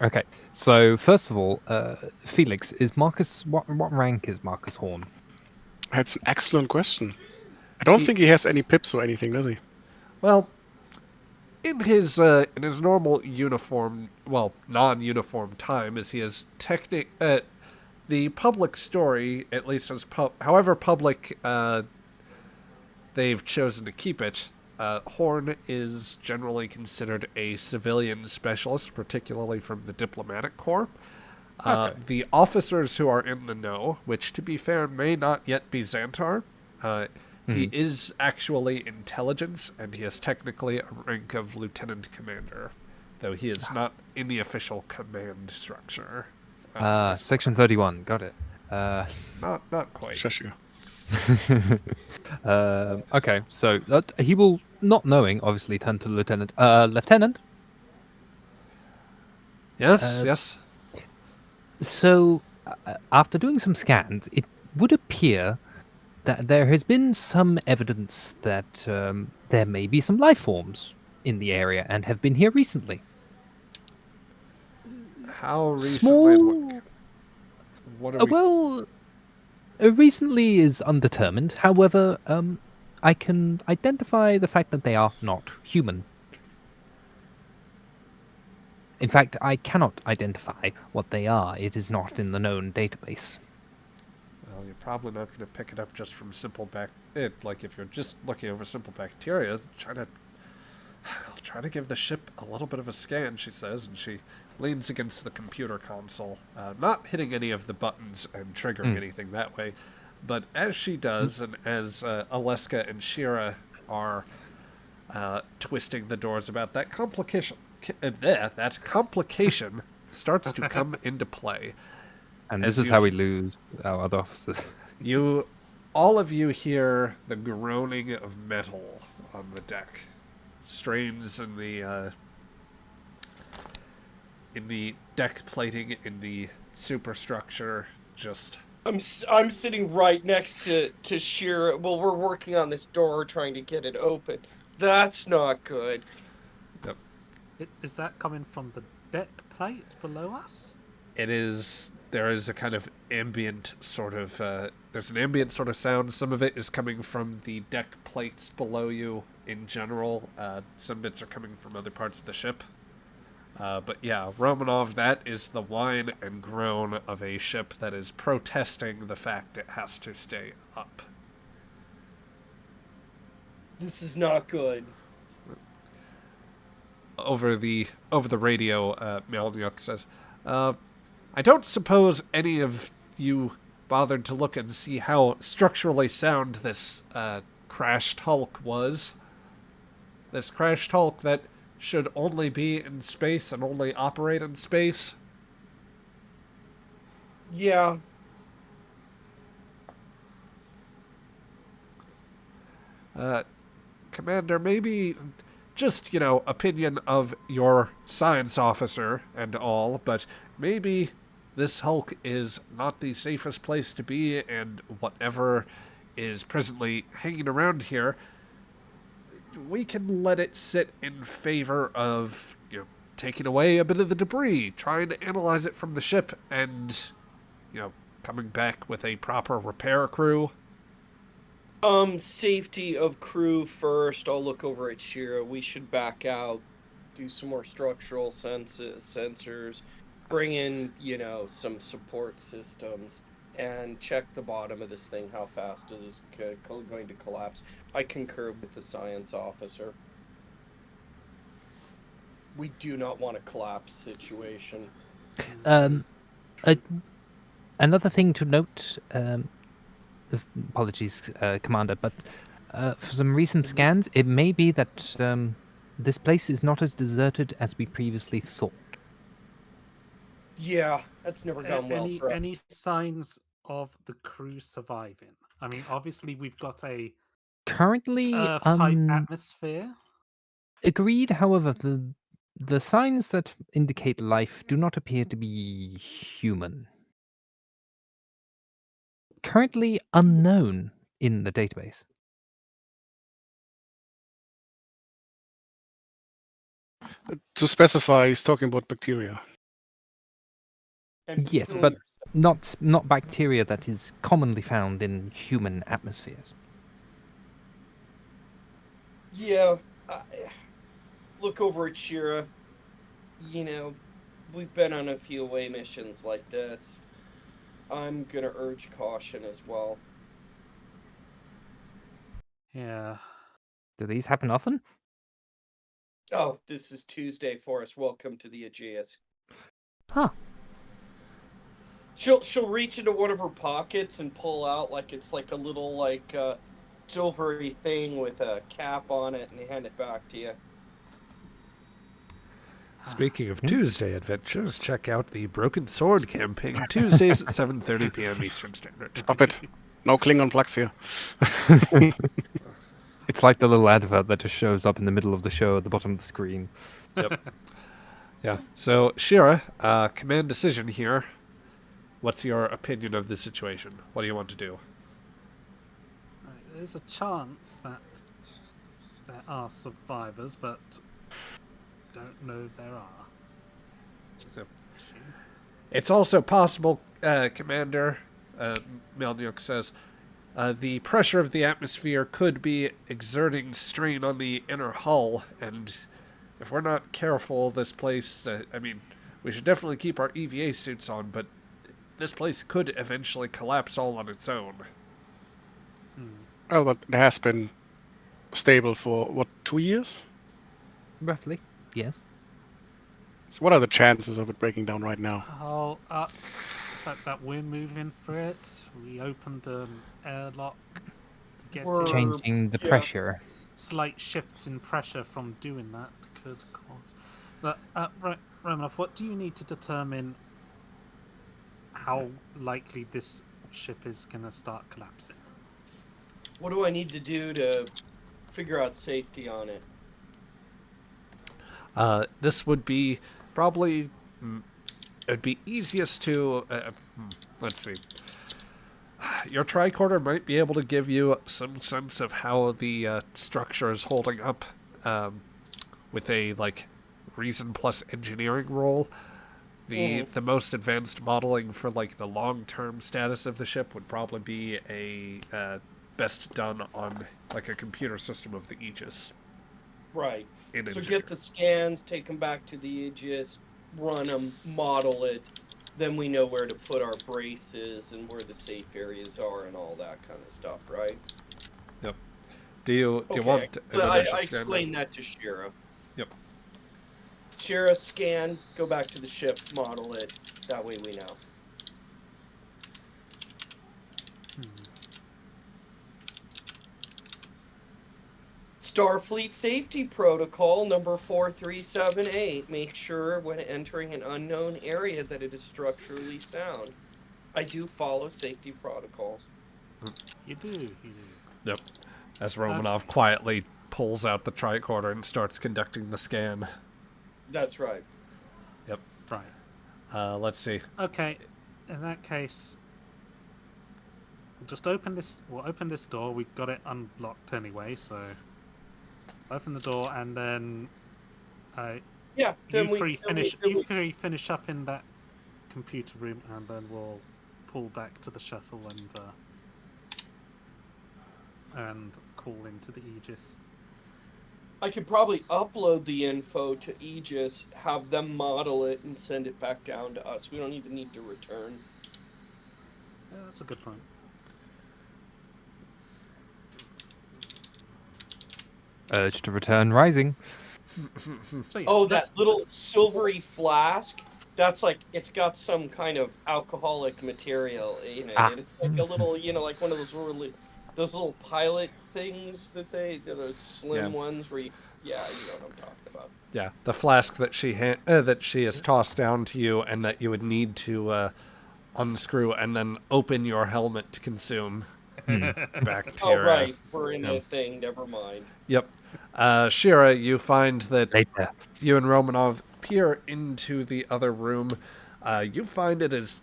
Okay. So first of all, Felix, is Marcus? What rank is Marcus Horn? That's an excellent question. I don't think he has any pips or anything, does he? Well, in his normal uniform, well, non-uniform time, as he is the public story, at least as however public they've chosen to keep it, Horn is generally considered a civilian specialist, particularly from the diplomatic corps. Okay. The officers who are in the know, which to be fair may not yet be Xantar, he is actually intelligence, and he is technically a rank of lieutenant commander, though he is not in the official command structure. Section 31. Got it. Not quite. Shush you. Okay, so he will, not knowing, obviously, turn to Lieutenant. Lieutenant. Yes, yes. So, after doing some scans, it would appear that there has been some evidence that there may be some life forms in the area and have been here recently. How recently? Small. What are we? Well, recently is undetermined. However, I can identify the fact that they are not human. In fact, I cannot identify what they are. It is not in the known database. Well, you're probably not going to pick it up just from simple like if you're just looking over simple bacteria. I'll try to give the ship a little bit of a scan, she says, and she leans against the computer console, not hitting any of the buttons and triggering anything that way. But as she does, and as Aleska and Shira are twisting the doors about that complication starts to come into play. And As this is how we lose our other officers. All of you hear the groaning of metal on the deck. Strains in the deck plating, in the superstructure, just... I'm sitting right next to Shira. Well, we're working on this door, trying to get it open. That's not good. Yep. Is that coming from the deck plate below us? There is a kind of ambient sort of, there's an ambient sort of sound. Some of it is coming from the deck plates below you in general. Some bits are coming from other parts of the ship. But yeah, Romanov, that is the whine and groan of a ship that is protesting the fact it has to stay up. This is not good. Over the radio, Melnyuk says, I don't suppose any of you bothered to look and see how structurally sound this crashed hulk was. This crashed hulk that should only be in space and only operate in space. Yeah. Commander, maybe just, opinion of your science officer and all, but maybe this Hulk is not the safest place to be, and whatever is presently hanging around here, we can let it sit in favor of, taking away a bit of the debris, trying to analyze it from the ship, and, coming back with a proper repair crew. Safety of crew first. I'll look over at Shira. We should back out, do some more structural sensors, bring in, some support systems, and check the bottom of this thing, how fast it is going to collapse. I concur with the science officer. We do not want a collapse situation. Another thing to note, apologies, Commander, but for some recent scans, it may be that this place is not as deserted as we previously thought. Yeah, that's never gone well for us. Any signs of the crew surviving? I mean, obviously we've got a Currently, Earth-type atmosphere. agreed. However, the signs that indicate life do not appear to be human. Currently unknown in the database. To specify, he's talking about bacteria. And Yes, but not bacteria that is commonly found in human atmospheres. yeah, look over at Shira. We've been on a few away missions like this. I'm gonna urge caution as well. Yeah. Do these happen often? Oh, this is Tuesday for us. Welcome to the Aegis. Huh. She'll reach into one of her pockets and pull out it's like a little silvery thing with a cap on it and hand it back to you. Speaking of Tuesday adventures, check out the Broken Sword campaign Tuesdays at 7:30 p.m. Eastern Standard. Stop it. No Klingon plugs here. It's like the little advert that just shows up in the middle of the show at the bottom of the screen. Yep. Yeah. So, Shira, command decision here. What's your opinion of the situation? What do you want to do? Right, there's a chance that there are survivors, but don't know if there are. So, it's also possible, Commander, Melnyuk says, the pressure of the atmosphere could be exerting strain on the inner hull, and if we're not careful, this place, we should definitely keep our EVA suits on, but this place could eventually collapse all on its own. Well, but it has been stable for, 2 years? Roughly, yes. So what are the chances of it breaking down right now? Oh, that we're moving for it. We opened an airlock to get in. Changing the pressure. Slight shifts in pressure from doing that could cause. But Romanov, what do you need to determine how likely this ship is going to start collapsing? What do I need to do to figure out safety on it? This would be probably... It'd be easiest to... let's see. Your tricorder might be able to give you some sense of how the structure is holding up with a, reason plus engineering role. The most advanced modeling for, the long-term status of the ship would probably be a best done on, a computer system of the Aegis. Right. So get the scans, take them back to the Aegis, run them, model it. Then we know where to put our braces and where the safe areas are and all that kind of stuff, right? Yep. Do you want an I initial scan? explained that to Shira. Yep. Shira, scan, go back to the ship, model it. That way we know. Starfleet Safety Protocol number 4378. Make sure when entering an unknown area that it is structurally sound. I do follow safety protocols. You do. Yep. As Romanov quietly pulls out the tricorder and starts conducting the scan. That's right. Yep. Right. Let's see. Okay. In that case, we'll just open this. We'll open this door. We've got it unlocked anyway, so open the door and then. Yeah. You three finish up in that computer room, and then we'll pull back to the shuttle and call into the Aegis. I could probably upload the info to Aegis, have them model it, and send it back down to us. We don't even need to return. Yeah, that's a good point. Urge to return rising. So, yes, Oh, that little silvery flask. That's like, it's got some kind of alcoholic material in it. Ah. It's like a little, like one of those little pilot things those slim ones where you know what I'm talking about. Yeah, the flask that she has tossed down to you, and that you would need to unscrew and then open your helmet to consume bacteria. Oh, right. We're in a thing. Never mind. Yep. Shira, you find that Later. you and Romanov peer into the other room. You find it is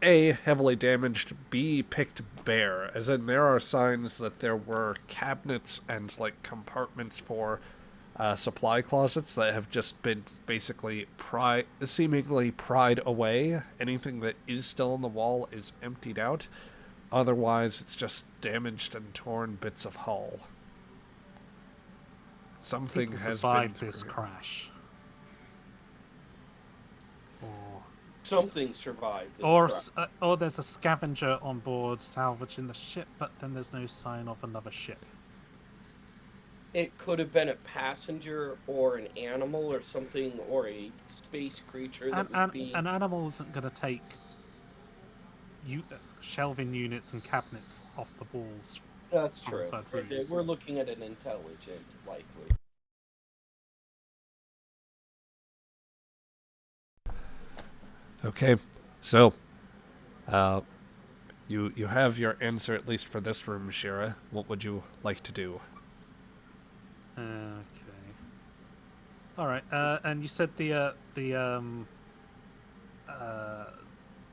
A, heavily damaged, B, picked bare, as in there are signs that there were cabinets and like compartments for supply closets that have just been basically seemingly pried away. Anything that is still on the wall is emptied out. Otherwise, it's just damaged and torn bits of hull. Something People has survived been this crash. Or Something survived this crash. or there's a scavenger on board salvaging the ship, but then there's no sign of another ship. It could have been a passenger or an animal or something, or a space creature that was being... An animal isn't going to take shelving units and cabinets off the walls. That's true. outside rooms. We're looking at an intelligent, likely. Okay, so you have your answer at least for this room, Shira. What would you like to do? Okay. All right. And you said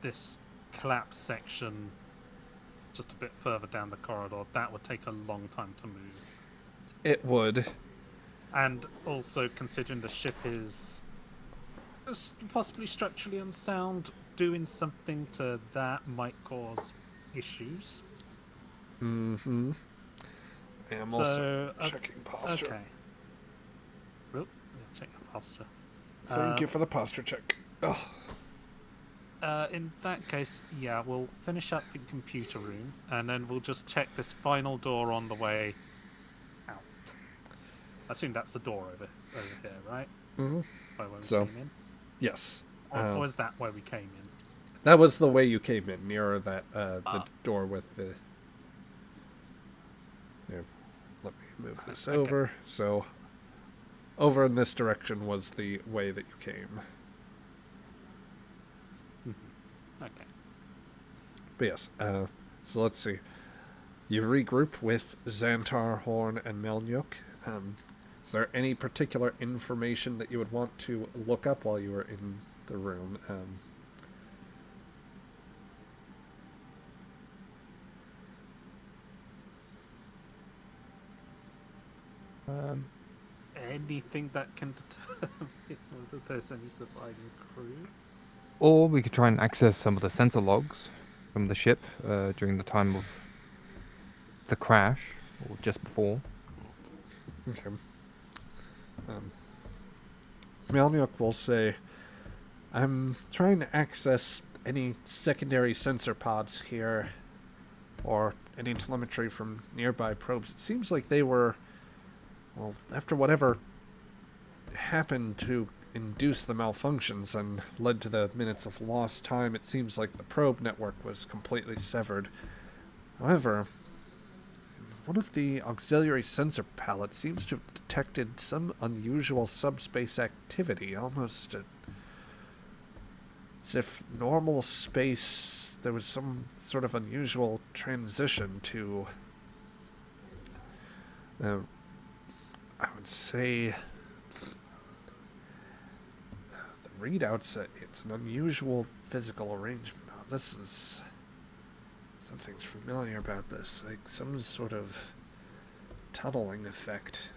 this collapse section, just a bit further down the corridor, that would take a long time to move. It would. And also, considering the ship is possibly structurally unsound, doing something to that might cause issues. Mm-hmm. I am also checking posture. Okay. Well, check your posture. Thank you for the posture check. Oh. In that case, yeah, we'll finish up in computer room, and then we'll just check this final door on the way out. I assume that's the door over here, right? Mm-hmm. By where we So, came in? yes. Or was that where we came in? That was the way you came in, nearer that the door with the... Here, let me move this over. So, over in this direction was the way that you came. Okay. But yes, so let's see. You regroup with Xantar, Horn, and Melnyuk. Is there any particular information that you would want to look up while you were in the room? Anything that can determine whether there's any surviving crew? Or we could try and access some of the sensor logs from the ship during the time of the crash, or just before. Okay. Melnyuk will say, I'm trying to access any secondary sensor pods here, or any telemetry from nearby probes. It seems like they were, well, after whatever happened to induce the malfunctions and led to the minutes of lost time, it seems like the probe network was completely severed. However, one of the auxiliary sensor palettes seems to have detected some unusual subspace activity, almost as if normal space, there was some sort of unusual transition to, I would say, the readouts, it's an unusual physical arrangement. Now, this is... something's familiar about this, like some sort of tunneling effect.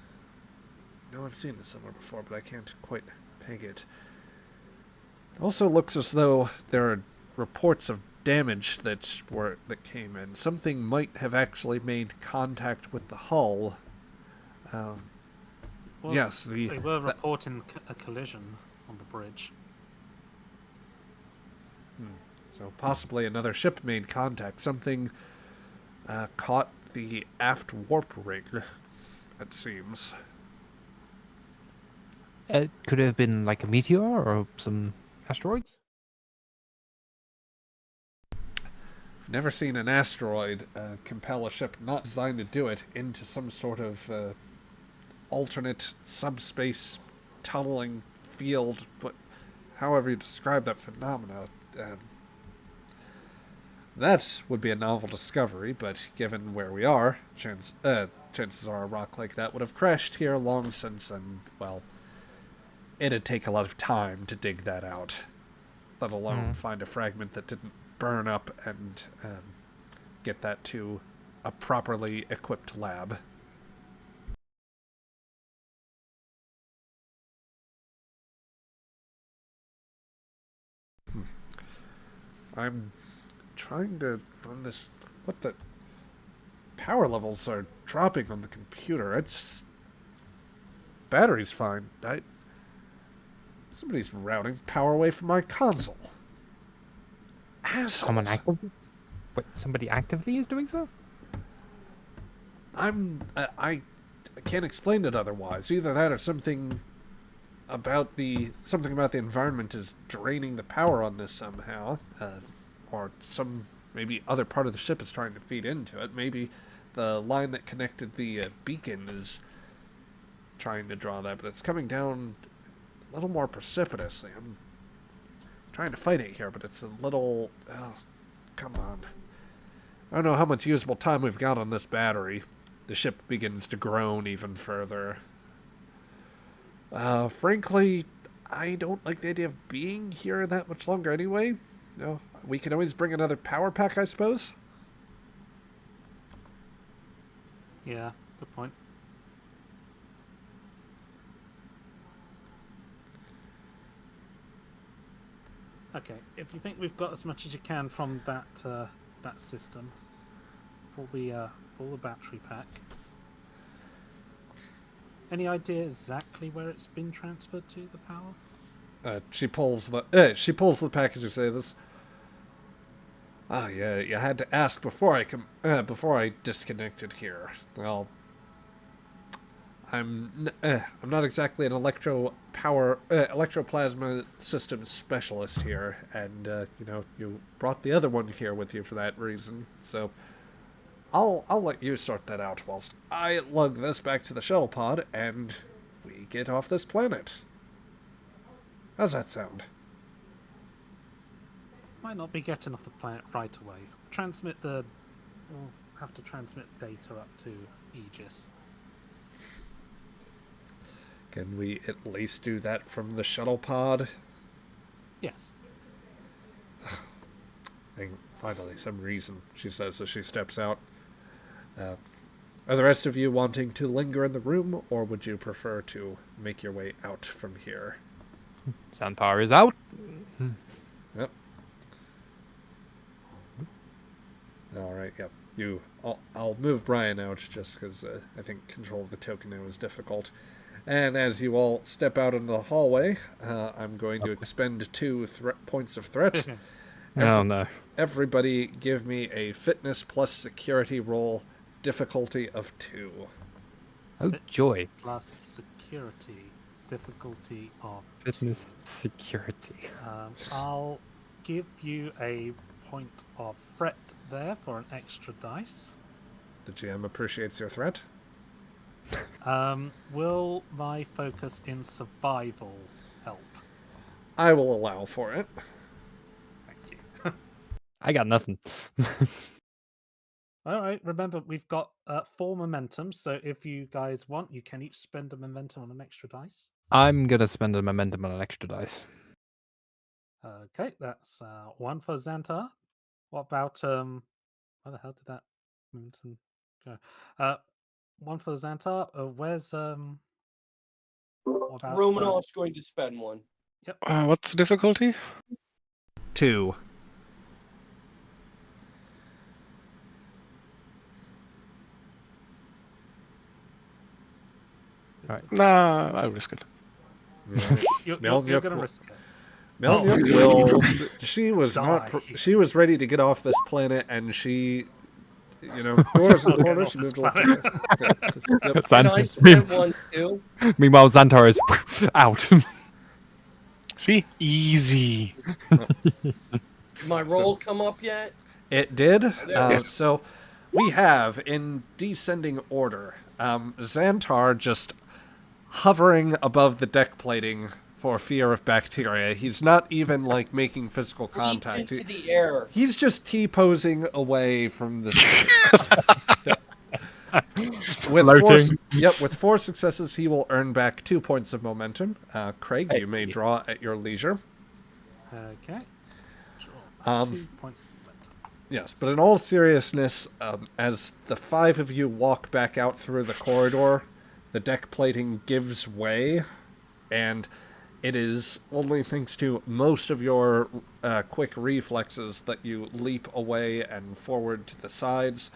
I know I've seen this somewhere before, but I can't quite peg it. It also looks as though there are reports of damage that came in. Something might have actually made contact with the hull. Yes, they were reporting a collision on the bridge. So possibly another ship made contact. Something caught the aft warp ring, it seems. It could have been like a meteor or some asteroids. I've never seen an asteroid compel a ship not designed to do it into some sort of alternate subspace tunneling field, but however you describe that phenomena. That would be a novel discovery, but given where we are, chances are a rock like that would have crashed here long since, and, well, it'd take a lot of time to dig that out, let alone find a fragment that didn't burn up and get that to a properly equipped lab. I'm trying to run this... What the... Power levels are dropping on the computer. It's... Battery's fine. Somebody's routing power away from my console. Assholes. Somebody actively is doing so? I can't explain it otherwise. Either that or something about the environment is draining the power on this somehow, or some maybe other part of the ship is trying to feed into it. Maybe the line that connected the beacon is trying to draw that, but it's coming down a little more precipitously. I'm trying to fight it here, but it's a little... Oh, come on. I don't know how much usable time we've got on this battery. The ship begins to groan even further. Frankly, I don't like the idea of being here that much longer anyway. No, we can always bring another power pack, I suppose. Yeah, good point. Okay, if you think we've got as much as you can from that system, pull the battery pack. Any idea exactly where it's been transferred to, the power? She pulls the pack as you say this. Ah, yeah, you had to ask before I disconnected here. Well, I'm not exactly an electroplasma systems specialist here, and you brought the other one here with you for that reason. So I'll let you sort that out whilst I lug this back to the shuttle pod and we get off this planet. How's that sound? Might not be getting off the planet right away. We'll have to transmit data up to Aegis. Can we at least do that from the shuttle pod? Yes. Finally, some reason, she says as she steps out. Are the rest of you wanting to linger in the room, or would you prefer to make your way out from here? Sound power is out. Yep. All right, yep. I'll move Brian out just because I think control of the token now is difficult. And as you all step out into the hallway, I'm going to expend 2 points of threat. Oh no. Everybody give me a fitness plus security roll, difficulty of 2. Oh joy. Plus security, difficulty of Fitness security. I'll give you a point of threat there for an extra dice. The GM appreciates your threat. Will my focus in survival help? I will allow for it. Thank you. I got nothing. All right. Remember, we've got 4 momentum. So if you guys want, you can each spend a momentum on an extra dice. I'm gonna spend a momentum on an extra dice. Okay, that's 1 for Xantar. What about where the hell did that momentum go? 1 for Xantar. Where's what about Romanov's going to spend one. What's the difficulty? 2. Nah, I'll risk it. you're Melnyuk gonna will- risk it? Melnyuk will. She was not. Die. She was ready to get off this planet, and she, doors and Not getting corners. off She this moved a little. planet. Yep. And I spent one too. Meanwhile, Xantar is out. See? Easy. Did my roll come up yet? It did. Yes. So we have, in descending order, Xantar just hovering above the deck plating for fear of bacteria. He's not even like making physical contact. Into the air. He's just T-posing away from the with Floating. with 4 successes, he will earn back 2 points of momentum. Craig, you may draw at your leisure. Okay. Draw 2 points of momentum. Yes, but in all seriousness, as the 5 of you walk back out through the corridor, the deck plating gives way, and it is only thanks to most of your quick reflexes that you leap away and forward to the sides,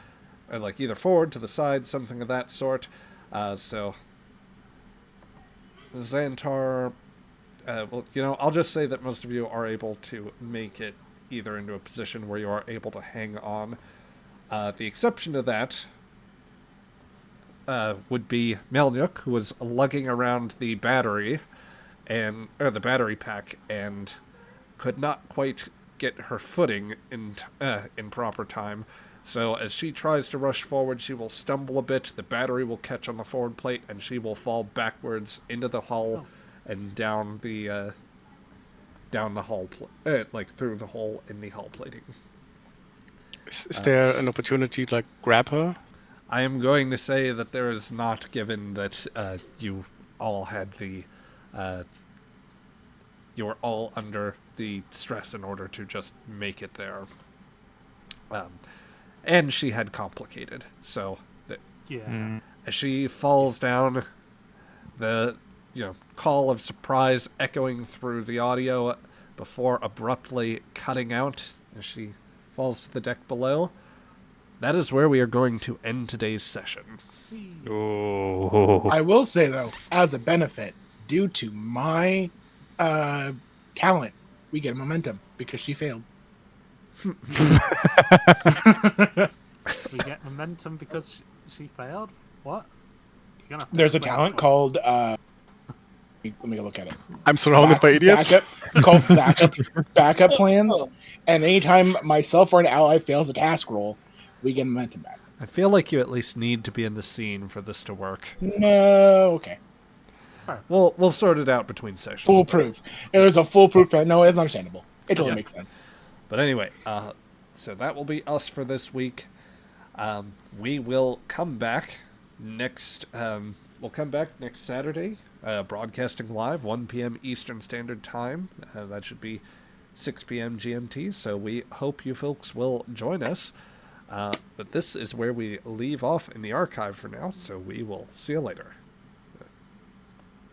or like either forward to the sides, something of that sort. So Xantar, I'll just say that most of you are able to make it either into a position where you are able to hang on. The exception to that would be Melnyuk, who was lugging around the battery the battery pack and could not quite get her footing in proper time. So as she tries to rush forward, she will stumble a bit, the battery will catch on the forward plate, and she will fall backwards into the hull and down the hull, through the hole in the hull plating. Is there an opportunity to grab her? I am going to say that there is not, given that you all had the... you were all under the stress in order to just make it there. And she had complicated, so... Yeah. As she falls down, the call of surprise echoing through the audio before abruptly cutting out as she falls to the deck below. That is where we are going to end today's session. Oh. I will say, though, as a benefit, due to my talent, we get momentum because she failed. We get momentum because she failed? What? You're gonna have to There's a explain talent this called... let me go look at it. I'm surrounded by idiots. Called backup plans. And anytime myself or an ally fails a task roll, we get momentum back. I feel like you at least need to be in the scene for this to work. No, okay. We'll sort it out between sessions. Foolproof. It was a foolproof. No, it's understandable. It totally Yeah. makes sense. But anyway, so that will be us for this week. We will come back next. We'll come back next Saturday, broadcasting live, 1 p.m. Eastern Standard Time. That should be 6 p.m. GMT. So we hope you folks will join us. But this is where we leave off in the archive for now. So we will see you later.